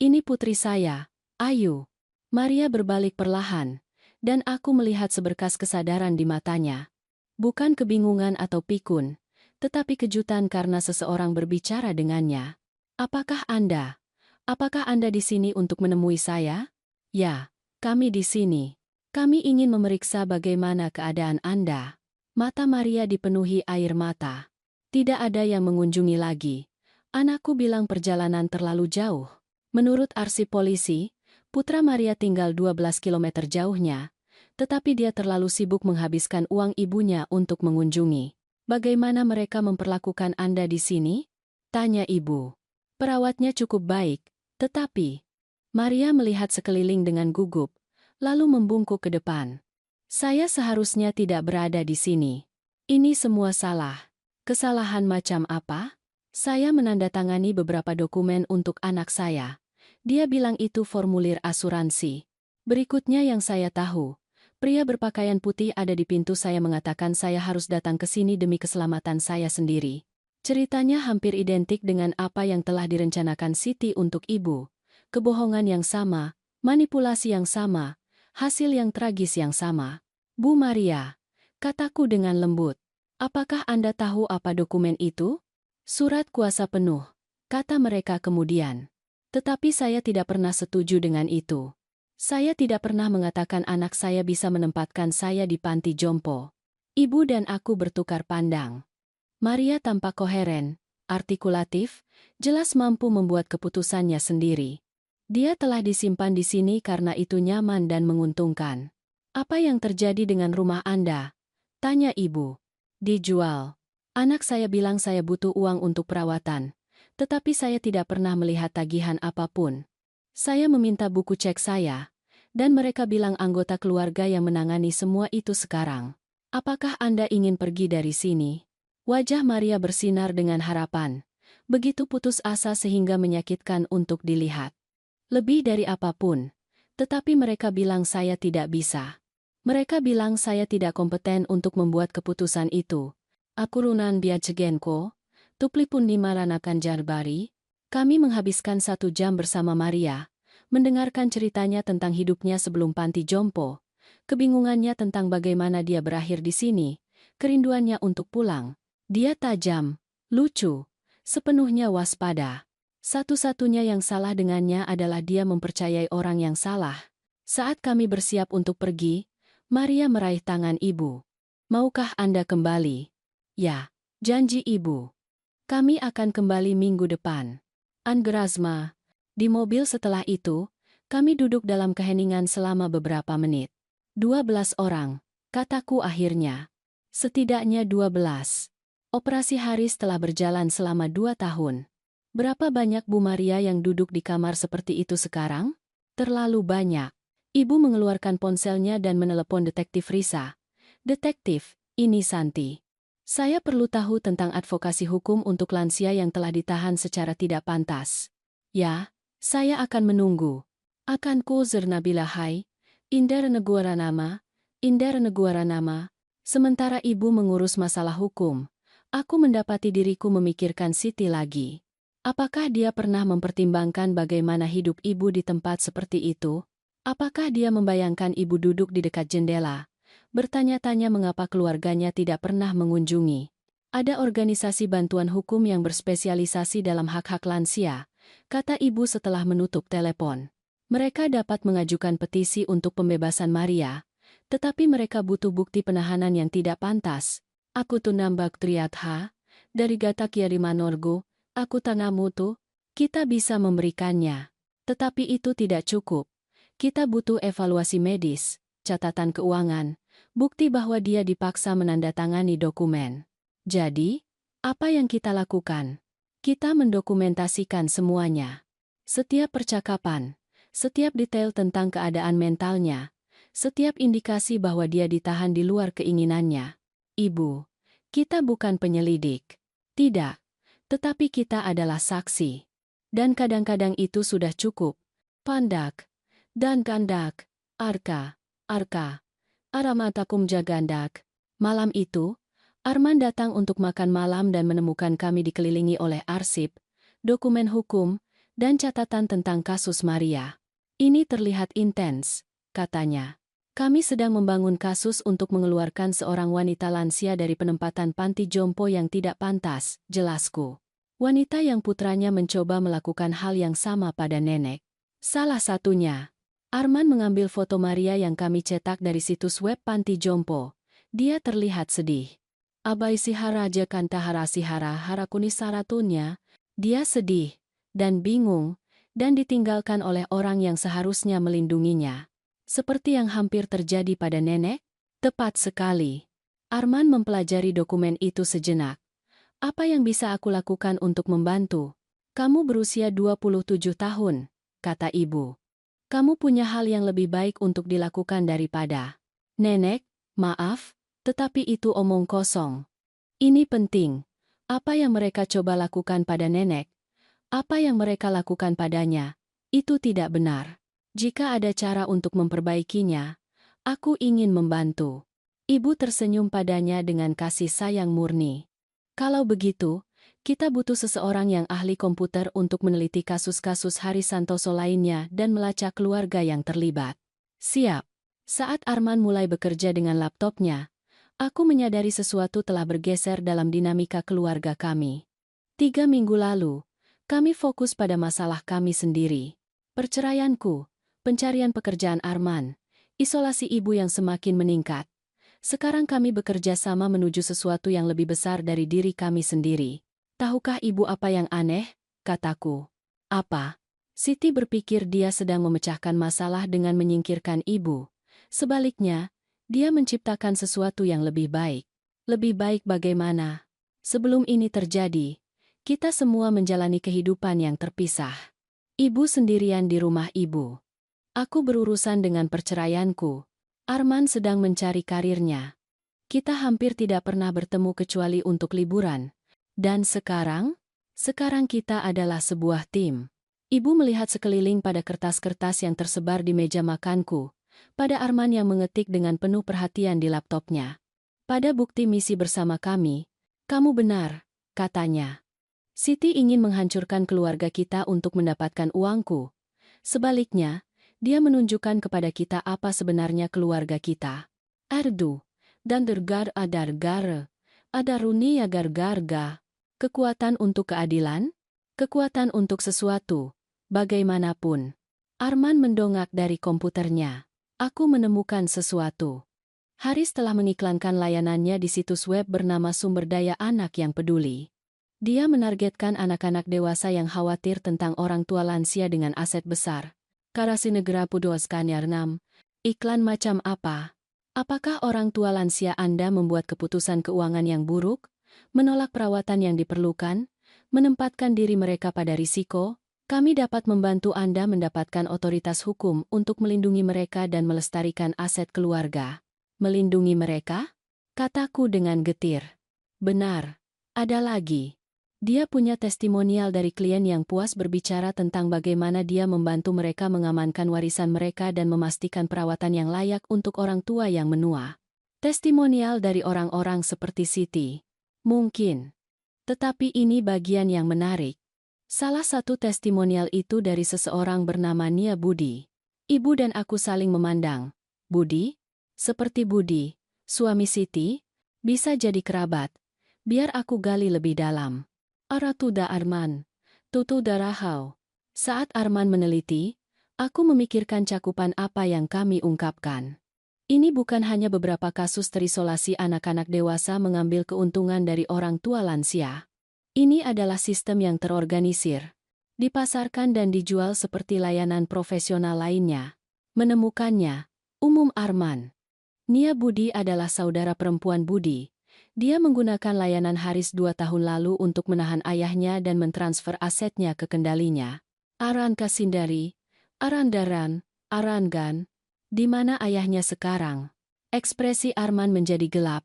Speaker 1: Ini putri saya, Ayu. Maria berbalik perlahan, dan aku melihat seberkas kesadaran di matanya. Bukan kebingungan atau pikun, tetapi kejutan karena seseorang berbicara dengannya. Apakah Anda? Apakah Anda di sini untuk menemui saya? Ya, kami di sini. Kami ingin memeriksa bagaimana keadaan Anda. Mata Maria dipenuhi air mata. Tidak ada yang mengunjungi lagi. Anakku bilang perjalanan terlalu jauh. Menurut arsip polisi, putra Maria tinggal 12 kilometer jauhnya, tetapi dia terlalu sibuk menghabiskan uang ibunya untuk mengunjungi. Bagaimana mereka memperlakukan Anda di sini? Tanya ibu. Perawatnya cukup baik, tetapi... Maria melihat sekeliling dengan gugup, lalu membungkuk ke depan. Saya seharusnya tidak berada di sini. Ini semua salah. Kesalahan macam apa? Saya menandatangani beberapa dokumen untuk anak saya. Dia bilang itu formulir asuransi. Berikutnya yang saya tahu, pria berpakaian putih ada di pintu saya mengatakan saya harus datang ke sini demi keselamatan saya sendiri. Ceritanya hampir identik dengan apa yang telah direncanakan Siti untuk ibu. Kebohongan yang sama, manipulasi yang sama, hasil yang tragis yang sama. Bu Maria, kataku dengan lembut, apakah Anda tahu apa dokumen itu? Surat kuasa penuh, kata mereka kemudian. Tetapi saya tidak pernah setuju dengan itu. Saya tidak pernah mengatakan anak saya bisa menempatkan saya di panti jompo. Ibu dan aku bertukar pandang. Maria tampak koheren, artikulatif, jelas mampu membuat keputusannya sendiri. Dia telah disimpan di sini karena itu nyaman dan menguntungkan. Apa yang terjadi dengan rumah Anda? Tanya ibu. Dijual. Anak saya bilang saya butuh uang untuk perawatan. Tetapi saya tidak pernah melihat tagihan apapun. Saya meminta buku cek saya, dan mereka bilang anggota keluarga yang menangani semua itu sekarang. Apakah Anda ingin pergi dari sini? Wajah Maria bersinar dengan harapan. Begitu putus asa sehingga menyakitkan untuk dilihat. Lebih dari apapun. Tetapi mereka bilang saya tidak bisa. Mereka bilang saya tidak kompeten untuk membuat keputusan itu. Akurunan biacegenko. Tuplipun dimaranakan jarbari, kami menghabiskan 1 jam bersama Maria, mendengarkan ceritanya tentang hidupnya sebelum panti jompo, kebingungannya tentang bagaimana dia berakhir di sini, kerinduannya untuk pulang. Dia tajam, lucu, sepenuhnya waspada. Satu-satunya yang salah dengannya adalah dia mempercayai orang yang salah. Saat kami bersiap untuk pergi, Maria meraih tangan ibu. Maukah Anda kembali? Ya, janji ibu. Kami akan kembali minggu depan. Anggerazma. Di mobil setelah itu, kami duduk dalam keheningan selama beberapa menit. 12 orang, kataku akhirnya. Setidaknya 12. Operasi Haris telah berjalan selama 2 tahun. Berapa banyak Bu Maria yang duduk di kamar seperti itu sekarang? Terlalu banyak. Ibu mengeluarkan ponselnya dan menelepon detektif Risa. Detektif, ini Santi. Saya perlu tahu tentang advokasi hukum untuk lansia yang telah ditahan secara tidak pantas. Ya, saya akan menunggu. Akanku Zernabilahai, Indar Negara Nama. Sementara ibu mengurus masalah hukum, aku mendapati diriku memikirkan Siti lagi. Apakah dia pernah mempertimbangkan bagaimana hidup ibu di tempat seperti itu? Apakah dia membayangkan ibu duduk di dekat jendela? Bertanya-tanya mengapa keluarganya tidak pernah mengunjungi. Ada organisasi bantuan hukum yang berspesialisasi dalam hak-hak lansia, kata ibu setelah menutup telepon. Mereka dapat mengajukan petisi untuk pembebasan Maria, tetapi mereka butuh bukti penahanan yang tidak pantas. Aku tuh nambak triatha, dari Gata Kiari Manorgo, aku tanamu tuh, kita bisa memberikannya. Tetapi itu tidak cukup. Kita butuh evaluasi medis, catatan keuangan, bukti bahwa dia dipaksa menandatangani dokumen. Jadi, apa yang kita lakukan? Kita mendokumentasikan semuanya. Setiap percakapan, setiap detail tentang keadaan mentalnya, setiap indikasi bahwa dia ditahan di luar keinginannya. Ibu, kita bukan penyelidik. Tidak, tetapi kita adalah saksi. Dan kadang-kadang itu sudah cukup. Pandak, dan gandak, arka, aramatakum jagandak. Malam itu, Arman datang untuk makan malam dan menemukan kami dikelilingi oleh arsip, dokumen hukum, dan catatan tentang kasus Maria. Ini terlihat intens, katanya. Kami sedang membangun kasus untuk mengeluarkan seorang wanita lansia dari penempatan panti jompo yang tidak pantas, jelasku. Wanita yang putranya mencoba melakukan hal yang sama pada nenek. Salah satunya, Arman mengambil foto Maria yang kami cetak dari situs web panti jompo. Dia terlihat sedih. Abai sihara aja kantahara sihara harakuni saratunya. Dia sedih dan bingung dan ditinggalkan oleh orang yang seharusnya melindunginya. Seperti yang hampir terjadi pada nenek? Tepat sekali. Arman mempelajari dokumen itu sejenak. Apa yang bisa aku lakukan untuk membantu? Kamu berusia 27 tahun, kata ibu. Kamu punya hal yang lebih baik untuk dilakukan daripada. Nenek, maaf, tetapi itu omong kosong. Ini penting. Apa yang mereka coba lakukan pada nenek? Apa yang mereka lakukan padanya? Itu tidak benar. Jika ada cara untuk memperbaikinya, aku ingin membantu. Ibu tersenyum padanya dengan kasih sayang murni. Kalau begitu, kita butuh seseorang yang ahli komputer untuk meneliti kasus-kasus Hari Santoso lainnya dan melacak keluarga yang terlibat. Siap. Saat Arman mulai bekerja dengan laptopnya, aku menyadari sesuatu telah bergeser dalam dinamika keluarga kami. 3 minggu lalu, kami fokus pada masalah kami sendiri. Perceraianku, pencarian pekerjaan Arman, isolasi ibu yang semakin meningkat. Sekarang kami bekerja sama menuju sesuatu yang lebih besar dari diri kami sendiri. Tahukah ibu apa yang aneh? Kataku. Apa? Siti berpikir dia sedang memecahkan masalah dengan menyingkirkan ibu. Sebaliknya, dia menciptakan sesuatu yang lebih baik. Lebih baik bagaimana? Sebelum ini terjadi, kita semua menjalani kehidupan yang terpisah. Ibu sendirian di rumah ibu. Aku berurusan dengan perceraianku. Arman sedang mencari karirnya. Kita hampir tidak pernah bertemu kecuali untuk liburan. Dan sekarang? Sekarang kita adalah sebuah tim. Ibu melihat sekeliling pada kertas-kertas yang tersebar di meja makanku, pada Arman yang mengetik dengan penuh perhatian di laptopnya. Pada bukti misi bersama kami, kamu benar, katanya. Siti ingin menghancurkan keluarga kita untuk mendapatkan uangku. Sebaliknya, dia menunjukkan kepada kita apa sebenarnya keluarga kita. Ardu, dan dergar adargar, adaruni agar-garga. Kekuatan untuk keadilan? Kekuatan untuk sesuatu, bagaimanapun. Arman mendongak dari komputernya. Aku menemukan sesuatu. Haris telah mengiklankan layanannya di situs web bernama Sumber Daya Anak yang Peduli. Dia menargetkan anak-anak dewasa yang khawatir tentang orang tua lansia dengan aset besar. Karasi Negara Pudos Kanyarnam. Iklan macam apa? Apakah orang tua lansia Anda membuat keputusan keuangan yang buruk? Menolak perawatan yang diperlukan? Menempatkan diri mereka pada risiko? Kami dapat membantu Anda mendapatkan otoritas hukum untuk melindungi mereka dan melestarikan aset keluarga. Melindungi mereka? Kataku dengan getir. Benar. Ada lagi. Dia punya testimonial dari klien yang puas berbicara tentang bagaimana dia membantu mereka mengamankan warisan mereka dan memastikan perawatan yang layak untuk orang tua yang menua. Testimonial dari orang-orang seperti Siti. Mungkin. Tetapi ini bagian yang menarik. Salah satu testimonial itu dari seseorang bernama Nia Budi. Ibu dan aku saling memandang. Budi? Seperti Budi, suami Siti? Bisa jadi kerabat. Biar aku gali lebih dalam. Aratuda Arman. Tutu Darahau. Saat Arman meneliti, aku memikirkan cakupan apa yang kami ungkapkan. Ini bukan hanya beberapa kasus terisolasi anak-anak dewasa mengambil keuntungan dari orang tua lansia. Ini adalah sistem yang terorganisir, dipasarkan dan dijual seperti layanan profesional lainnya. Menemukannya, umum Arman. Nia Budi adalah saudara perempuan Budi. Dia menggunakan layanan Haris 2 tahun lalu untuk menahan ayahnya dan mentransfer asetnya ke kendalinya. Aran Kasindari, Arandaran, Arangan, di mana ayahnya sekarang? Ekspresi Arman menjadi gelap.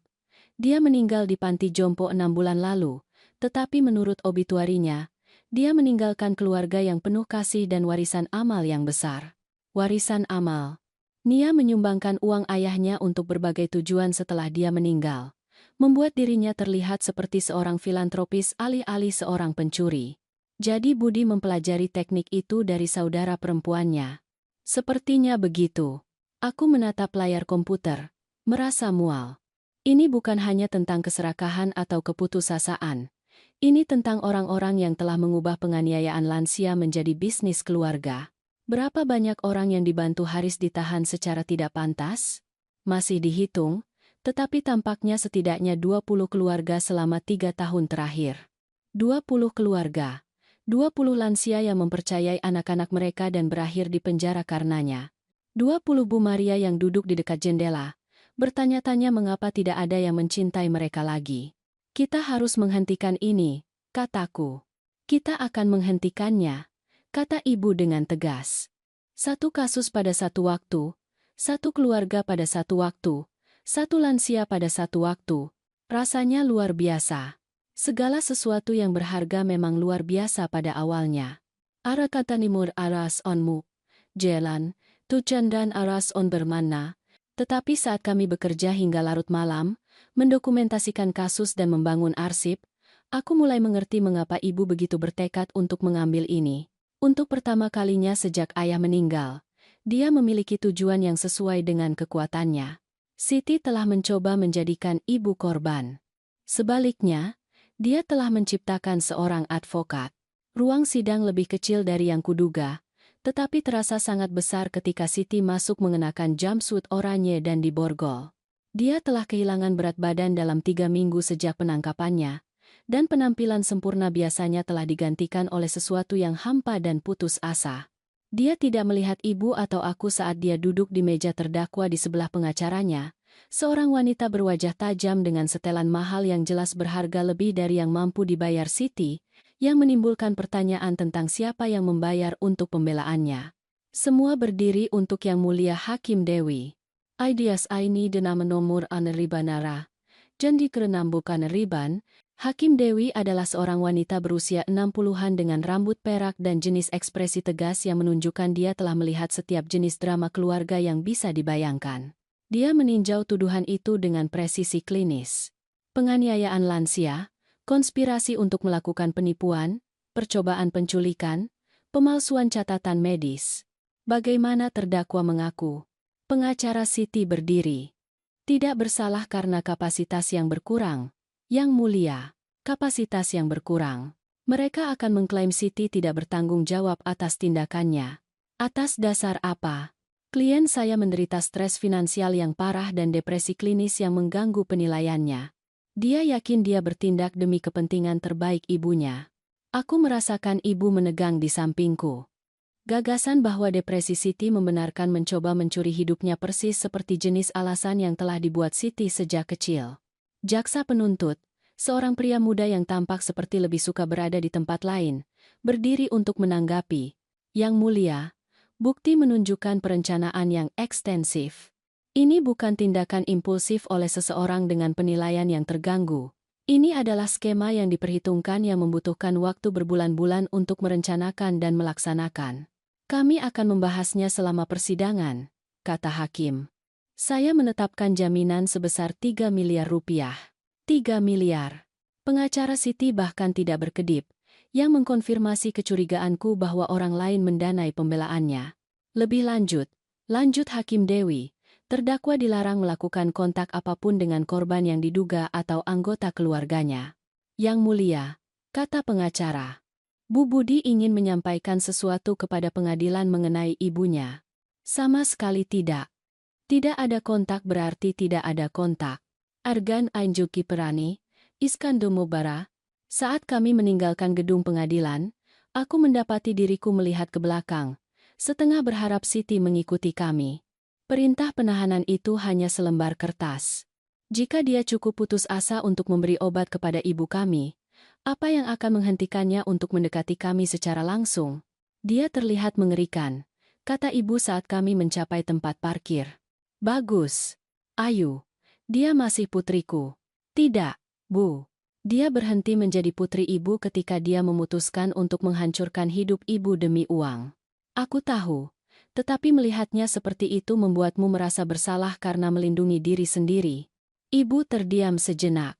Speaker 1: Dia meninggal di panti jompo 6 bulan lalu, tetapi menurut obituarinya, dia meninggalkan keluarga yang penuh kasih dan warisan amal yang besar. Warisan amal. Nia menyumbangkan uang ayahnya untuk berbagai tujuan setelah dia meninggal, membuat dirinya terlihat seperti seorang filantropis alih-alih seorang pencuri. Jadi Budi mempelajari teknik itu dari saudara perempuannya. Sepertinya begitu. Aku menatap layar komputer, merasa mual. Ini bukan hanya tentang keserakahan atau keputusasaan. Ini tentang orang-orang yang telah mengubah penganiayaan lansia menjadi bisnis keluarga. Berapa banyak orang yang dibantu Haris ditahan secara tidak pantas? Masih dihitung, tetapi tampaknya setidaknya 20 keluarga selama 3 tahun terakhir. 20 keluarga. 20 lansia yang mempercayai anak-anak mereka dan berakhir di penjara karenanya. 20 Bu Maria yang duduk di dekat jendela, bertanya-tanya mengapa tidak ada yang mencintai mereka lagi. Kita harus menghentikan ini, kataku. Kita akan menghentikannya, kata ibu dengan tegas. Satu kasus pada satu waktu, satu keluarga pada satu waktu, satu lansia pada satu waktu. Rasanya luar biasa. Segala sesuatu yang berharga memang luar biasa pada awalnya. Ara kata nimur aras onmu, jalan, tujan dan aras on bermana. Tetapi saat kami bekerja hingga larut malam, mendokumentasikan kasus dan membangun arsip, aku mulai mengerti mengapa ibu begitu bertekad untuk mengambil ini. Untuk pertama kalinya sejak ayah meninggal, dia memiliki tujuan yang sesuai dengan kekuatannya. Siti telah mencoba menjadikan ibu korban. Sebaliknya, dia telah menciptakan seorang advokat. Ruang sidang lebih kecil dari yang kuduga, tetapi terasa sangat besar ketika Siti masuk mengenakan jumpsuit oranye dan diborgol. Dia telah kehilangan berat badan dalam 3 minggu sejak penangkapannya, dan penampilan sempurna biasanya telah digantikan oleh sesuatu yang hampa dan putus asa. Dia tidak melihat ibu atau aku saat dia duduk di meja terdakwa di sebelah pengacaranya, seorang wanita berwajah tajam dengan setelan mahal yang jelas berharga lebih dari yang mampu dibayar Siti, yang menimbulkan pertanyaan tentang siapa yang membayar untuk pembelaannya. Semua berdiri untuk Yang Mulia Hakim Dewi. Aidias aini denama nomor aneribanara. Jandi kerenambukan riban. Hakim Dewi adalah seorang wanita berusia 60-an dengan rambut perak dan jenis ekspresi tegas yang menunjukkan dia telah melihat setiap jenis drama keluarga yang bisa dibayangkan. Dia meninjau tuduhan itu dengan presisi klinis. Penganiayaan lansia, konspirasi untuk melakukan penipuan, percobaan penculikan, pemalsuan catatan medis. Bagaimana terdakwa mengaku? Pengacara Siti berdiri. Tidak bersalah karena kapasitas yang berkurang. Yang Mulia, kapasitas yang berkurang. Mereka akan mengklaim Siti tidak bertanggung jawab atas tindakannya. Atas dasar apa? Klien saya menderita stres finansial yang parah dan depresi klinis yang mengganggu penilaiannya. Dia yakin dia bertindak demi kepentingan terbaik ibunya. Aku merasakan ibu menegang di sampingku. Gagasan bahwa depresi Siti membenarkan mencoba mencuri hidupnya persis seperti jenis alasan yang telah dibuat Siti sejak kecil. Jaksa penuntut, seorang pria muda yang tampak seperti lebih suka berada di tempat lain, berdiri untuk menanggapi. Yang Mulia, bukti menunjukkan perencanaan yang ekstensif. Ini bukan tindakan impulsif oleh seseorang dengan penilaian yang terganggu. Ini adalah skema yang diperhitungkan yang membutuhkan waktu berbulan-bulan untuk merencanakan dan melaksanakan. Kami akan membahasnya selama persidangan, kata hakim. Saya menetapkan jaminan sebesar 3 miliar rupiah. 3 miliar. Pengacara Siti bahkan tidak berkedip, yang mengkonfirmasi kecurigaanku bahwa orang lain mendanai pembelaannya. Lebih lanjut Hakim Dewi, Terdakwa dilarang melakukan kontak apapun dengan korban yang diduga atau anggota keluarganya. Yang mulia, kata pengacara. Bu Budi ingin menyampaikan sesuatu kepada pengadilan mengenai ibunya. Sama sekali tidak. Tidak ada kontak berarti tidak ada kontak. Argan Ainjuki Perani, Iskandomobara. Saat kami meninggalkan gedung pengadilan, aku mendapati diriku melihat ke belakang, setengah berharap Siti mengikuti kami. Perintah penahanan itu hanya selembar kertas. Jika dia cukup putus asa untuk memberi obat kepada ibu kami, apa yang akan menghentikannya untuk mendekati kami secara langsung? Dia terlihat mengerikan, kata ibu saat kami mencapai tempat parkir. Bagus. Ayu. Dia masih putriku. Tidak, Bu. Dia berhenti menjadi putri ibu ketika dia memutuskan untuk menghancurkan hidup ibu demi uang. Aku tahu. Tetapi melihatnya seperti itu membuatmu merasa bersalah karena melindungi diri sendiri. Ibu terdiam sejenak.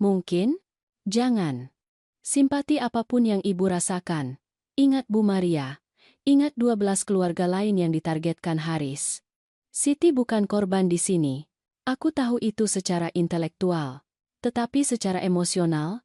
Speaker 1: Mungkin? Jangan. Simpati apapun yang ibu rasakan. Ingat Bu Maria. Ingat 12 keluarga lain yang ditargetkan Haris. Siti bukan korban di sini. Aku tahu itu secara intelektual. Tetapi secara emosional,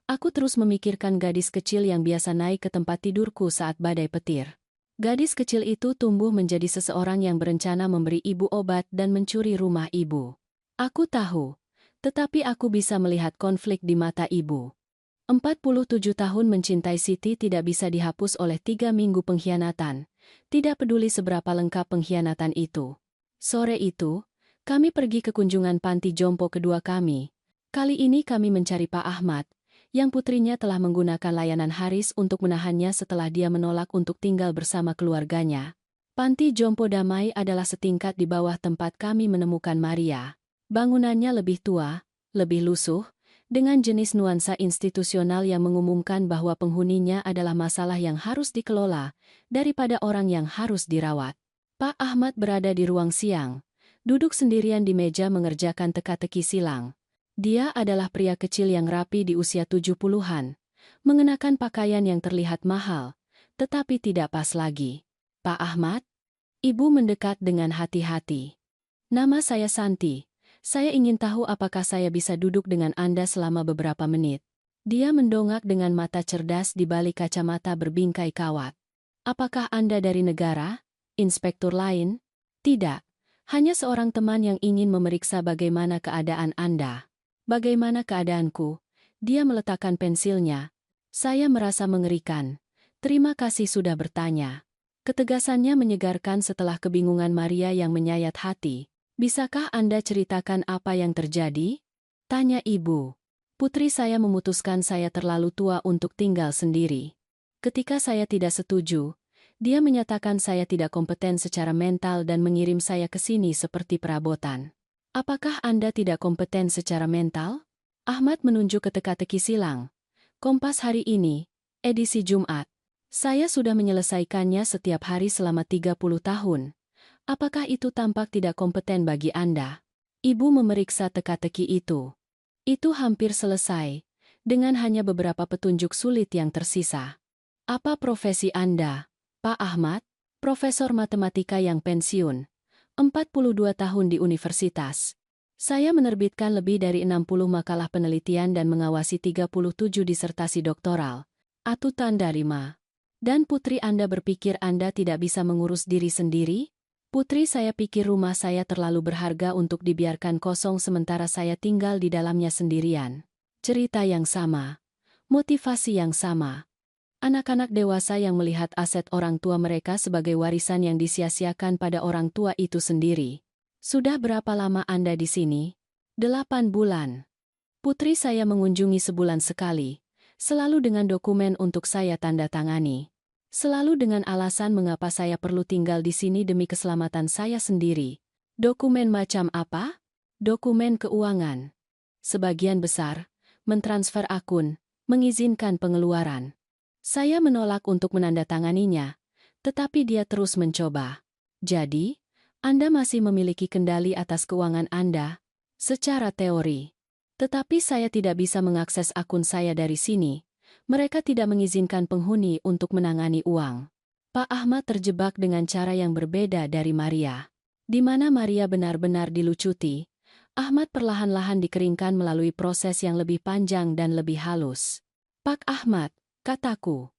Speaker 1: aku terus memikirkan gadis kecil yang biasa naik ke tempat tidurku saat badai petir. Gadis kecil itu tumbuh menjadi seseorang yang berencana memberi ibu obat dan mencuri rumah ibu. Aku tahu, tetapi aku bisa melihat konflik di mata ibu. 47 tahun mencintai Siti tidak bisa dihapus oleh 3 minggu pengkhianatan, tidak peduli seberapa lengkap pengkhianatan itu. Sore itu, kami pergi ke kunjungan panti jompo kedua kami. Kali ini kami mencari Pak Ahmad, yang putrinya telah menggunakan layanan Haris untuk menahannya setelah dia menolak untuk tinggal bersama keluarganya. Panti Jompo Damai adalah setingkat di bawah tempat kami menemukan Maria. Bangunannya lebih tua, lebih lusuh, dengan jenis nuansa institusional yang mengumumkan bahwa penghuninya adalah masalah yang harus dikelola, daripada orang yang harus dirawat. Pak Ahmad berada di ruang siang, duduk sendirian di meja mengerjakan teka-teki silang. Dia adalah pria kecil yang rapi di usia 70-an, mengenakan pakaian yang terlihat mahal, tetapi tidak pas lagi. Pak Ahmad? Ibu mendekat dengan hati-hati. Nama saya Santi. Saya ingin tahu apakah saya bisa duduk dengan Anda selama beberapa menit. Dia mendongak dengan mata cerdas di balik kacamata berbingkai kawat. Apakah Anda dari negara? Inspektur lain? Tidak. Hanya seorang teman yang ingin memeriksa bagaimana keadaan Anda. Bagaimana keadaanku? Dia meletakkan pensilnya. Saya merasa mengerikan. Terima kasih sudah bertanya. Ketegasannya menyegarkan setelah kebingungan Maria yang menyayat hati. Bisakah Anda ceritakan apa yang terjadi? Tanya ibu. Putri saya memutuskan saya terlalu tua untuk tinggal sendiri. Ketika saya tidak setuju, dia menyatakan saya tidak kompeten secara mental dan mengirim saya ke sini seperti perabotan. Apakah Anda tidak kompeten secara mental? Ahmad menunjuk ke teka-teki silang. Kompas hari ini, edisi Jumat. Saya sudah menyelesaikannya setiap hari selama 30 tahun. Apakah itu tampak tidak kompeten bagi Anda? Ibu memeriksa teka-teki itu. Itu hampir selesai, dengan hanya beberapa petunjuk sulit yang tersisa. Apa profesi Anda, Pak Ahmad? Profesor matematika yang pensiun. 42 tahun di universitas. Saya menerbitkan lebih dari 60 makalah penelitian dan mengawasi 37 disertasi doktoral. Atau tanda 5. Dan putri Anda berpikir Anda tidak bisa mengurus diri sendiri? Putri saya pikir rumah saya terlalu berharga untuk dibiarkan kosong sementara saya tinggal di dalamnya sendirian. Cerita yang sama. Motivasi yang sama. Anak-anak dewasa yang melihat aset orang tua mereka sebagai warisan yang disia-siakan pada orang tua itu sendiri. Sudah berapa lama Anda di sini? 8 bulan. Putri saya mengunjungi sebulan sekali, selalu dengan dokumen untuk saya tanda tangani. Selalu dengan alasan mengapa saya perlu tinggal di sini demi keselamatan saya sendiri. Dokumen macam apa? Dokumen keuangan. Sebagian besar, mentransfer akun, mengizinkan pengeluaran. Saya menolak untuk menandatanganinya, tetapi dia terus mencoba. Jadi, Anda masih memiliki kendali atas keuangan Anda, secara teori. Tetapi saya tidak bisa mengakses akun saya dari sini. Mereka tidak mengizinkan penghuni untuk menangani uang. Pak Ahmad terjebak dengan cara yang berbeda dari Maria. Di mana Maria benar-benar dilucuti, Ahmad perlahan-lahan dikeringkan melalui proses yang lebih panjang dan lebih halus. Pak Ahmad, kataku.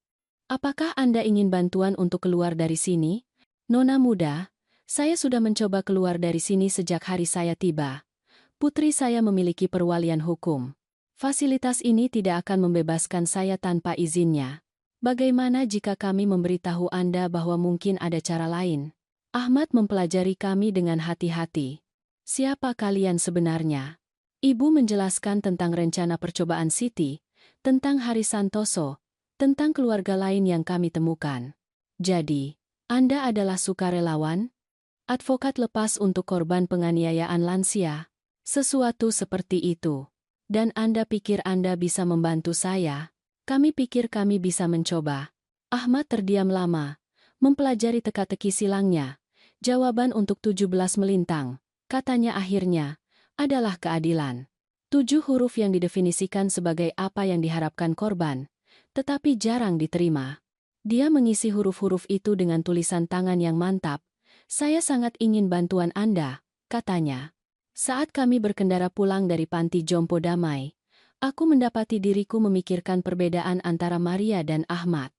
Speaker 1: Apakah Anda ingin bantuan untuk keluar dari sini? Nona muda, saya sudah mencoba keluar dari sini sejak hari saya tiba. Putri saya memiliki perwalian hukum. Fasilitas ini tidak akan membebaskan saya tanpa izinnya. Bagaimana jika kami memberitahu Anda bahwa mungkin ada cara lain? Ahmad mempelajari kami dengan hati-hati. Siapa kalian sebenarnya? Ibu menjelaskan tentang rencana percobaan Siti, tentang Haris Santoso, tentang keluarga lain yang kami temukan. Jadi, Anda adalah sukarelawan? Advokat lepas untuk korban penganiayaan lansia? Sesuatu seperti itu. Dan Anda pikir Anda bisa membantu saya? Kami pikir kami bisa mencoba. Ahmad terdiam lama, mempelajari teka-teki silangnya. Jawaban untuk 17 melintang, katanya akhirnya, adalah keadilan. 7 huruf yang didefinisikan sebagai apa yang diharapkan korban, tetapi jarang diterima. Dia mengisi huruf-huruf itu dengan tulisan tangan yang mantap. Saya sangat ingin bantuan Anda, katanya. Saat kami berkendara pulang dari panti jompo damai, aku mendapati diriku memikirkan perbedaan antara Maria dan Ahmad.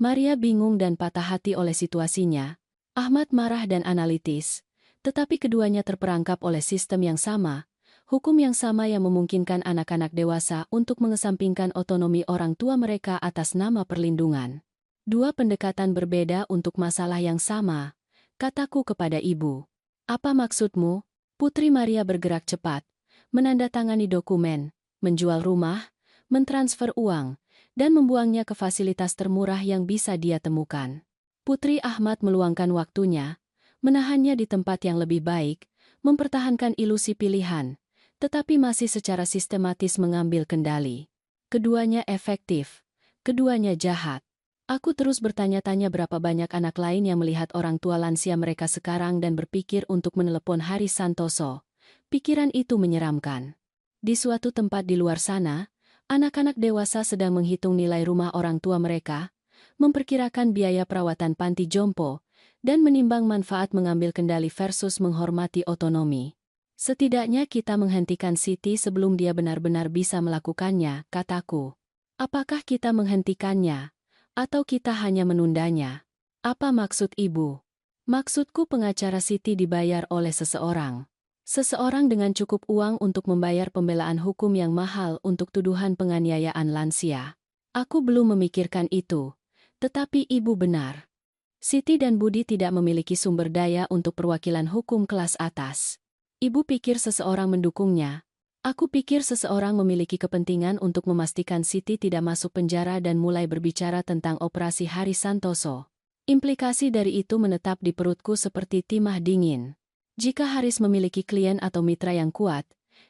Speaker 1: Maria bingung dan patah hati oleh situasinya. Ahmad marah dan analitis, tetapi keduanya terperangkap oleh sistem yang sama, hukum yang sama yang memungkinkan anak-anak dewasa untuk mengesampingkan otonomi orang tua mereka atas nama perlindungan. Dua pendekatan berbeda untuk masalah yang sama, kataku kepada ibu. Apa maksudmu? Putri Maria bergerak cepat, menandatangani dokumen, menjual rumah, mentransfer uang, dan membuangnya ke fasilitas termurah yang bisa dia temukan. Putri Ahmad meluangkan waktunya, menahannya di tempat yang lebih baik, mempertahankan ilusi pilihan, tetapi masih secara sistematis mengambil kendali. Keduanya efektif, keduanya jahat. Aku terus bertanya-tanya berapa banyak anak lain yang melihat orang tua lansia mereka sekarang dan berpikir untuk menelepon Haris Santoso. Pikiran itu menyeramkan. Di suatu tempat di luar sana, anak-anak dewasa sedang menghitung nilai rumah orang tua mereka, memperkirakan biaya perawatan panti jompo, dan menimbang manfaat mengambil kendali versus menghormati otonomi. Setidaknya kita menghentikan Siti sebelum dia benar-benar bisa melakukannya, kataku. Apakah kita menghentikannya? Atau kita hanya menundanya? Apa maksud ibu? Maksudku pengacara Siti dibayar oleh seseorang. Seseorang dengan cukup uang untuk membayar pembelaan hukum yang mahal untuk tuduhan penganiayaan lansia. Aku belum memikirkan itu. Tetapi ibu benar. Siti dan Budi tidak memiliki sumber daya untuk perwakilan hukum kelas atas. Ibu pikir seseorang mendukungnya. Aku pikir seseorang memiliki kepentingan untuk memastikan Siti tidak masuk penjara dan mulai berbicara tentang operasi Haris Santoso. Implikasi dari itu menetap di perutku seperti timah dingin. Jika Haris memiliki klien atau mitra yang kuat,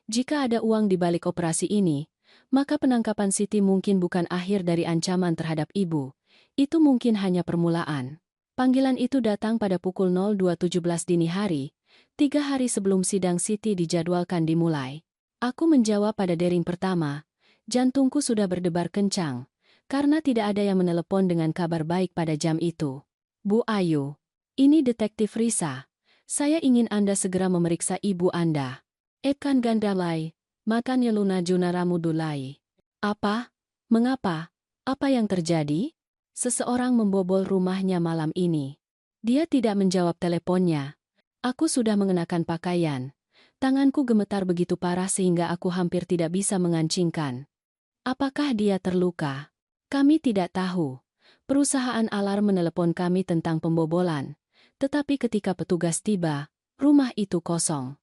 Speaker 1: jika ada uang di balik operasi ini, maka penangkapan Siti mungkin bukan akhir dari ancaman terhadap ibu. Itu mungkin hanya permulaan. Panggilan itu datang pada pukul 02.17 dini hari, 3 hari sebelum sidang Siti dijadwalkan dimulai. Aku menjawab pada dering pertama. Jantungku sudah berdebar kencang, karena tidak ada yang menelepon dengan kabar baik pada jam itu. Bu Ayu, ini Detektif Risa. Saya ingin Anda segera memeriksa ibu Anda. Ekan Gandalai, makan Yeluna Junaramudulai. Apa? Mengapa? Apa yang terjadi? Seseorang membobol rumahnya malam ini. Dia tidak menjawab teleponnya. Aku sudah mengenakan pakaian. Tanganku gemetar begitu parah sehingga aku hampir tidak bisa mengancingkan. Apakah dia terluka? Kami tidak tahu. Perusahaan alarm menelepon kami tentang pembobolan. Tetapi ketika petugas tiba, rumah itu kosong.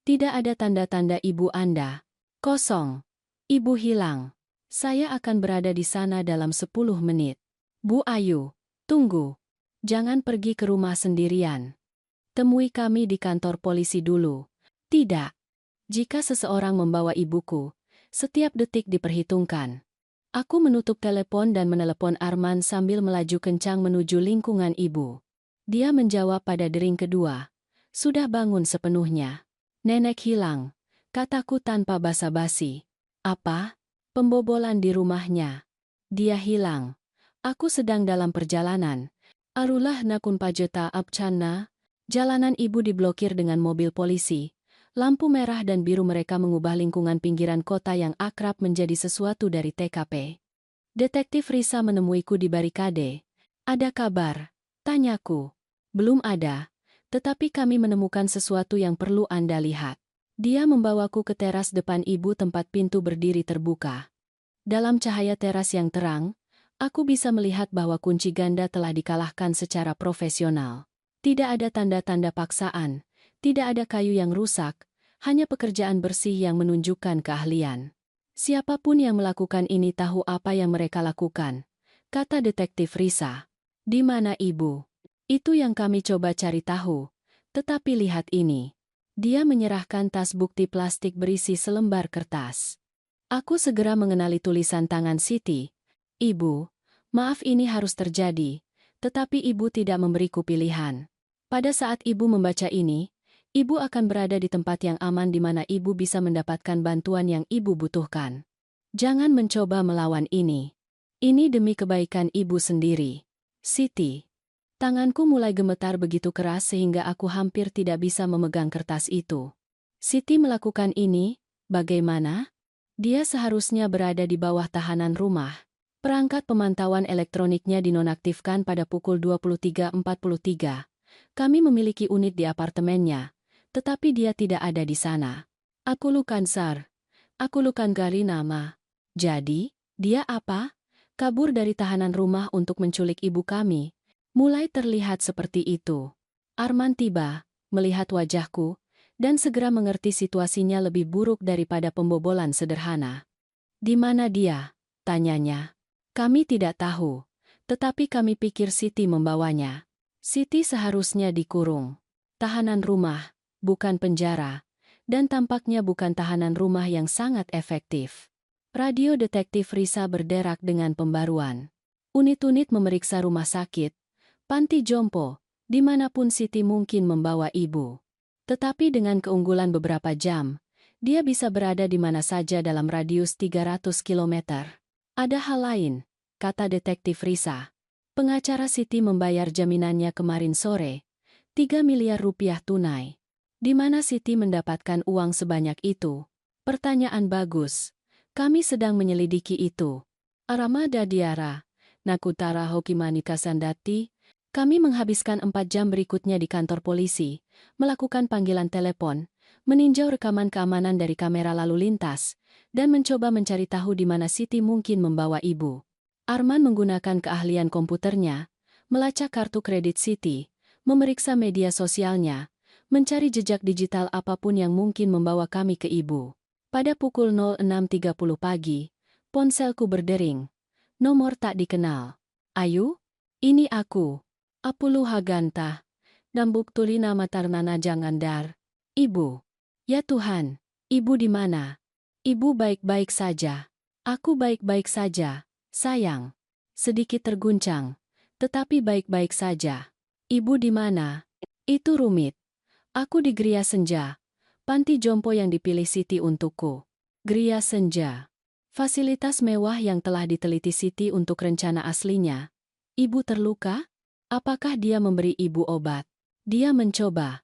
Speaker 1: Tidak ada tanda-tanda ibu Anda. Kosong. Ibu hilang. Saya akan berada di sana dalam 10 menit. Bu Ayu, tunggu. Jangan pergi ke rumah sendirian. Temui kami di kantor polisi dulu. Tidak. Jika seseorang membawa ibuku, setiap detik diperhitungkan. Aku menutup telepon dan menelepon Arman sambil melaju kencang menuju lingkungan ibu. Dia menjawab pada dering kedua. Sudah bangun sepenuhnya. Nenek hilang, kataku tanpa basa-basi. Apa? Pembobolan di rumahnya. Dia hilang. Aku sedang dalam perjalanan. Arulah nakun pajeta abcana. Jalanan ibu diblokir dengan mobil polisi. Lampu merah dan biru mereka mengubah lingkungan pinggiran kota yang akrab menjadi sesuatu dari TKP. Detektif Risa menemuiku di barikade. Ada kabar? Tanyaku. Belum ada. Tetapi kami menemukan sesuatu yang perlu Anda lihat. Dia membawaku ke teras depan ibu tempat pintu berdiri terbuka. Dalam cahaya teras yang terang, aku bisa melihat bahwa kunci ganda telah dikalahkan secara profesional. Tidak ada tanda-tanda paksaan, tidak ada kayu yang rusak, hanya pekerjaan bersih yang menunjukkan keahlian. Siapapun yang melakukan ini tahu apa yang mereka lakukan, kata detektif Risa. Di mana ibu? Itu yang kami coba cari tahu. Tetapi lihat ini. Dia menyerahkan tas bukti plastik berisi selembar kertas. Aku segera mengenali tulisan tangan Siti. Ibu, maaf ini harus terjadi, tetapi ibu tidak memberiku pilihan. Pada saat ibu membaca ini, ibu akan berada di tempat yang aman di mana ibu bisa mendapatkan bantuan yang ibu butuhkan. Jangan mencoba melawan ini. Ini demi kebaikan ibu sendiri. Siti. Tanganku mulai gemetar begitu keras sehingga aku hampir tidak bisa memegang kertas itu. Siti melakukan ini, bagaimana? Dia seharusnya berada di bawah tahanan rumah. Perangkat pemantauan elektroniknya dinonaktifkan pada pukul 23.43. Kami memiliki unit di apartemennya. Tetapi dia tidak ada di sana. Aku lukan Sar. Aku lukan Gali nama. Jadi, dia apa? Kabur dari tahanan rumah untuk menculik ibu kami. Mulai terlihat seperti itu. Arman tiba, melihat wajahku, dan segera mengerti situasinya lebih buruk daripada pembobolan sederhana. Di mana dia? Tanyanya. Kami tidak tahu. Tetapi kami pikir Siti membawanya. Siti seharusnya dikurung. Tahanan rumah. Bukan penjara, dan tampaknya bukan tahanan rumah yang sangat efektif. Radio detektif Risa berderak dengan pembaruan. Unit-unit memeriksa rumah sakit, panti jompo, dimanapun Siti mungkin membawa ibu. Tetapi dengan keunggulan beberapa jam, dia bisa berada di mana saja dalam radius 300 km. Ada hal lain, kata detektif Risa. Pengacara Siti membayar jaminannya kemarin sore, 3 miliar rupiah tunai. Di mana Siti mendapatkan uang sebanyak itu? Pertanyaan bagus. Kami sedang menyelidiki itu. Aramada Diara, Nakutara Hokimani Kasandati. Kami menghabiskan 4 jam berikutnya di kantor polisi, melakukan panggilan telepon, meninjau rekaman keamanan dari kamera lalu lintas, dan mencoba mencari tahu di mana Siti mungkin membawa ibu. Arman menggunakan keahlian komputernya, melacak kartu kredit Siti, memeriksa media sosialnya, mencari jejak digital apapun yang mungkin membawa kami ke ibu. Pada pukul 06.30 pagi, ponselku berdering. Nomor tak dikenal. Ayu? Ini aku. Apulu Haganta. Dambuk tulina matarnana jangandar. Ibu. Ya Tuhan, ibu di mana? Ibu baik-baik saja. Aku baik-baik saja, sayang. Sedikit terguncang, tetapi baik-baik saja. Ibu di mana? Itu rumit. Aku di Gria Senja, panti jompo yang dipilih Siti untukku. Gria Senja. Fasilitas mewah yang telah diteliti Siti untuk rencana aslinya. Ibu terluka? Apakah dia memberi ibu obat? Dia mencoba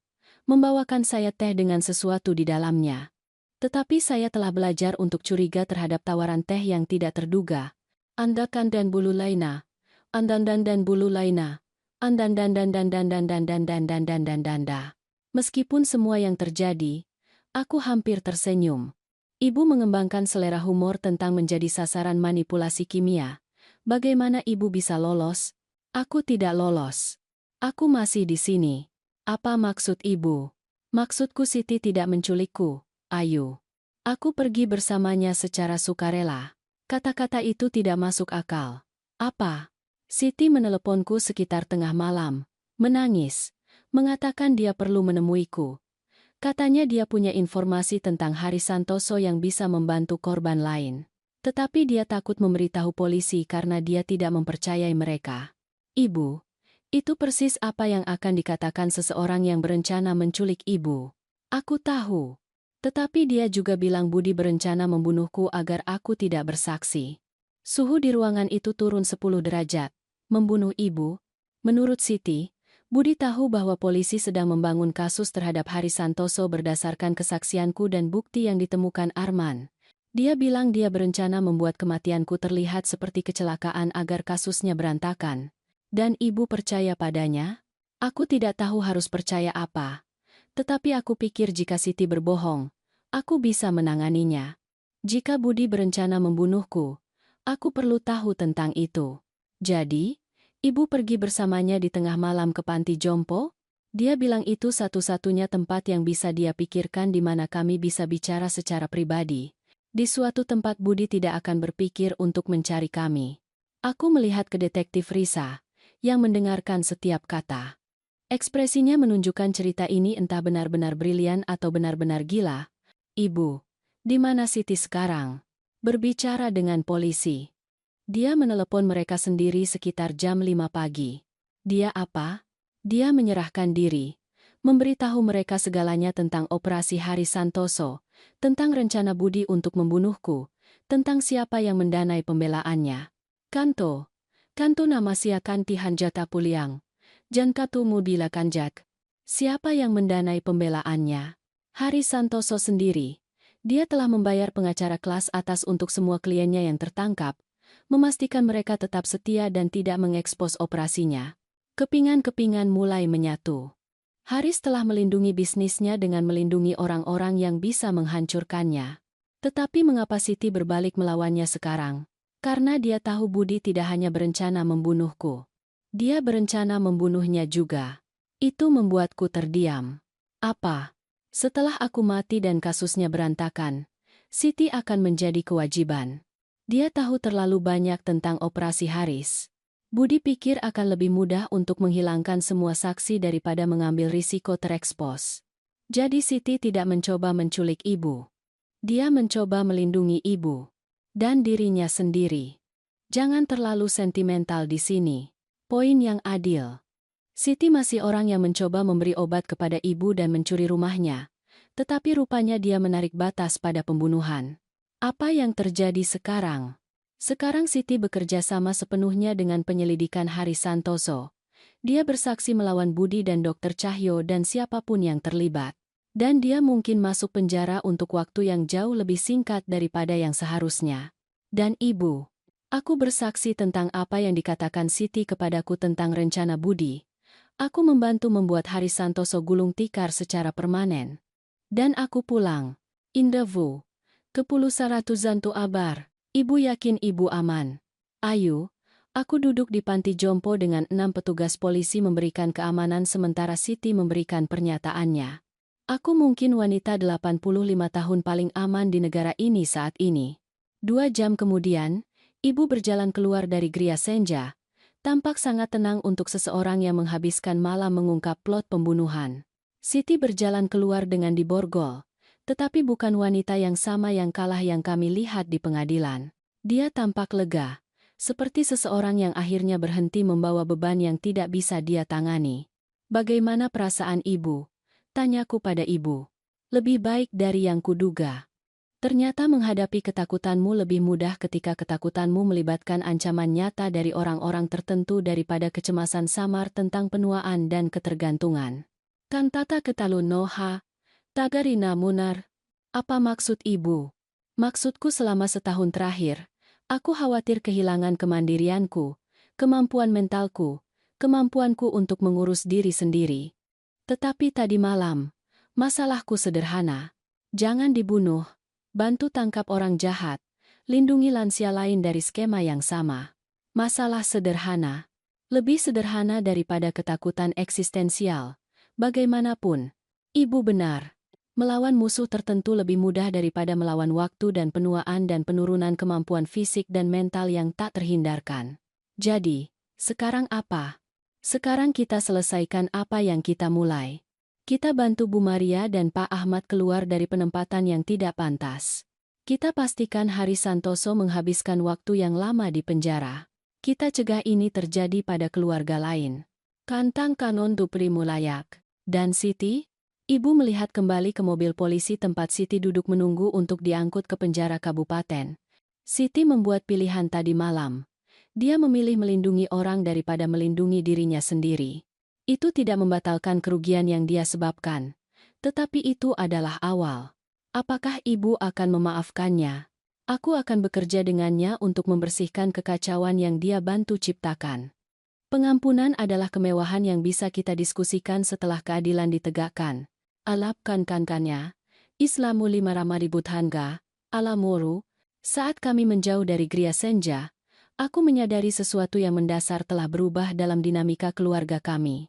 Speaker 1: membawakan saya teh dengan sesuatu di dalamnya. Tetapi saya telah belajar untuk curiga terhadap tawaran teh yang tidak terduga. Andakan dan bulu laina. Andandan dan bulu laina. Andandan dan dan dan dan dan dan dan dan dan dan dan dan. Meskipun semua yang terjadi, aku hampir tersenyum. Ibu mengembangkan selera humor tentang menjadi sasaran manipulasi kimia. Bagaimana ibu bisa lolos? Aku tidak lolos. Aku masih di sini. Apa maksud ibu? Maksudku Siti tidak menculikku, Ayu. Aku pergi bersamanya secara sukarela. Kata-kata itu tidak masuk akal. Apa? Siti meneleponku sekitar tengah malam, menangis. Mengatakan dia perlu menemuiku. Katanya dia punya informasi tentang Haris Santoso yang bisa membantu korban lain. Tetapi dia takut memberitahu polisi karena dia tidak mempercayai mereka. Ibu, itu persis apa yang akan dikatakan seseorang yang berencana menculik ibu. Aku tahu. Tetapi dia juga bilang Budi berencana membunuhku agar aku tidak bersaksi. Suhu di ruangan itu turun 10 derajat. Membunuh ibu? Menurut Siti, Budi tahu bahwa polisi sedang membangun kasus terhadap Haris Santoso berdasarkan kesaksianku dan bukti yang ditemukan Arman. Dia bilang dia berencana membuat kematianku terlihat seperti kecelakaan agar kasusnya berantakan. Dan ibu percaya padanya? Aku tidak tahu harus percaya apa. Tetapi aku pikir jika Siti berbohong, aku bisa menanganinya. Jika Budi berencana membunuhku, aku perlu tahu tentang itu. Jadi, ibu pergi bersamanya di tengah malam ke panti jompo? Dia bilang itu satu-satunya tempat yang bisa dia pikirkan di mana kami bisa bicara secara pribadi. Di suatu tempat Budi tidak akan berpikir untuk mencari kami. Aku melihat ke detektif Risa, yang mendengarkan setiap kata. Ekspresinya menunjukkan cerita ini entah benar-benar brilian atau benar-benar gila. Ibu, di mana Siti sekarang? Berbicara dengan polisi. Dia menelepon mereka sendiri sekitar jam 5 pagi. Dia apa? Dia menyerahkan diri. Memberitahu mereka segalanya tentang operasi Haris Santoso, tentang rencana Budi untuk membunuhku, tentang siapa yang mendanai pembelaannya. Kanto nama siakan Tihanjata Puliang. Jankatu Mudila Kanjak. Siapa yang mendanai pembelaannya? Haris Santoso sendiri. Dia telah membayar pengacara kelas atas untuk semua kliennya yang tertangkap, memastikan mereka tetap setia dan tidak mengekspos operasinya. Kepingan-kepingan mulai menyatu. Haris telah melindungi bisnisnya dengan melindungi orang-orang yang bisa menghancurkannya. Tetapi mengapa Siti berbalik melawannya sekarang? Karena dia tahu Budi tidak hanya berencana membunuhku. Dia berencana membunuhnya juga. Itu membuatku terdiam. Apa? Setelah aku mati dan kasusnya berantakan, Siti akan menjadi kewajiban. Dia tahu terlalu banyak tentang operasi Haris. Budi pikir akan lebih mudah untuk menghilangkan semua saksi daripada mengambil risiko terekspos. Jadi Siti tidak mencoba menculik ibu. Dia mencoba melindungi ibu. Dan dirinya sendiri. Jangan terlalu sentimental di sini. Poin yang adil. Siti masih orang yang mencoba memberi obat kepada ibu dan mencuri rumahnya. Tetapi rupanya dia menarik batas pada pembunuhan. Apa yang terjadi sekarang? Sekarang Siti bekerja sama sepenuhnya dengan penyelidikan Haris Santoso. Dia bersaksi melawan Budi dan Dr. Cahyo dan siapapun yang terlibat. Dan dia mungkin masuk penjara untuk waktu yang jauh lebih singkat daripada yang seharusnya. Dan ibu, aku bersaksi tentang apa yang dikatakan Siti kepadaku tentang rencana Budi. Aku membantu membuat Haris Santoso gulung tikar secara permanen. Dan aku pulang. Indavu. Kepuluh Saratuzantu Abar. Ibu yakin ibu aman? Ayu, aku duduk di panti jompo dengan 6 petugas polisi memberikan keamanan sementara Siti memberikan pernyataannya. Aku mungkin wanita 85 tahun paling aman di negara ini saat ini. 2 jam kemudian, ibu berjalan keluar dari Gria Senja. Tampak sangat tenang untuk seseorang yang menghabiskan malam mengungkap plot pembunuhan. Siti berjalan keluar dengan diborgol. Tetapi bukan wanita yang sama yang kalah yang kami lihat di pengadilan. Dia tampak lega, seperti seseorang yang akhirnya berhenti membawa beban yang tidak bisa dia tangani. Bagaimana perasaan ibu? Tanyaku pada ibu. Lebih baik dari yang kuduga. Ternyata menghadapi ketakutanmu lebih mudah ketika ketakutanmu melibatkan ancaman nyata dari orang-orang tertentu daripada kecemasan samar tentang penuaan dan ketergantungan. Kantata ketalun noha. Tagarina Munar. Apa maksud ibu? Maksudku selama setahun terakhir, aku khawatir kehilangan kemandirianku, kemampuan mentalku, kemampuanku untuk mengurus diri sendiri. Tetapi tadi malam, masalahku sederhana. Jangan dibunuh, bantu tangkap orang jahat, lindungi lansia lain dari skema yang sama. Masalah sederhana. Lebih sederhana daripada ketakutan eksistensial. Bagaimanapun, ibu benar. Melawan musuh tertentu lebih mudah daripada melawan waktu dan penuaan dan penurunan kemampuan fisik dan mental yang tak terhindarkan. Jadi, sekarang apa? Sekarang kita selesaikan apa yang kita mulai. Kita bantu Bu Maria dan Pak Ahmad keluar dari penempatan yang tidak pantas. Kita pastikan Haris Santoso menghabiskan waktu yang lama di penjara. Kita cegah ini terjadi pada keluarga lain. Kantang kanon dupri mulayak. Dan Siti? Ibu melihat kembali ke mobil polisi tempat Siti duduk menunggu untuk diangkut ke penjara kabupaten. Siti membuat pilihan tadi malam. Dia memilih melindungi orang daripada melindungi dirinya sendiri. Itu tidak membatalkan kerugian yang dia sebabkan. Tetapi itu adalah awal. Apakah ibu akan memaafkannya? Aku akan bekerja dengannya untuk membersihkan kekacauan yang dia bantu ciptakan. Pengampunan adalah kemewahan yang bisa kita diskusikan setelah keadilan ditegakkan. Alapkan-kankannya, Islamu 5.000 hanga, alamuru, saat kami menjauh dari Gria Senja, aku menyadari sesuatu yang mendasar telah berubah dalam dinamika keluarga kami.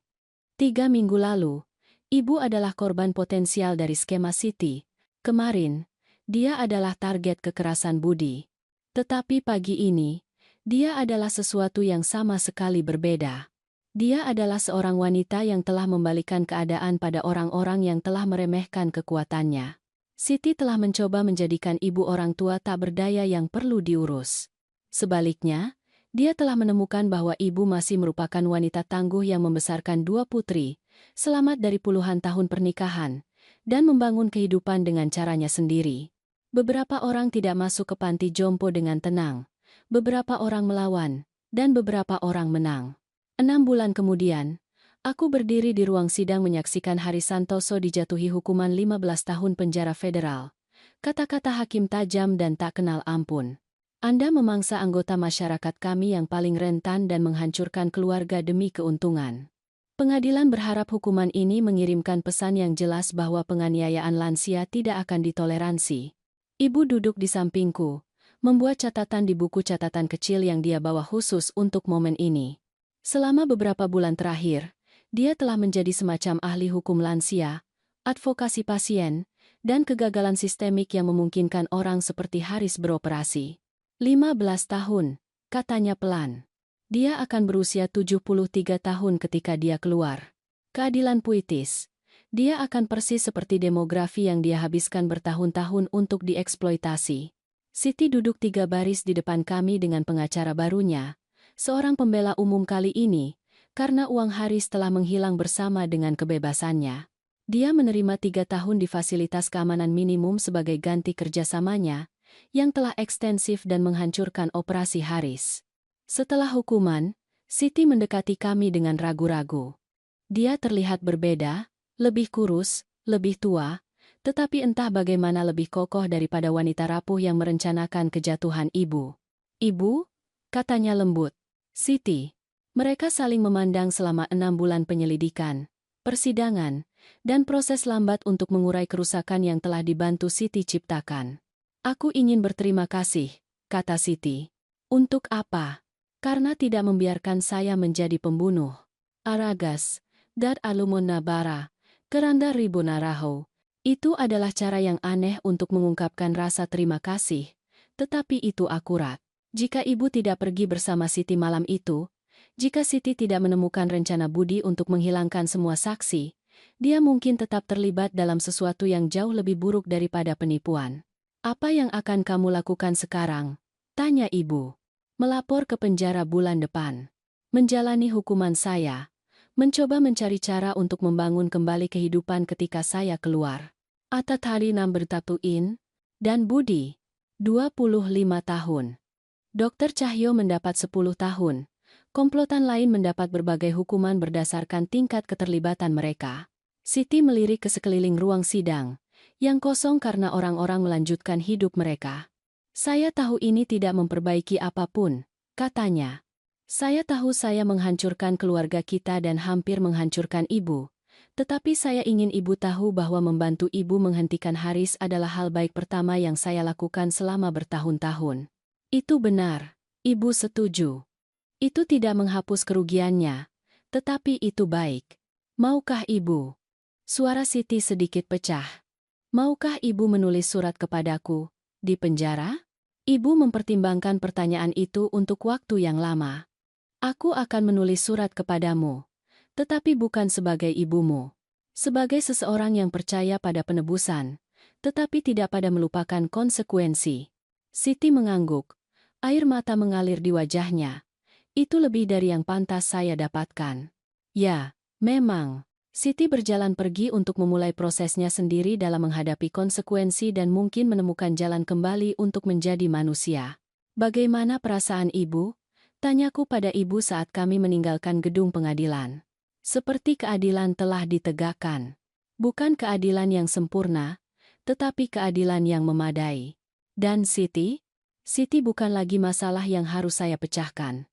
Speaker 1: 3 minggu lalu, ibu adalah korban potensial dari skema Siti. Kemarin, dia adalah target kekerasan budi. Tetapi pagi ini, dia adalah sesuatu yang sama sekali berbeda. Dia adalah seorang wanita yang telah membalikan keadaan pada orang-orang yang telah meremehkan kekuatannya. Siti telah mencoba menjadikan ibu orang tua tak berdaya yang perlu diurus. Sebaliknya, dia telah menemukan bahwa ibu masih merupakan wanita tangguh yang membesarkan 2 putri, selamat dari puluhan tahun pernikahan, dan membangun kehidupan dengan caranya sendiri. Beberapa orang tidak masuk ke panti jompo dengan tenang. Beberapa orang melawan, dan beberapa orang menang. 6 bulan kemudian, aku berdiri di ruang sidang menyaksikan Hari Santoso dijatuhi hukuman 15 tahun penjara federal. Kata-kata hakim tajam dan tak kenal ampun. Anda memangsa anggota masyarakat kami yang paling rentan dan menghancurkan keluarga demi keuntungan. Pengadilan berharap hukuman ini mengirimkan pesan yang jelas bahwa penganiayaan lansia tidak akan ditoleransi. Ibu duduk di sampingku, membuat catatan di buku catatan kecil yang dia bawa khusus untuk momen ini. Selama beberapa bulan terakhir, dia telah menjadi semacam ahli hukum lansia, advokasi pasien, dan kegagalan sistemik yang memungkinkan orang seperti Haris beroperasi. 15 tahun, katanya pelan. Dia akan berusia 73 tahun ketika dia keluar. Keadilan puitis. Dia akan persis seperti demografi yang dia habiskan bertahun-tahun untuk dieksploitasi. Siti duduk 3 baris di depan kami dengan pengacara barunya, seorang pembela umum kali ini, karena uang Haris telah menghilang bersama dengan kebebasannya. Dia menerima 3 tahun di fasilitas keamanan minimum sebagai ganti kerjasamanya, yang telah ekstensif dan menghancurkan operasi Haris. Setelah hukuman, Siti mendekati kami dengan ragu-ragu. Dia terlihat berbeda, lebih kurus, lebih tua, tetapi entah bagaimana lebih kokoh daripada wanita rapuh yang merencanakan kejatuhan ibu. Ibu? Katanya lembut. Siti. Mereka saling memandang selama 6 bulan penyelidikan, persidangan, dan proses lambat untuk mengurai kerusakan yang telah dibantu Siti ciptakan. Aku ingin berterima kasih, kata Siti. Untuk apa? Karena tidak membiarkan saya menjadi pembunuh. Aragas, dat alumun nabara, keranda ribunaraho. Itu adalah cara yang aneh untuk mengungkapkan rasa terima kasih, tetapi itu akurat. Jika ibu tidak pergi bersama Siti malam itu, jika Siti tidak menemukan rencana budi untuk menghilangkan semua saksi, dia mungkin tetap terlibat dalam sesuatu yang jauh lebih buruk daripada penipuan. Apa yang akan kamu lakukan sekarang? Tanya ibu. Melapor ke penjara bulan depan. Menjalani hukuman saya. Mencoba mencari cara untuk membangun kembali kehidupan ketika saya keluar. Atat hari number tatuin. Dan Budi. 25 tahun. Dr. Cahyo mendapat 10 tahun. Komplotan lain mendapat berbagai hukuman berdasarkan tingkat keterlibatan mereka. Siti melirik ke sekeliling ruang sidang, yang kosong karena orang-orang melanjutkan hidup mereka. Saya tahu ini tidak memperbaiki apapun, katanya. Saya tahu saya menghancurkan keluarga kita dan hampir menghancurkan ibu. Tetapi saya ingin ibu tahu bahwa membantu ibu menghentikan Haris adalah hal baik pertama yang saya lakukan selama bertahun-tahun. Itu benar, ibu setuju. Itu tidak menghapus kerugiannya, tetapi itu baik. Maukah ibu? Suara Siti sedikit pecah. Maukah ibu menulis surat kepadaku, di penjara? Ibu mempertimbangkan pertanyaan itu untuk waktu yang lama. Aku akan menulis surat kepadamu, tetapi bukan sebagai ibumu. Sebagai seseorang yang percaya pada penebusan, tetapi tidak pada melupakan konsekuensi. Siti mengangguk, air mata mengalir di wajahnya. Itu lebih dari yang pantas saya dapatkan. Ya, memang. Siti berjalan pergi untuk memulai prosesnya sendiri dalam menghadapi konsekuensi dan mungkin menemukan jalan kembali untuk menjadi manusia. Bagaimana perasaan ibu? Tanyaku pada ibu saat kami meninggalkan gedung pengadilan. Seperti keadilan telah ditegakkan. Bukan keadilan yang sempurna, tetapi keadilan yang memadai. Dan Siti? Siti bukan lagi masalah yang harus saya pecahkan.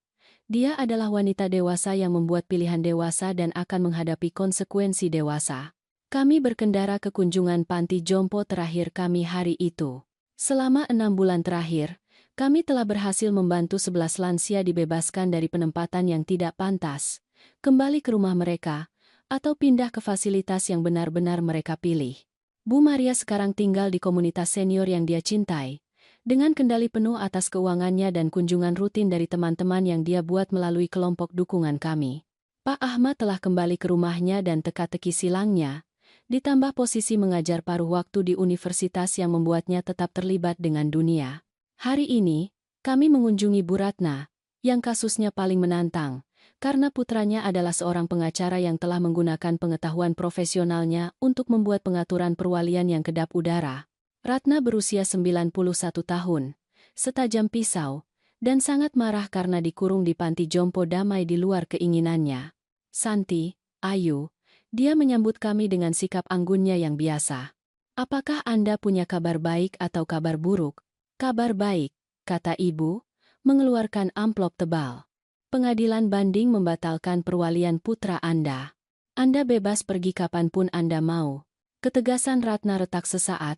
Speaker 1: Dia adalah wanita dewasa yang membuat pilihan dewasa dan akan menghadapi konsekuensi dewasa. Kami berkendara ke kunjungan panti jompo terakhir kami hari itu. Selama 6 bulan terakhir, kami telah berhasil membantu 11 lansia dibebaskan dari penempatan yang tidak pantas, kembali ke rumah mereka, atau pindah ke fasilitas yang benar-benar mereka pilih. Bu Maria sekarang tinggal di komunitas senior yang dia cintai, dengan kendali penuh atas keuangannya dan kunjungan rutin dari teman-teman yang dia buat melalui kelompok dukungan kami. Pak Ahmad telah kembali ke rumahnya dan teka-teki silangnya, ditambah posisi mengajar paruh waktu di universitas yang membuatnya tetap terlibat dengan dunia. Hari ini, kami mengunjungi Bu Ratna, yang kasusnya paling menantang, karena putranya adalah seorang pengacara yang telah menggunakan pengetahuan profesionalnya untuk membuat pengaturan perwalian yang kedap udara. Ratna berusia 91 tahun, setajam pisau, dan sangat marah karena dikurung di panti jompo damai di luar keinginannya. Santi, Ayu, dia menyambut kami dengan sikap anggunnya yang biasa. Apakah Anda punya kabar baik atau kabar buruk? Kabar baik, kata ibu, mengeluarkan amplop tebal. Pengadilan banding membatalkan perwalian putra Anda. Anda bebas pergi kapanpun Anda mau. Ketegasan Ratna retak sesaat,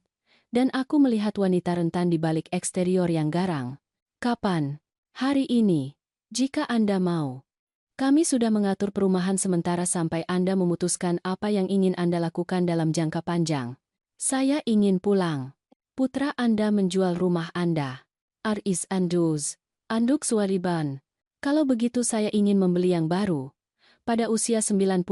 Speaker 1: dan aku melihat wanita rentan di balik eksterior yang garang. Kapan? Hari ini. Jika Anda mau. Kami sudah mengatur perumahan sementara sampai Anda memutuskan apa yang ingin Anda lakukan dalam jangka panjang. Saya ingin pulang. Putra Anda menjual rumah Anda. Aris Anduz. Anduk Suariban. Kalau begitu saya ingin membeli yang baru. Pada usia 91,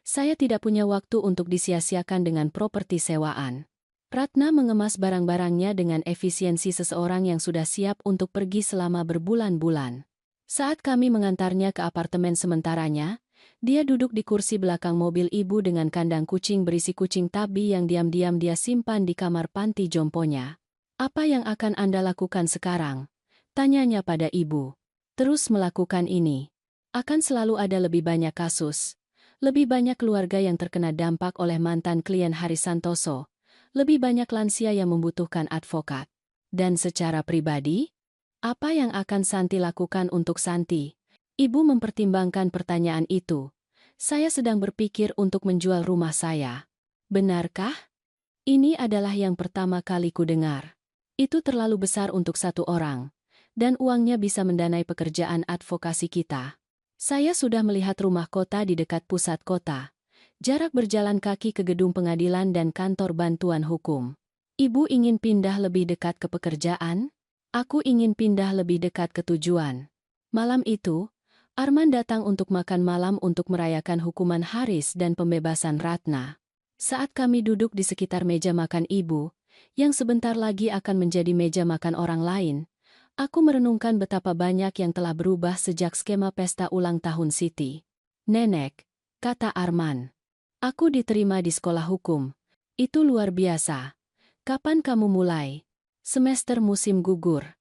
Speaker 1: saya tidak punya waktu untuk disia-siakan dengan properti sewaan. Ratna mengemas barang-barangnya dengan efisiensi seseorang yang sudah siap untuk pergi selama berbulan-bulan. Saat kami mengantarnya ke apartemen sementaranya, dia duduk di kursi belakang mobil ibu dengan kandang kucing berisi kucing tabi yang diam-diam dia simpan di kamar panti jomponya. Apa yang akan Anda lakukan sekarang? Tanyanya pada ibu. Terus melakukan ini. Akan selalu ada lebih banyak kasus. Lebih banyak keluarga yang terkena dampak oleh mantan klien Haris Santoso. Lebih banyak lansia yang membutuhkan advokat. Dan secara pribadi, apa yang akan Santi lakukan untuk Santi? Ibu mempertimbangkan pertanyaan itu. Saya sedang berpikir untuk menjual rumah saya. Benarkah? Ini adalah yang pertama kali ku dengar. Itu terlalu besar untuk satu orang. Dan uangnya bisa mendanai pekerjaan advokasi kita. Saya sudah melihat rumah kota di dekat pusat kota. Jarak berjalan kaki ke gedung pengadilan dan kantor bantuan hukum. Ibu ingin pindah lebih dekat ke pekerjaan? Aku ingin pindah lebih dekat ke tujuan. Malam itu, Arman datang untuk makan malam untuk merayakan hukuman Haris dan pembebasan Ratna. Saat kami duduk di sekitar meja makan ibu, yang sebentar lagi akan menjadi meja makan orang lain, aku merenungkan betapa banyak yang telah berubah sejak skema pesta ulang tahun Siti. Nenek, kata Arman. Aku diterima di sekolah hukum. Itu luar biasa. Kapan kamu mulai? Semester musim gugur.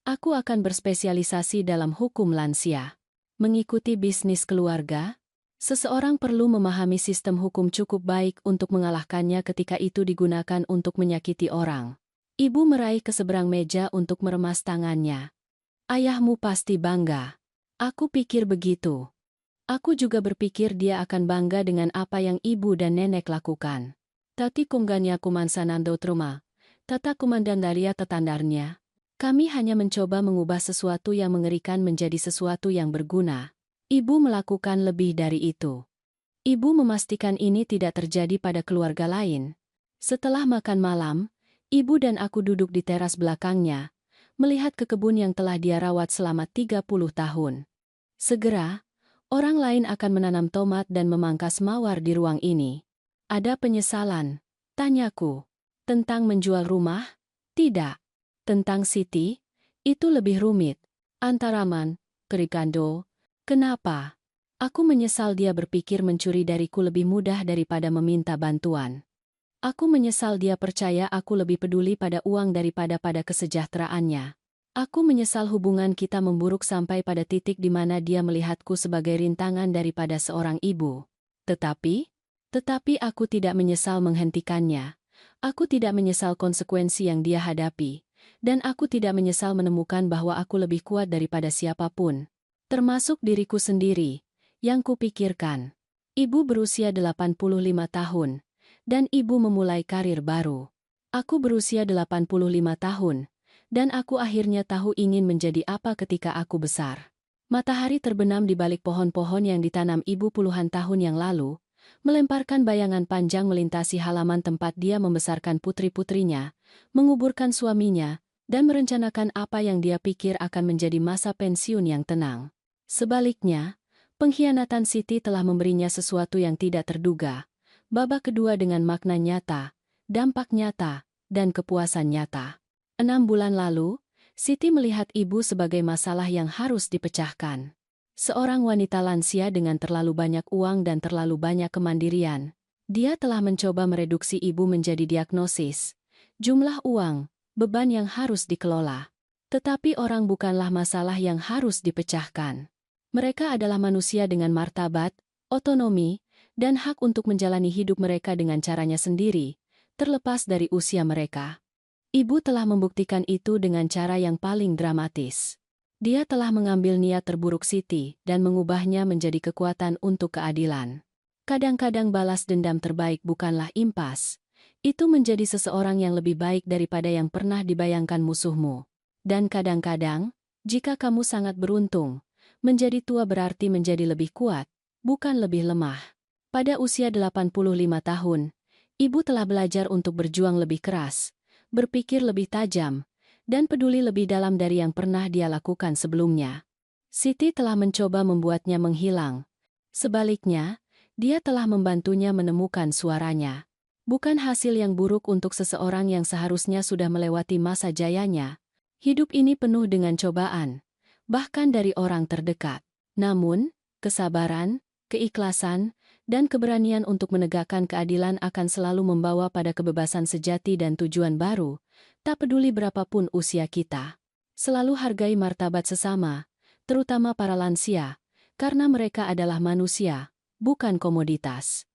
Speaker 1: Aku akan berspesialisasi dalam hukum lansia. Mengikuti bisnis keluarga? Seseorang perlu memahami sistem hukum cukup baik untuk mengalahkannya ketika itu digunakan untuk menyakiti orang. Ibu meraih ke seberang meja untuk meremas tangannya. Ayahmu pasti bangga. Aku pikir begitu. Aku juga berpikir dia akan bangga dengan apa yang ibu dan nenek lakukan. Tati kungganya kumansanando truma. Tata kumandandaria tetandarnya. Kami hanya mencoba mengubah sesuatu yang mengerikan menjadi sesuatu yang berguna. Ibu melakukan lebih dari itu. Ibu memastikan ini tidak terjadi pada keluarga lain. Setelah makan malam, ibu dan aku duduk di teras belakangnya, melihat ke kebun yang telah dia rawat selama 30 tahun. Segera, orang lain akan menanam tomat dan memangkas mawar di ruang ini. Ada penyesalan? Tanyaku. Tentang menjual rumah? Tidak. Tentang Siti? Itu lebih rumit. Antaraman, Kerikando. Kenapa? Aku menyesal dia berpikir mencuri dariku lebih mudah daripada meminta bantuan. Aku menyesal dia percaya aku lebih peduli pada uang daripada pada kesejahteraannya. Aku menyesal hubungan kita memburuk sampai pada titik di mana dia melihatku sebagai rintangan daripada seorang ibu. Tetapi aku tidak menyesal menghentikannya. Aku tidak menyesal konsekuensi yang dia hadapi. Dan aku tidak menyesal menemukan bahwa aku lebih kuat daripada siapapun. Termasuk diriku sendiri, yang kupikirkan. Ibu berusia 85 tahun, dan ibu memulai karir baru. Aku berusia 85 tahun, dan aku akhirnya tahu ingin menjadi apa ketika aku besar. Matahari terbenam di balik pohon-pohon yang ditanam ibu puluhan tahun yang lalu, melemparkan bayangan panjang melintasi halaman tempat dia membesarkan putri-putrinya, menguburkan suaminya, dan merencanakan apa yang dia pikir akan menjadi masa pensiun yang tenang. Sebaliknya, pengkhianatan Siti telah memberinya sesuatu yang tidak terduga, babak kedua dengan makna nyata, dampak nyata, dan kepuasan nyata. 6 bulan lalu, Siti melihat ibu sebagai masalah yang harus dipecahkan. Seorang wanita lansia dengan terlalu banyak uang dan terlalu banyak kemandirian, dia telah mencoba mereduksi ibu menjadi diagnosis, jumlah uang, beban yang harus dikelola. Tetapi orang bukanlah masalah yang harus dipecahkan. Mereka adalah manusia dengan martabat, otonomi, dan hak untuk menjalani hidup mereka dengan caranya sendiri, terlepas dari usia mereka. Ibu telah membuktikan itu dengan cara yang paling dramatis. Dia telah mengambil niat terburuk Siti dan mengubahnya menjadi kekuatan untuk keadilan. Kadang-kadang balas dendam terbaik bukanlah impas. Itu menjadi seseorang yang lebih baik daripada yang pernah dibayangkan musuhmu. Dan kadang-kadang, jika kamu sangat beruntung, menjadi tua berarti menjadi lebih kuat, bukan lebih lemah. Pada usia 85 tahun, ibu telah belajar untuk berjuang lebih keras, berpikir lebih tajam, dan peduli lebih dalam dari yang pernah dia lakukan sebelumnya. Siti telah mencoba membuatnya menghilang. Sebaliknya, dia telah membantunya menemukan suaranya. Bukan hasil yang buruk untuk seseorang yang seharusnya sudah melewati masa jayanya. Hidup ini penuh dengan cobaan, bahkan dari orang terdekat. Namun, kesabaran, keikhlasan, dan keberanian untuk menegakkan keadilan akan selalu membawa pada kebebasan sejati dan tujuan baru, tak peduli berapapun usia kita. Selalu hargai martabat sesama, terutama para lansia, karena mereka adalah manusia, bukan komoditas.